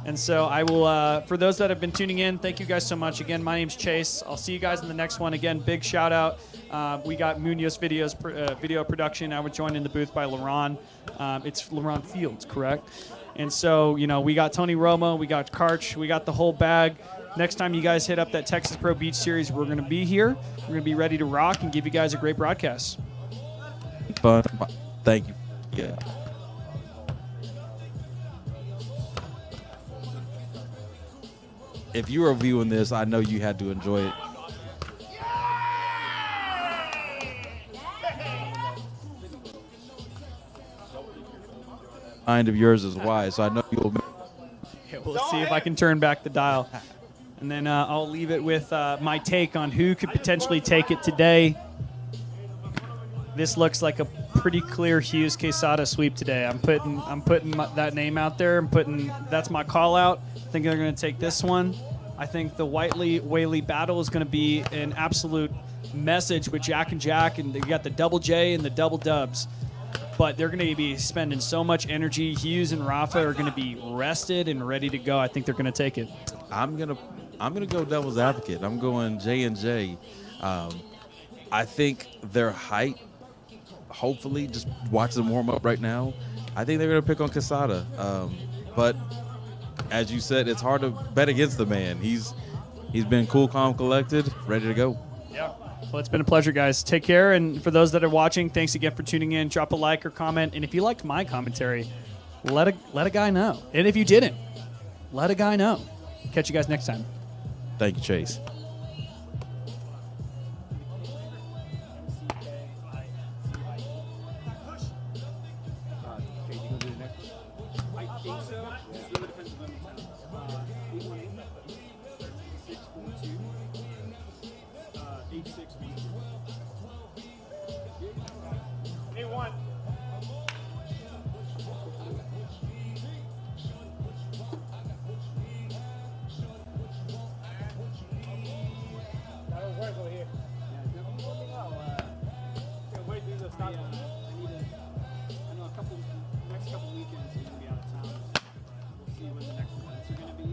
And so I will, for those that have been tuning in, thank you guys so much. Again, my name's Chase. I'll see you guys in the next one. Again, big shout out. We got Munoz video production. I was joined in the booth by LaRon. It's LaRon Fields, correct? And so, we got Tony Romo, we got Karch, we got the whole bag. Next time you guys hit up that TXPRO Beach Series, we're going to be here. We're going to be ready to rock and give you guys a great broadcast. fun. Thank you. Yeah. If you were viewing this, I know you had to enjoy it. mind of yours is wide, so I know you'll. Okay, well, let's see if I can turn back the dial. And then I'll leave it with my take on who could potentially take it today. This looks like a pretty clear Hughes Quesada sweep today. I'm putting that name out there. That's my call out. I think they're going to take this one. I think the Whiteley battle is going to be an absolute message with Jack and Jack, and you got the double J and the double dubs. But they're going to be spending so much energy. Hughes and Rafa are going to be rested and ready to go. I think they're going to take it. I'm gonna go devil's advocate. I'm going J&J. I think their height. Hopefully, just watch them warm up right now. I think they're going to pick on Quesada. But as you said, it's hard to bet against the man. He's been cool, calm, collected, ready to go. Yeah. Well, it's been a pleasure, guys. Take care. And for those that are watching, thanks again for tuning in. Drop a like or comment. And if you liked my commentary, let a guy know. And if you didn't, let a guy know. Catch you guys next time. Thank you, Chase. Next couple weekends, you're gonna be out of town. We'll see when the next events are gonna be.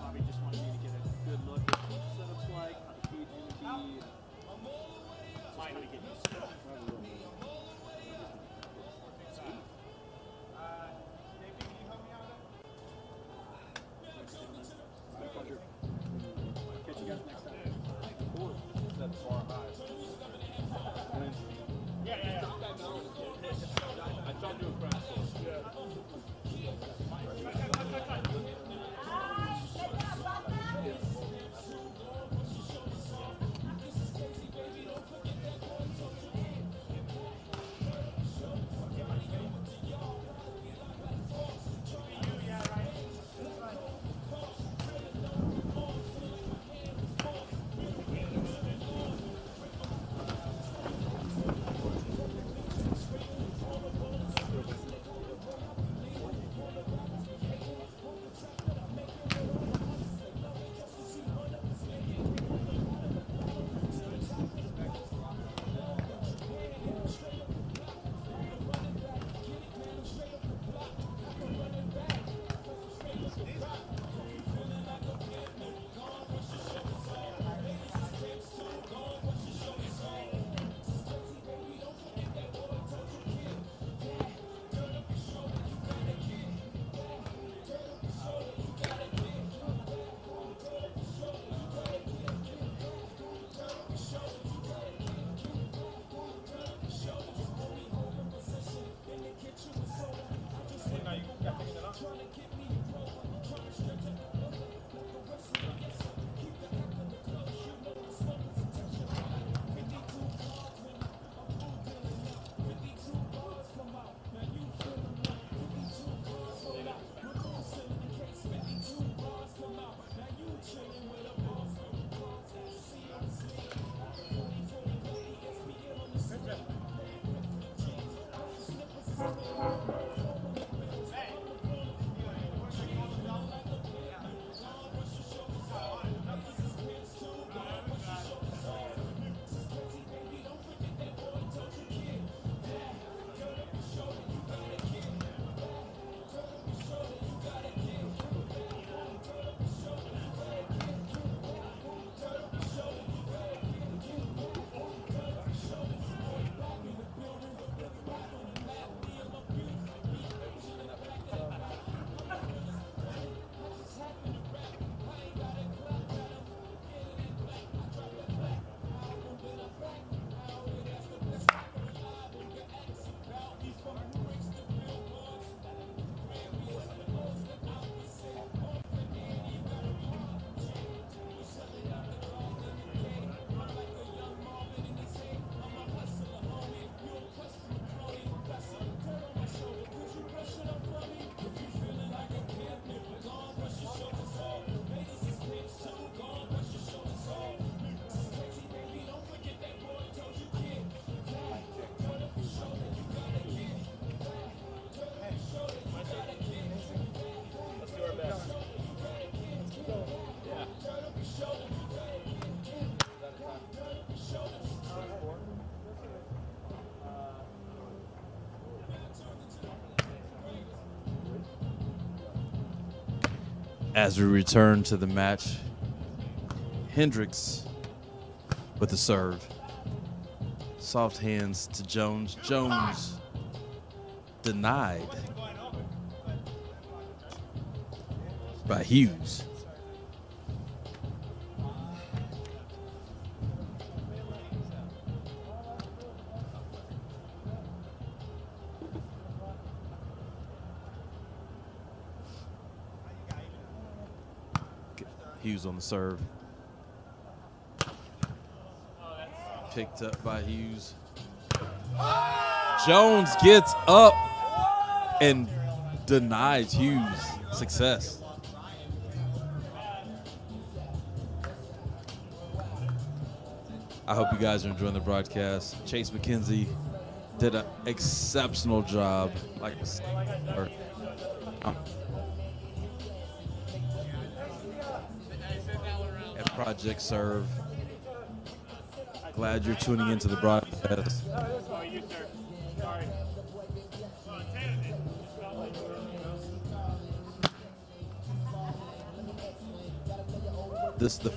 Bobby just wanted me to get a good look at what the setup's like, how the feed's gonna be. Just trying to get used to it. It's been a pleasure. Catch you guys next time. I tried to do a crash course. As we return to the match, Hendricks with the serve. Soft hands to Jones. Jones denied by Hughes. Hughes on the serve. Picked up by Hughes. Jones gets up and denies Hughes success. I hope you guys are enjoying the broadcast. Chase McKenzie did an exceptional job. At Project Serve. Glad you're tuning into the broadcast. Oh, you, sir. Sorry. This the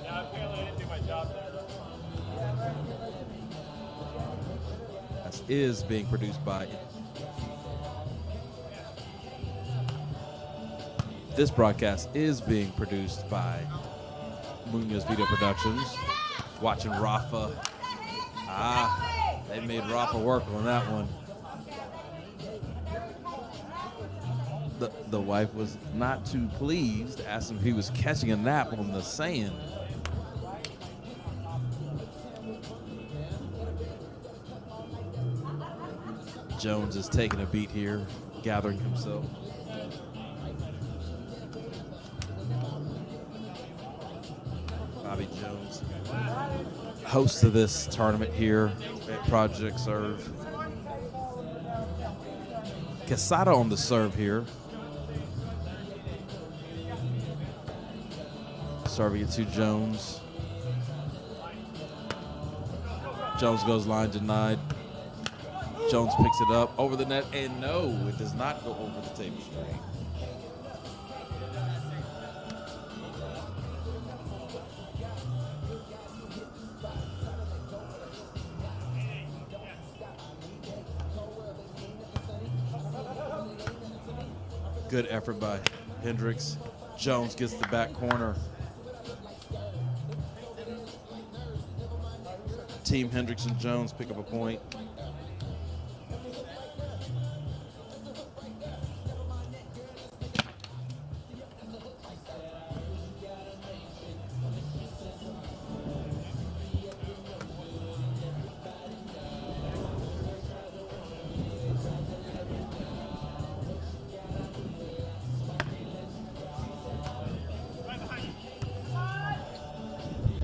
Yeah, apparently I didn't do my job there. is being produced by. This broadcast is being produced by Munoz Video Productions. Watching Rafa. They made Rafa work on that one. The wife was not too pleased. Asked him if he was catching a nap on the sand. Jones is taking a beat here, gathering himself. Bobby Jones, host of this tournament here at Project Serve. Quesada on the serve here. Serving it to Jones. Jones goes line denied. Jones picks it up over the net, and no, it does not go over the table string. Good effort by Hendricks. Jones gets the back corner. Team Hendricks and Jones pick up a point.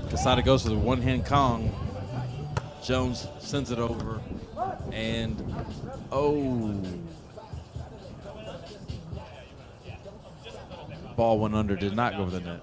Quesada goes for the one-hand Kong. Jones sends it over, and ball went under, did not go over the net.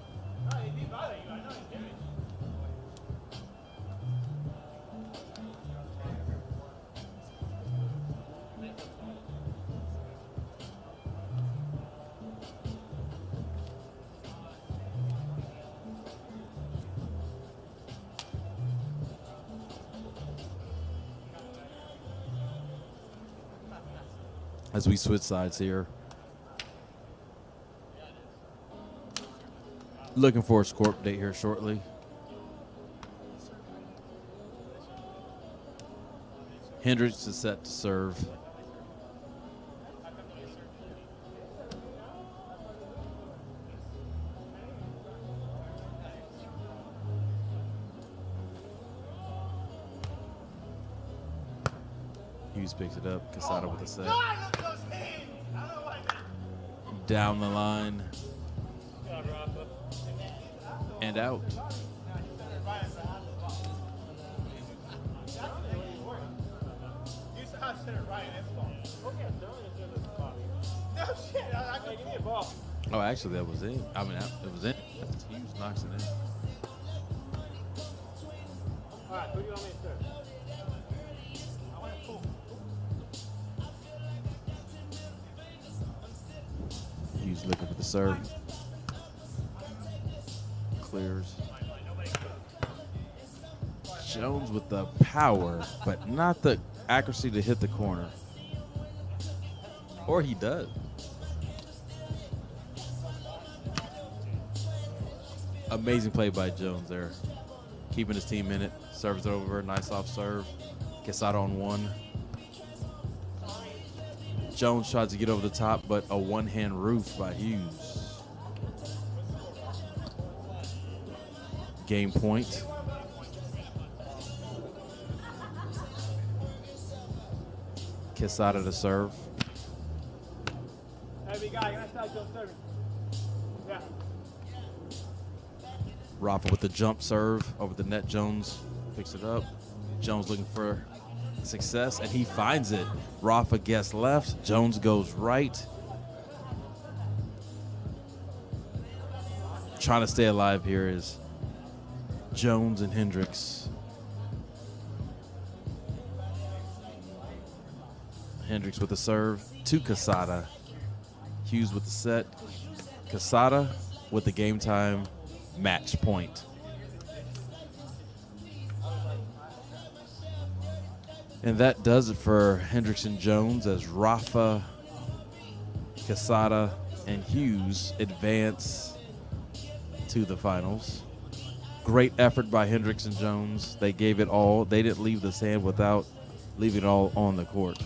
As we switch sides here. Looking for a score update here shortly. Hendricks is set to serve. Hughes picks it up. Quesada with a set. Down the line. And out. touched it right in the ball. Okay, I'm throwing it to the ball. No shit, I can give me a ball. Oh, actually, that was it. I mean, it was in. Hughes knocks it in. All right, who do you want me to serve? I want to pull. Hughes looking for the serve. Clears. Jones with the power, but not the accuracy to hit the corner. Or he does. Amazing play by Jones there. Keeping his team in it. Serves it over. Nice off serve. Gets out on one. Jones tries to get over the top, but a one-hand roof by Hughes. Game point. Quesada to serve. Hey, big guy, can I start your serving? Yeah. Rafa with the jump serve over the net. Jones picks it up. Jones looking for success, and he finds it. Rafa gets left. Jones goes right. Trying to stay alive here is Jones and Hendricks. Hendricks with the serve to Quesada. Hughes with the set. Quesada with the game time match point. And that does it for Hendricks and Jones as Rafa, Quesada, and Hughes advance to the finals. Great effort by Hendricks and Jones. They gave it all. They didn't leave the sand without leaving it all on the court.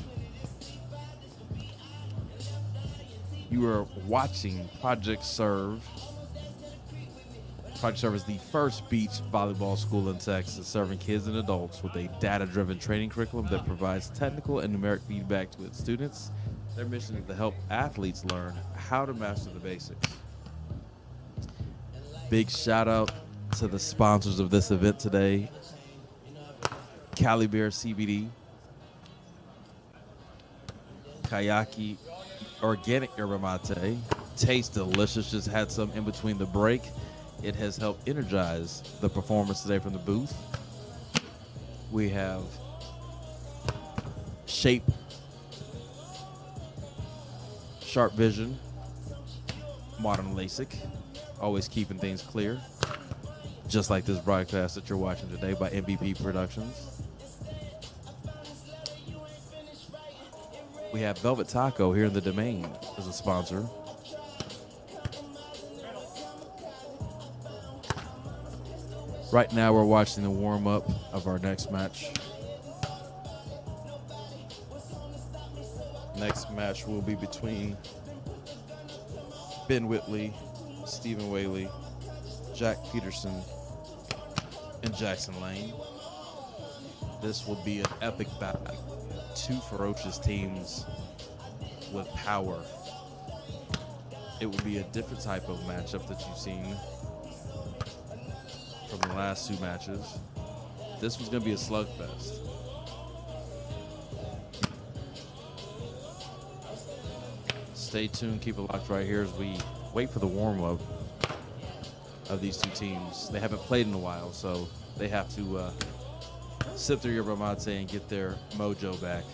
You are watching Project Serve. Project Serve is the first beach volleyball school in Texas serving kids and adults with a data-driven training curriculum that provides technical and numeric feedback to its students. Their mission is to help athletes learn how to master the basics. Big shout out to the sponsors of this event today. Cali Bear CBD, Kayaki Organic Yerba Mate. Tastes delicious. Just had some in between the break. It has helped energize the performance today from the booth. We have Shape, Sharp Vision, Modern LASIK, always keeping things clear. Just like this broadcast that you're watching today by MVP Productions. We have Velvet Taco here in the Domain as a sponsor. Right now we're watching the warm-up of our next match. Next match will be between Ben Whitley, Stephen Whaley, Jack Peterson, and Jackson Lane. This will be an epic battle. Two ferocious teams with power. It will be a different type of matchup that you've seen from the last two matches. This was going to be a slugfest. Stay tuned, keep it locked right here as we wait for the warm-up of these two teams. They haven't played in a while, so they have to sip their yerba mate and get their mojo back.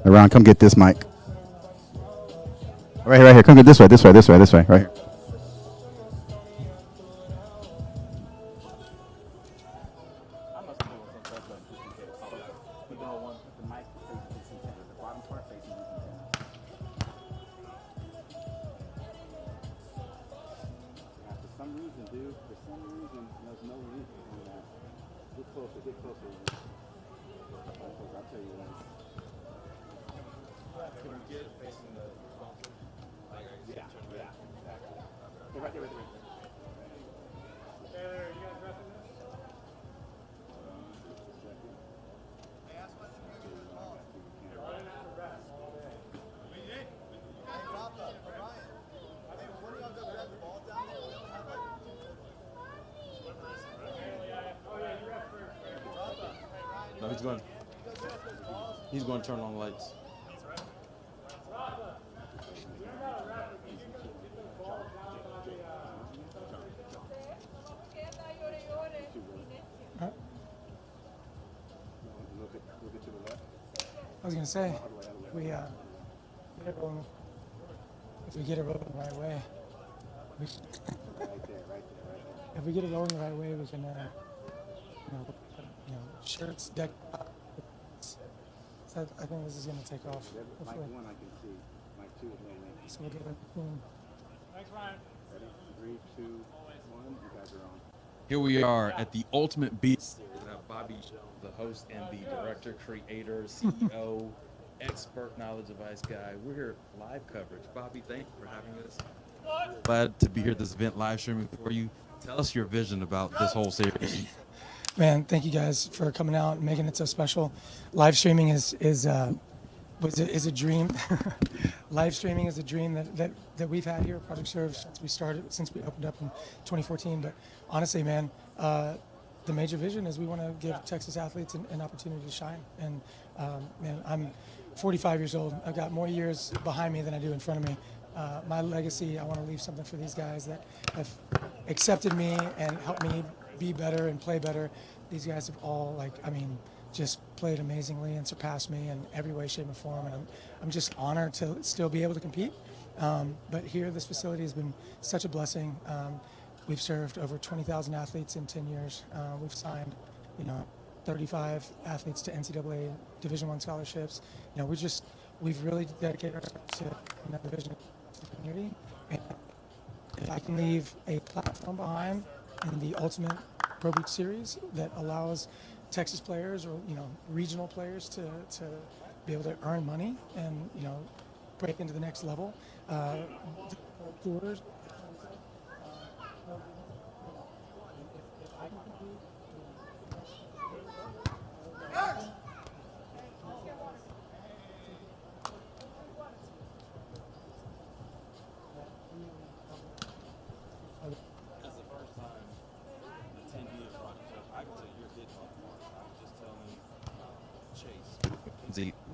Ron, come get this mic. Right here. Come get this way. Right here. No, he's going to turn on the lights. I was gonna say, if we get it rolling the right way, if we get it rolling the right way, we can, shirts, deck. So I think this is gonna take off. Hopefully. So we'll get it. Thanks, Ryan. Ready? 3, 2, 1. You guys are on. Here we are at the Ultimate Beach Series. We have Bobby, the host and the director, creator, CEO, expert knowledge advice guy. We're here live coverage. Bobby, thank you for having us. Glad to be here at this event live streaming for you. Tell us your vision about this whole series. Man, thank you guys for coming out and making it so special. Live streaming is a dream. Live streaming is a dream that we've had here at Project Serve since we opened up in 2014. But honestly, man, the major vision is we want to give Texas athletes an opportunity to shine. And man, I'm 45 years old. I've got more years behind me than I do in front of me. My legacy, I want to leave something for these guys that have accepted me and helped me be better and play better. These guys have all, just played amazingly and surpassed me in every way, shape, and form. And I'm just honored to still be able to compete. But here, this facility has been such a blessing. We've served over 20,000 athletes in 10 years. We've signed, 35 athletes to NCAA Division I scholarships. We've really dedicated ourselves to the vision of the community. And if I can leave a platform behind in the Ultimate Pro Beach Series that allows Texas players or regional players to be able to earn money and break into the next level. Quarters.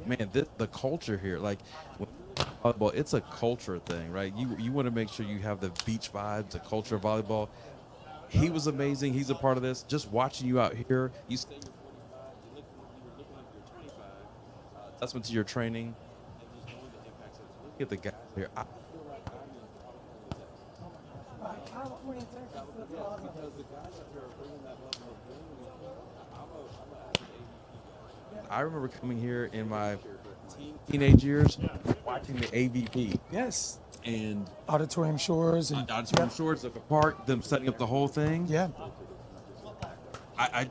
Man, the culture here, volleyball, it's a culture thing, right? You want to make sure you have the beach vibes, the culture of volleyball. He was amazing. He's a part of this. Just watching you out here, you stay your 45, you were looking like you're 25. Testament to your training and just knowing the impacts of it. Look at the guys here. I feel like I'm in California, Texas. Because the guys up here are bringing that level of game. I remember coming here in my teenage years, watching the AVP. Yes. And Auditorium Shores. And Auditorium Shores of the park, them setting up the whole thing. Yeah. I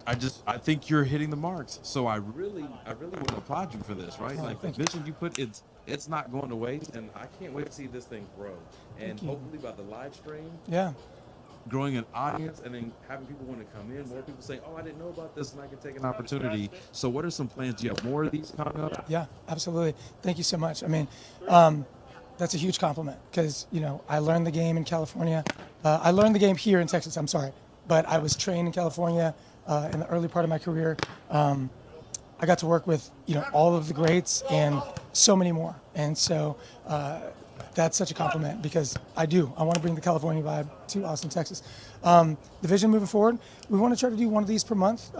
think you're hitting the marks. So I really want to applaud you for this, right? Oh, the vision you put, it's not going to waste, and I can't wait to see this thing grow. And hopefully by the live stream. Yeah. Growing an audience and then having people want to come in, more people say, oh, I didn't know about this and I can take an opportunity. So what are some plans? Do you have more of these coming up? Yeah, absolutely. Thank you so much. I mean, that's a huge compliment because, I learned the game in California. I learned the game here in Texas, I'm sorry, but I was trained in California in the early part of my career. I got to work with, all of the greats and so many more. And so that's such a compliment because I want to bring the California vibe to Austin, Texas. The vision moving forward, we want to try to do one of these per month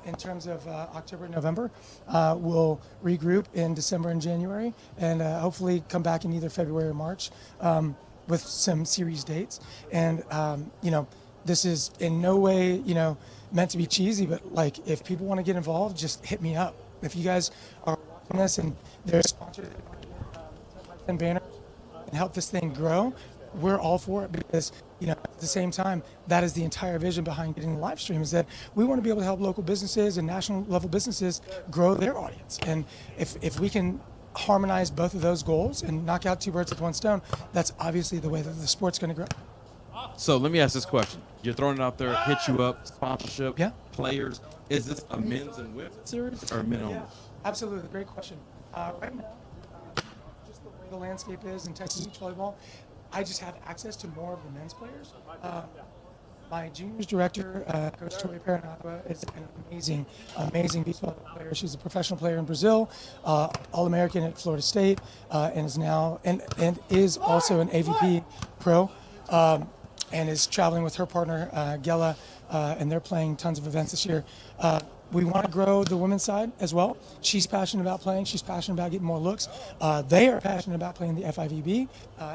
in terms of October and November. We'll regroup in December and January and hopefully come back in either February or March with some series dates. And, this is in no way, meant to be cheesy, but like if people want to get involved, just hit me up. If you guys are watching this and they're sponsors and banners and help this thing grow, we're all for it because, at the same time, that is the entire vision behind getting the live stream is that we want to be able to help local businesses and national level businesses grow their audience. And if we can harmonize both of those goals and knock out two birds with one stone, that's obviously the way that the sport's going to grow. So let me ask this question. You're throwing it out there, hit you up, sponsorship, Yeah. players. Is this a men's and women's series or men only? Yeah, absolutely. Great question. Right now, just the way the landscape is in Texas beach volleyball, I just have access to more of the men's players. My juniors director, Coach Tori Paranagua, is an amazing beach volleyball player. She's a professional player in Brazil, All-American at Florida State, and is now and is also an AVP pro. And is traveling with her partner, Gela, and they're playing tons of events this year. We want to grow the women's side as well. She's passionate about playing. She's passionate about getting more looks. They are passionate about playing the FIVB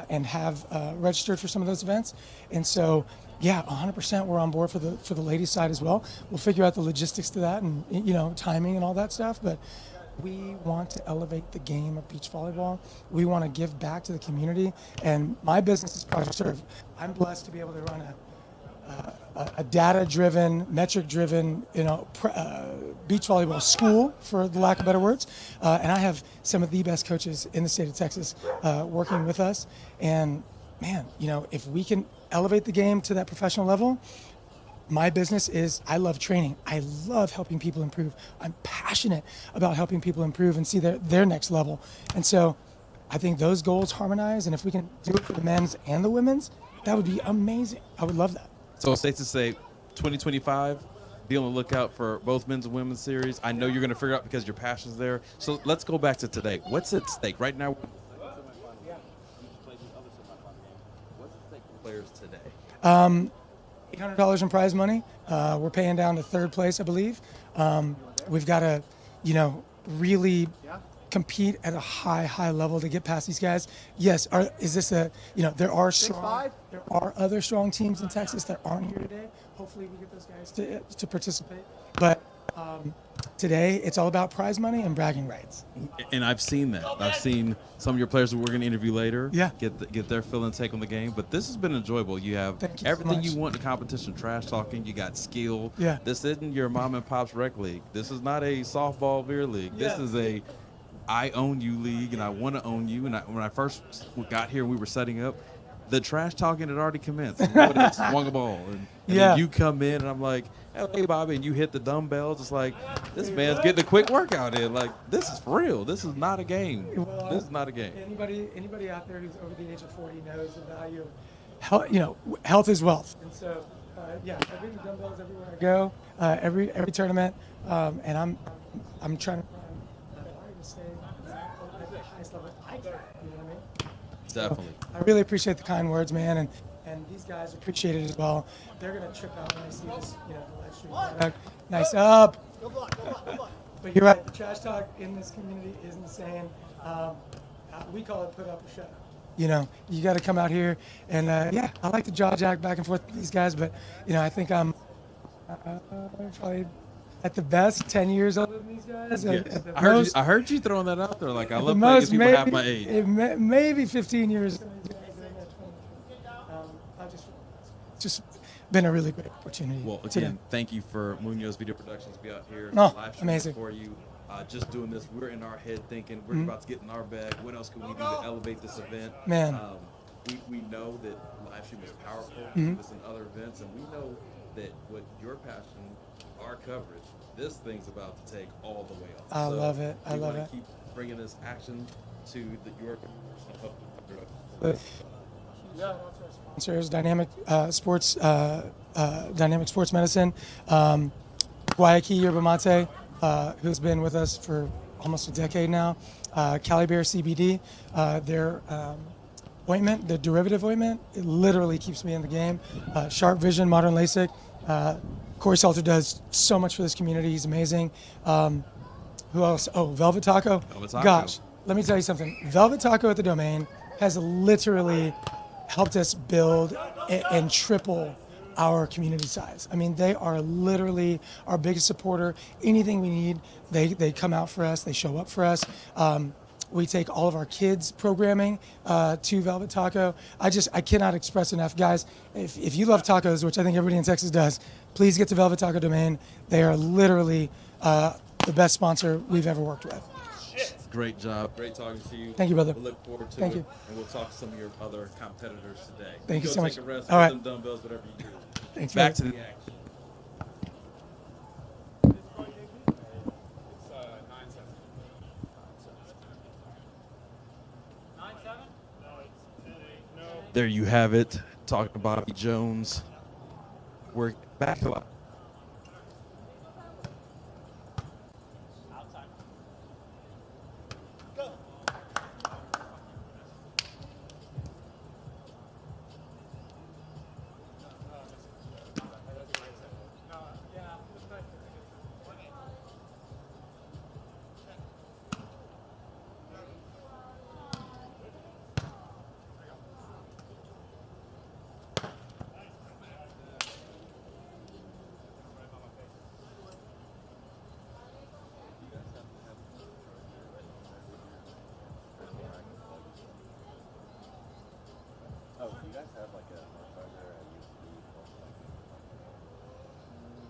and have registered for some of those events. And so, yeah, 100% we're on board for the ladies' side as well. We'll figure out the logistics to that and, timing and all that stuff. But we want to elevate the game of beach volleyball. We want to give back to the community. And my business is Project Serve. I'm blessed to be able to run a data-driven, metric-driven, beach volleyball school, for the lack of better words. And I have some of the best coaches in the state of Texas working with us. And man, if we can elevate the game to that professional level, my business is I love training. I love helping people improve. I'm passionate about helping people improve and see their next level. And so I think those goals harmonize. And if we can do it for the men's and the women's, that would be amazing. I would love that. So it's safe to say 2025, be on the lookout for both men's and women's series. I know you're going to figure out because your passion's there. So let's go back to today. What's at stake right now? What's at stake for players today? $800 in prize money. We're paying down to third place, I believe. We've got to, really compete at a high level to get past these guys. Yes, there are other strong teams in Texas that aren't here today. Hopefully we get those guys to participate. But today it's all about prize money and bragging rights. And I've seen that. I've seen some of your players that we're going to interview later. Yeah. Get their fill and take on the game. But this has been enjoyable. You have Thank you so everything much. you want in competition, trash talking. You got skill. Yeah. This isn't your mom and pop's rec league. This is not a softball beer league. This is a I own you league, and I want to own you. And when I first got here and we were setting up, the trash talking had already commenced. Nobody had swung a ball. And then you come in, and I'm like, hey, Bobby, and you hit the dumbbells. It's like, this man's getting a quick workout in. Like, this is for real. This is not a game. This is not a game. Anybody out there who's over the age of 40 knows the value of health. Health is wealth. And so, I bring the dumbbells everywhere I go, every tournament, and I'm trying to stay at the highest level I can. You know what I mean? Definitely. So I really appreciate the kind words, man, and these guys appreciate it as well. They're gonna trip out when they see this, the live stream product. Nice up. But you're right. The trash talk in this community is insane. We call it put up or shut up. You got to come out here and I like to jaw jack back and forth with these guys, but I think I'm probably at the best 10 years older than these guys. Yeah. I heard you throwing that out there. Like, I love playing people half my age. Maybe 15 years. Just been a really great opportunity. Well, again, thank you for Munoz Video Productions be out here. No, live streaming amazing. For you. Just doing this, we're in our head thinking we're about to get in our bag. What else can we do to elevate this event? Man. We know that live stream is powerful. Do this in other events, and we know that what your passion, our coverage, this thing's about to take all the way off. I love it. I love it. Keep bringing this action to your. Sponsors, Dynamic Sports Medicine, Guayaki Yerba Mate, who's been with us for almost a decade now, Cali Bear CBD. They're ointment, the derivative ointment, it literally keeps me in the game. Sharp Vision, Modern LASIK. Corey Salter does so much for this community. He's amazing. Who else? Oh, Velvet Taco. Velvet Taco. Gosh, let me tell you something. Velvet Taco at the Domain has literally helped us build and triple our community size. I mean, they are literally our biggest supporter. Anything we need, they come out for us. They show up for us. We take all of our kids' programming to Velvet Taco. I cannot express enough, guys. If you love tacos, which I think everybody in Texas does, please get to Velvet Taco Domain. They are literally the best sponsor we've ever worked with. Great job. Great talking to you. Thank you, brother. We'll look forward to Thank it. you. And we'll talk to some of your other competitors today. Thank you Go so much. Take a rest, All get right. them dumbbells, whatever you do. Thanks, Back guys. to the action. There you have it. Talking to Bobby Jones. We're back to live. Oh, do you guys have like a motherfucker at USB?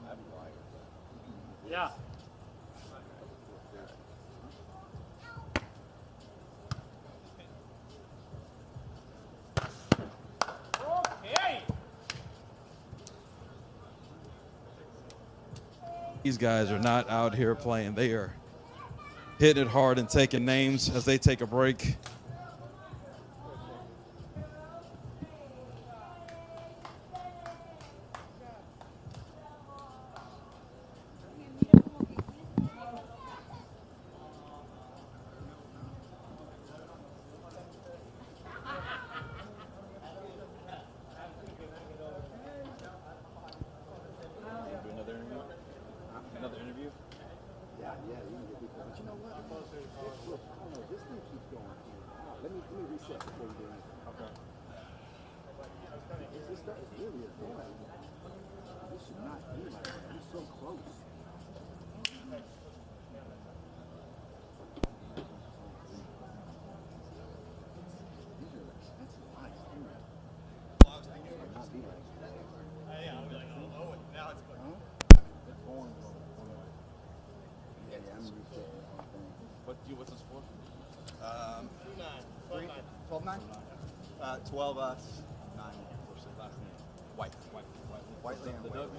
I'd be lying. Yeah. These guys are not out here playing. They are hitting it hard and taking names as they take a break. Another interview? Yeah, you can get people. But you know what? Look, I don't know. This thing keeps going. Let me reset before we do anything. Okay. This stuff is really annoying. This should not be like that. You're so close. These are expensive lights. Should not be like that. It's going yeah, I'm resetting the whole thing. What's this for? 12-9? 12 us, 9 White. white land. The White.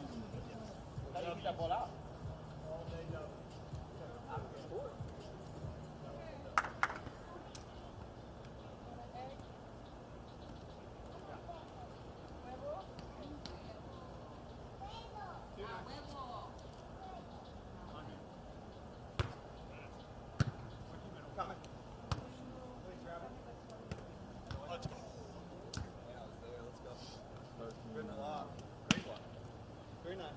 Very nice.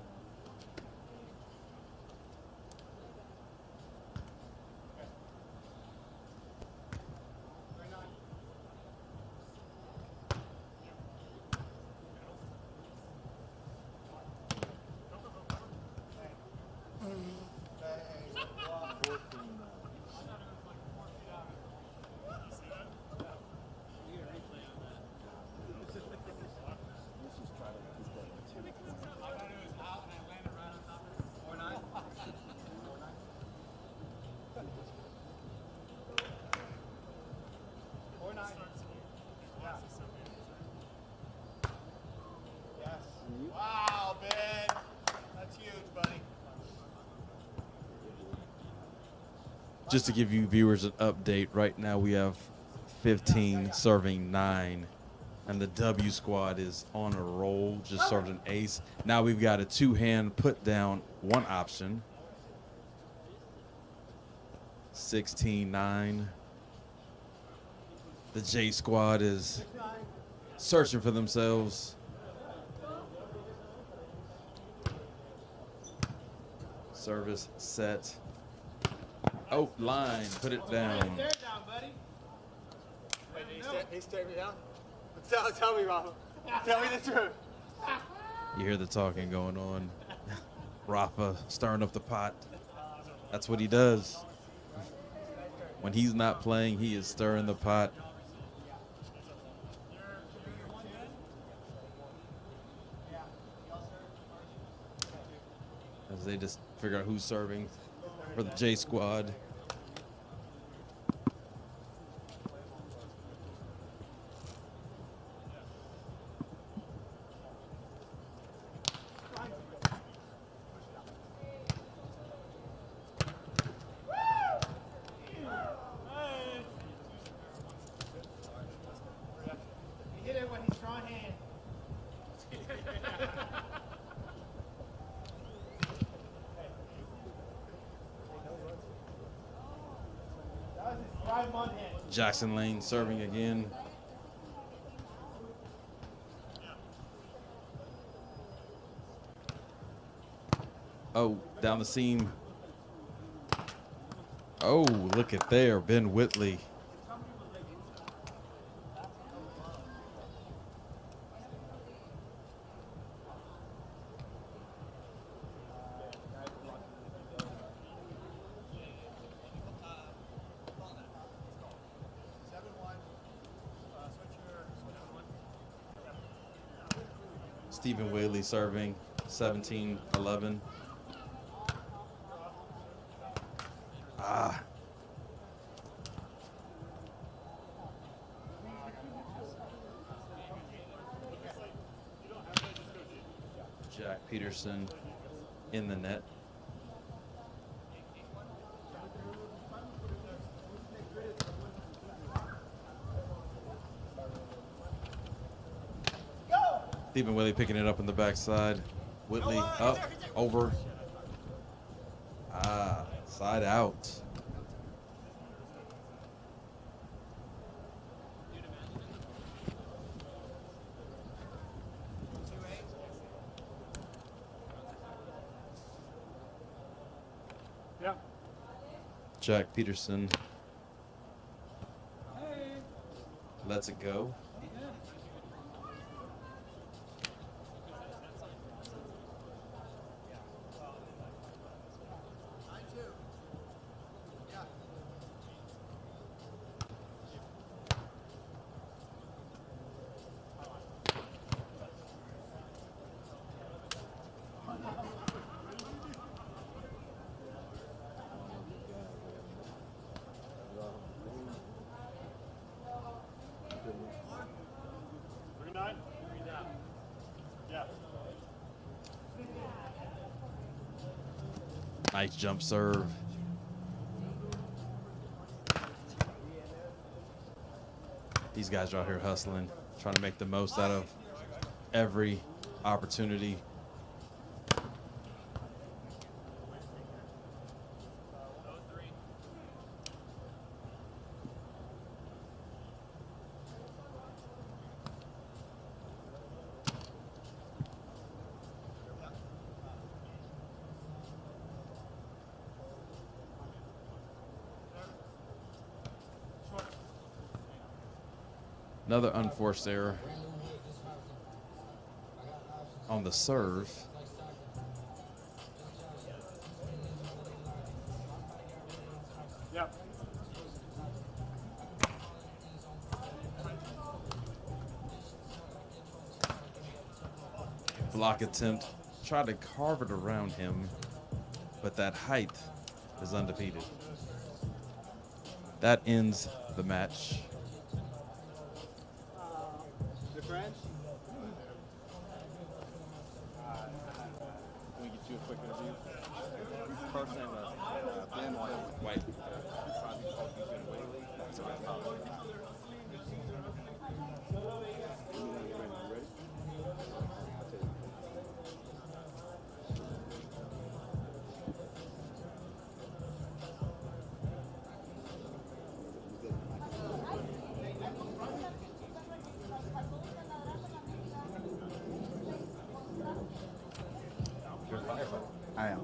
Wow, Ben. That's huge, buddy. Just to give you viewers an update, right now we have 15 serving 9, and the W squad is on a roll, just served an ace. Now we've got a 2-hand put down 1 option. 16-9. The J squad is searching for themselves. Service set. Oh, line. Put it down. Stare down, buddy. Wait, he stared me down? Tell me, Rafa. Tell me the truth. You hear the talking going on. Rafa stirring up the pot. That's what he does. When he's not playing, he is stirring the pot. As they just figure out who's serving for the J squad. He hit it with his strong hand. That was his right one hand. Jackson Lane serving again. Oh, down the seam. Oh, look at there, Ben Whitley. Stephen Whaley serving 17-11. Ah. Jack Peterson in the net. Stephen Willie picking it up in the backside. Whitley up, over. Ah, side out. Yeah. Jack Peterson lets it go. Good night. Yeah. Nice jump serve. These guys are out here hustling, trying to make the most out of every opportunity. Another unforced error on the serve. Yeah. Block attempt. Tried to carve it around him, but that height is undefeated. That ends the match. The French? Can we get you a quick interview? First name is Ben White. Probably called you Ben Whaley. That's right. You ready? I'll tell you. I am.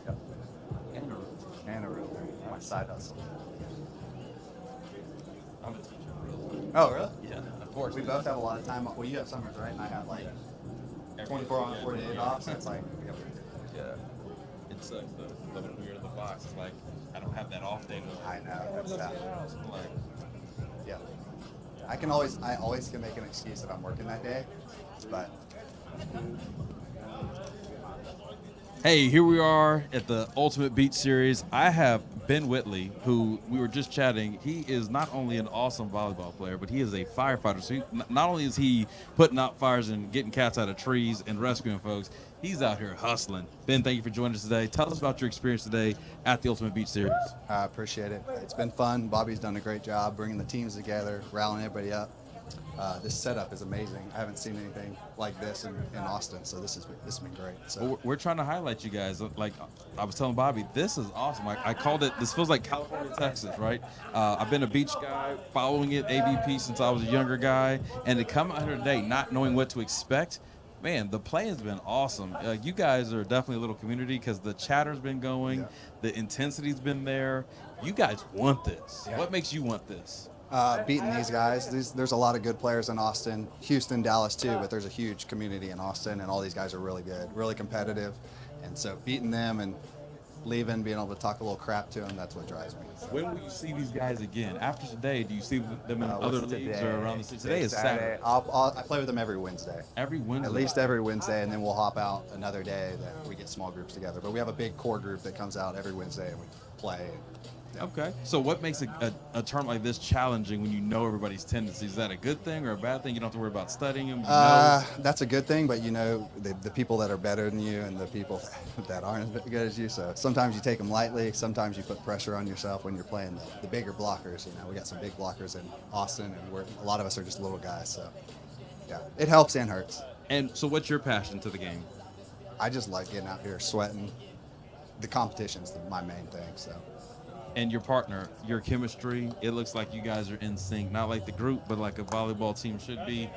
Yep. And a realtor. My side hustle. I'm a teacher. Oh, really? Yeah, of course. We both have a lot of time. Well, you have summers, right? And I have like 24 on, 48 off. So it's like, yep. Yeah. It sucks though. Living weird in the box. It's like I don't have that off day. I know. That's that. Like, Yeah. I always can make an excuse if I'm working that day, but Hey, here we are at the Ultimate Beach Series. I have Ben Whitley, who we were just chatting. He is not only an awesome volleyball player, but he is a firefighter. So not only is he putting out fires and getting cats out of trees and rescuing folks, he's out here hustling. Ben, thank you for joining us today. Tell us about your experience today at the Ultimate Beach Series. I appreciate it. It's been fun. Bobby's done a great job bringing the teams together, rallying everybody up. This setup is amazing. I haven't seen anything like this in Austin, so this has been great. So Well, we're trying to highlight you guys. Like I was telling Bobby, this is awesome. I called it, this feels like California, Texas, right? I've been a beach guy, following it, AVP, since I was a younger guy. And to come out here today not knowing what to expect, man, the play has been awesome. You guys are definitely a little community because the chatter's been going, the intensity's been there. You guys want this. What makes you want this? beating these guys. There's a lot of good players in Austin, Houston, Dallas too, but there's a huge community in Austin, and all these guys are really good, really competitive. And so beating them and leaving, being able to talk a little crap to them, that's what drives me. So. When will you see these guys again? After today, do you see them in other What's leagues today? or around the city? Today is Saturday. I play with them every Wednesday. Every Wednesday? At least every Wednesday, and then we'll hop out another day that we get small groups together. But we have a big core group that comes out every Wednesday and we play. Okay. So what makes a term like this challenging when you know everybody's tendencies? Is that a good thing or a bad thing? You don't have to worry about studying them? That's a good thing, but you know the people that are better than you and the people that aren't as good as you. So sometimes you take them lightly. Sometimes you put pressure on yourself when you're playing the bigger blockers. You know, we got some big blockers in Austin, and a lot of us are just little guys. So yeah, it helps and hurts. And so what's your passion to the game? I just like getting out here sweating. The competition's my main thing. So. And your partner, your chemistry, it looks like you guys are in sync, not like the group, but like a volleyball team should be.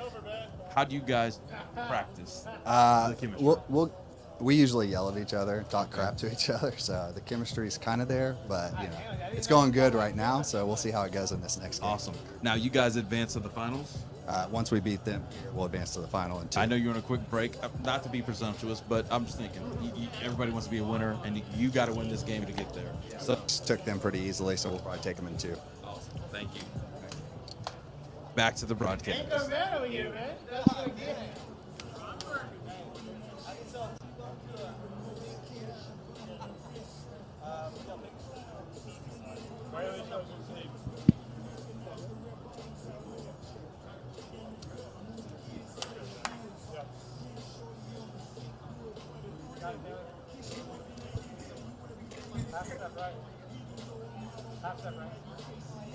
How do you guys practice the chemistry? We usually yell at each other, talk crap to each other, so the chemistry is kind of there, but you know, it's going good right now, so we'll see how it goes in this next game. Awesome. Now, you guys advance to the finals? Once we beat them, we'll advance to the final in 2. I know you're on a quick break. Not to be presumptuous, but I'm just thinking, everybody wants to be a winner, and you got to win this game to get there. So took them pretty easily, so we'll probably take them in 2. Awesome. Thank you. Back to the broadcast.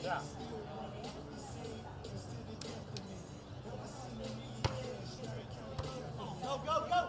Yeah. Go, go, go!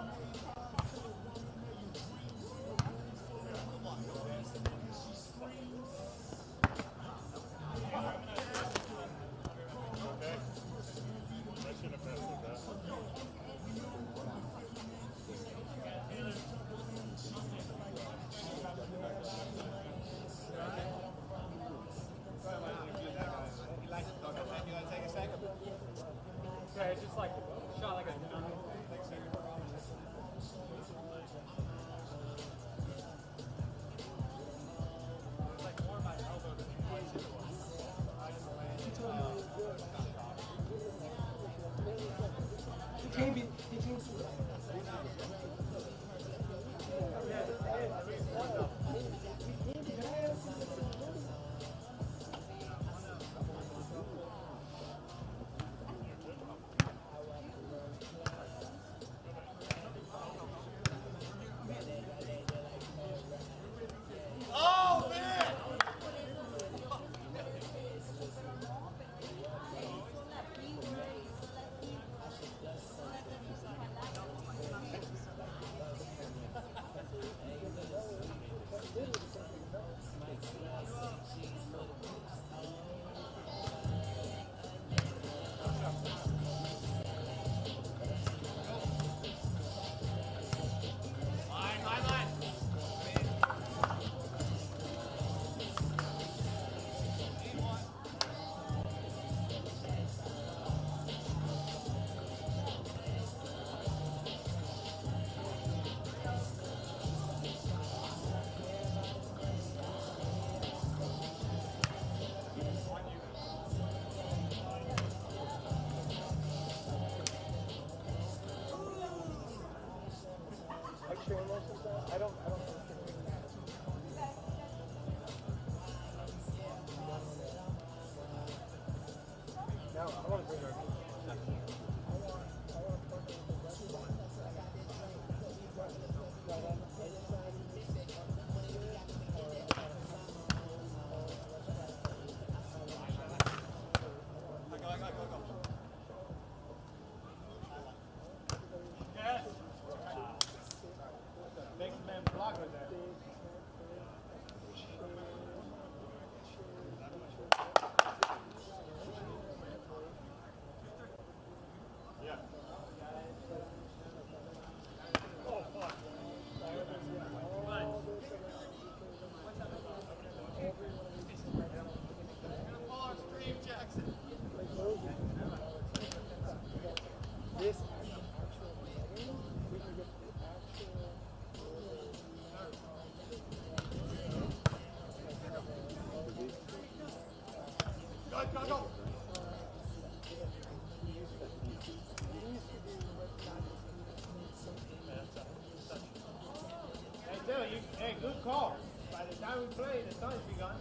Hey, good call. By the time we play, the sun's be gone.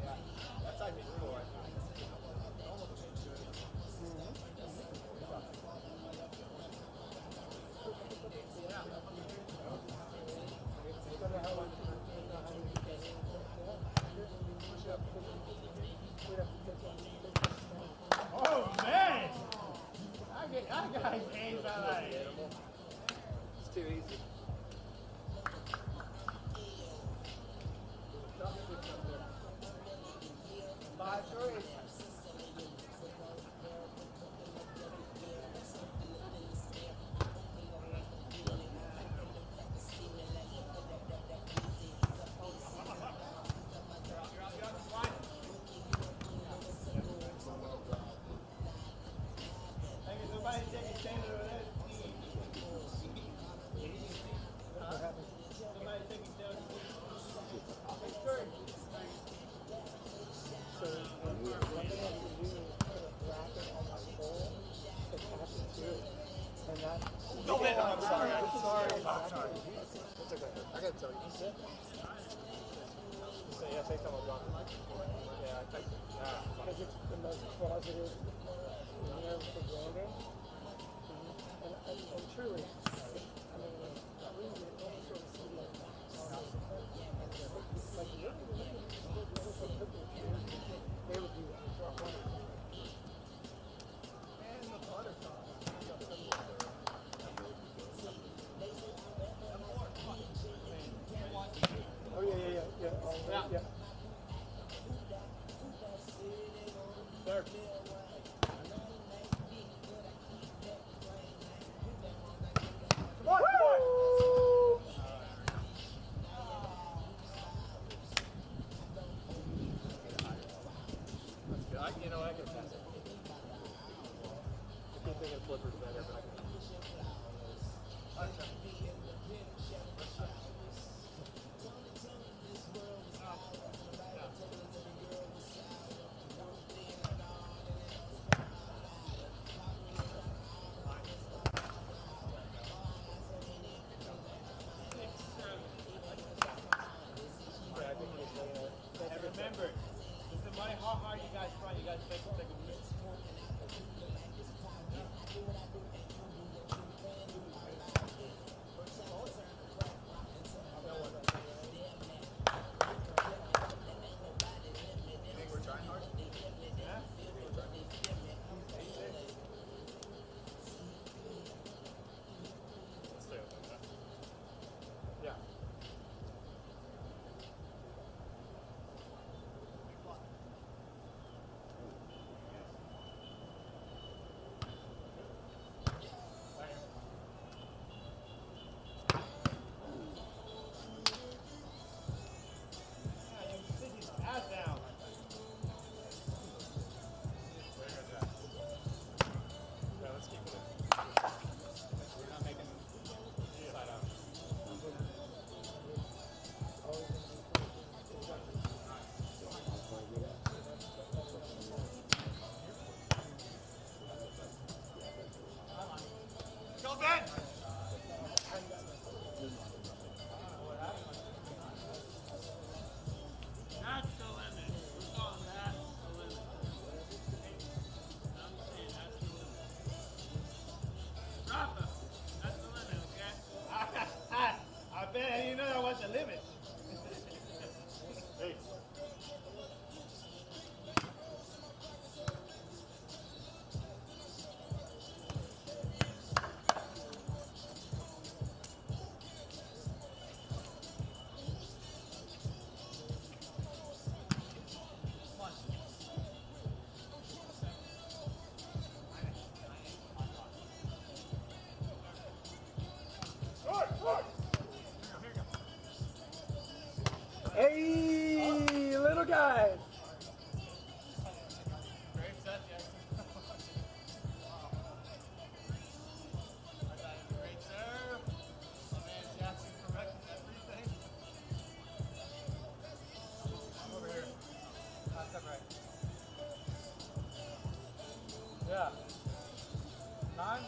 Yeah, that's I think cool. Oh man! I got games I like. It's too easy. I'm sorry. It's okay. I gotta tell you. Say something about it. Yeah, I think. Because it's the most positive nerve for grounding. And truly, I mean, really, it almost sort of see like they would do that. And the butterfly. Oh yeah. Third. You know, I can pass it. I keep thinking flippers better, but I can. And remember, no matter how hard you guys try, you guys take a minute. the limit. Hey. Hey, little guy. Great set, Jackson. Great serve. My man Jackson correcting everything. I'm over here. Last up right. Yeah. 9?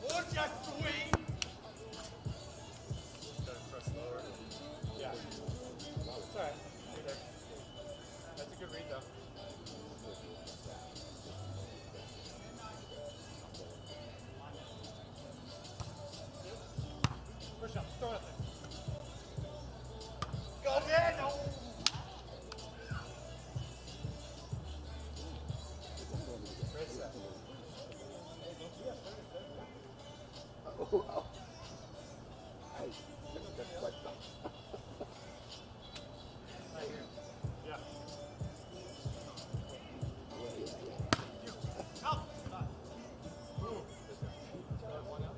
Look at swing! Gotta press lower. Yeah. It's alright. You're there. That's a good read though. Push up. Throw it up there. Go ahead! No! Great set. Hey, that's quite tough. Right here. Yeah. Help! Ooh. Start one up.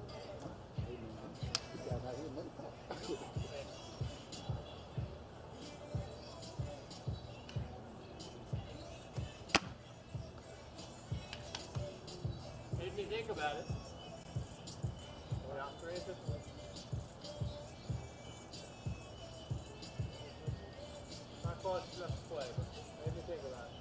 This guy right here, another tough. Made me think about it. Going out 3 at this point. Not close enough to play, but made me think about it.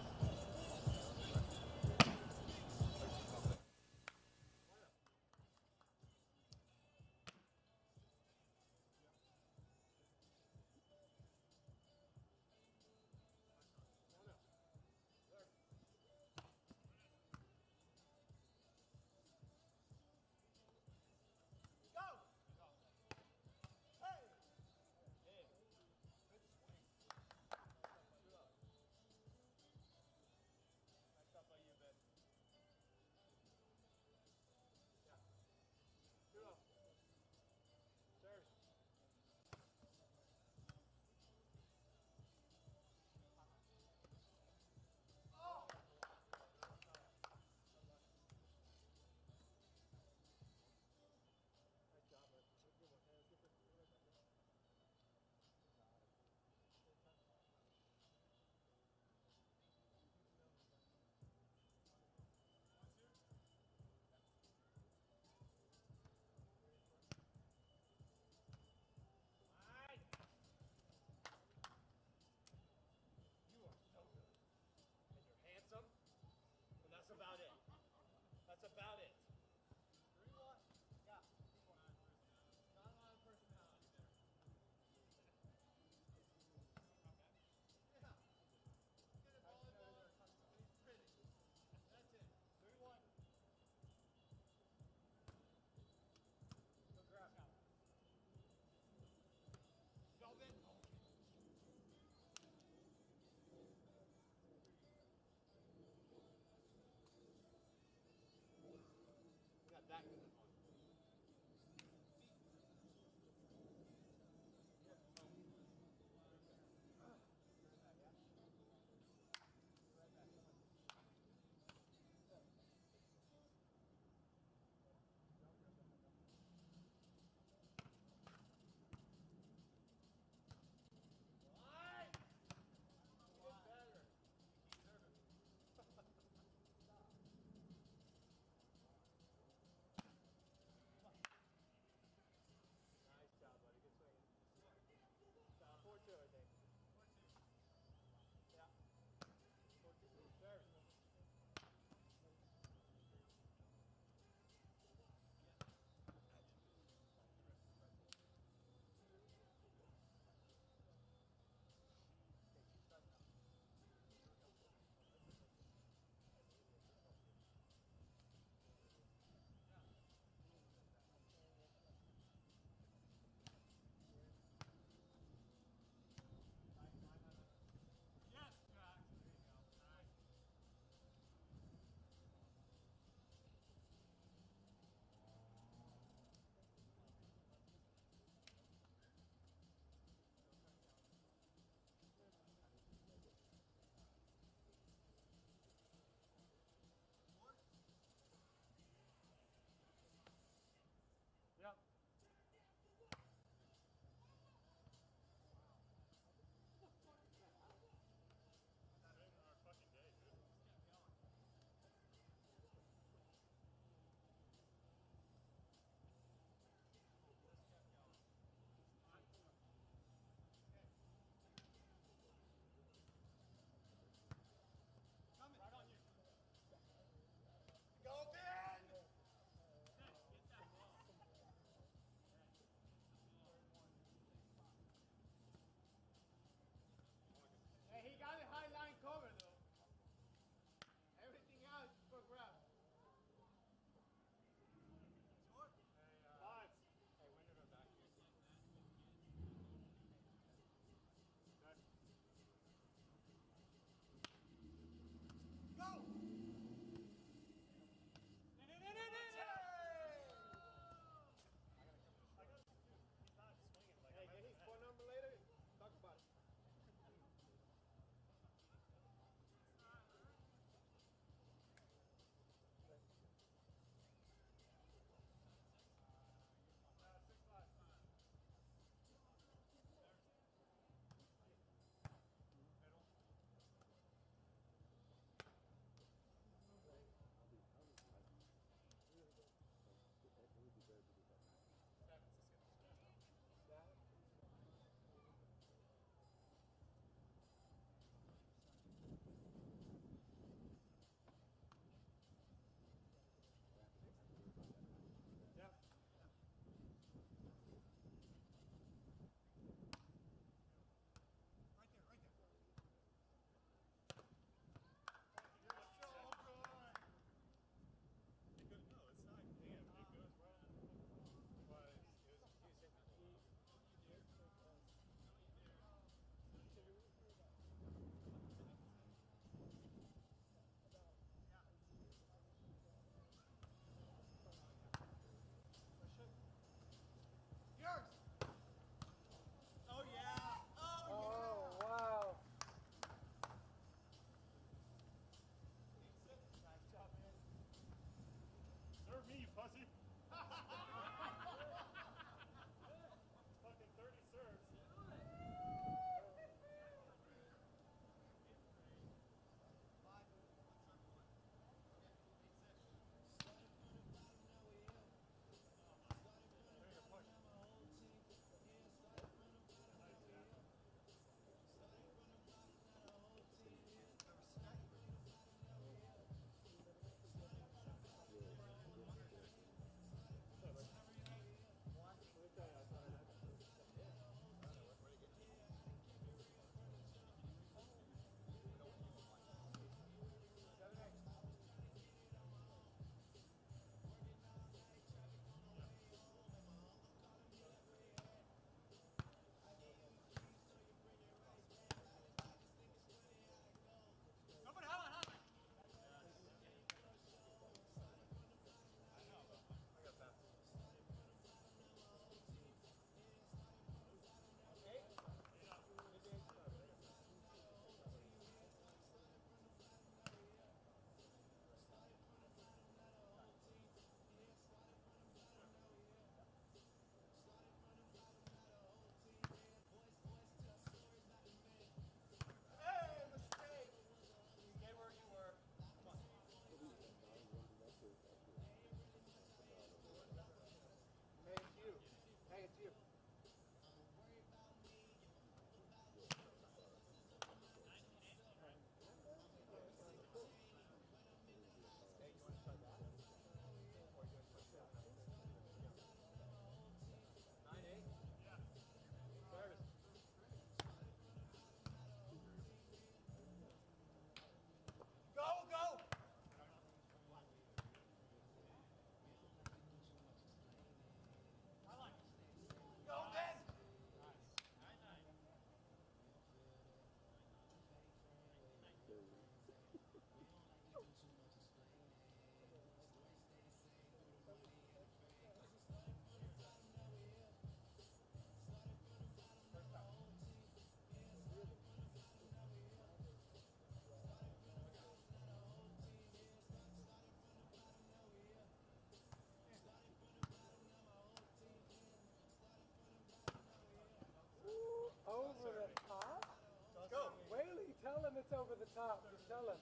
him it's over the top. Just tell him.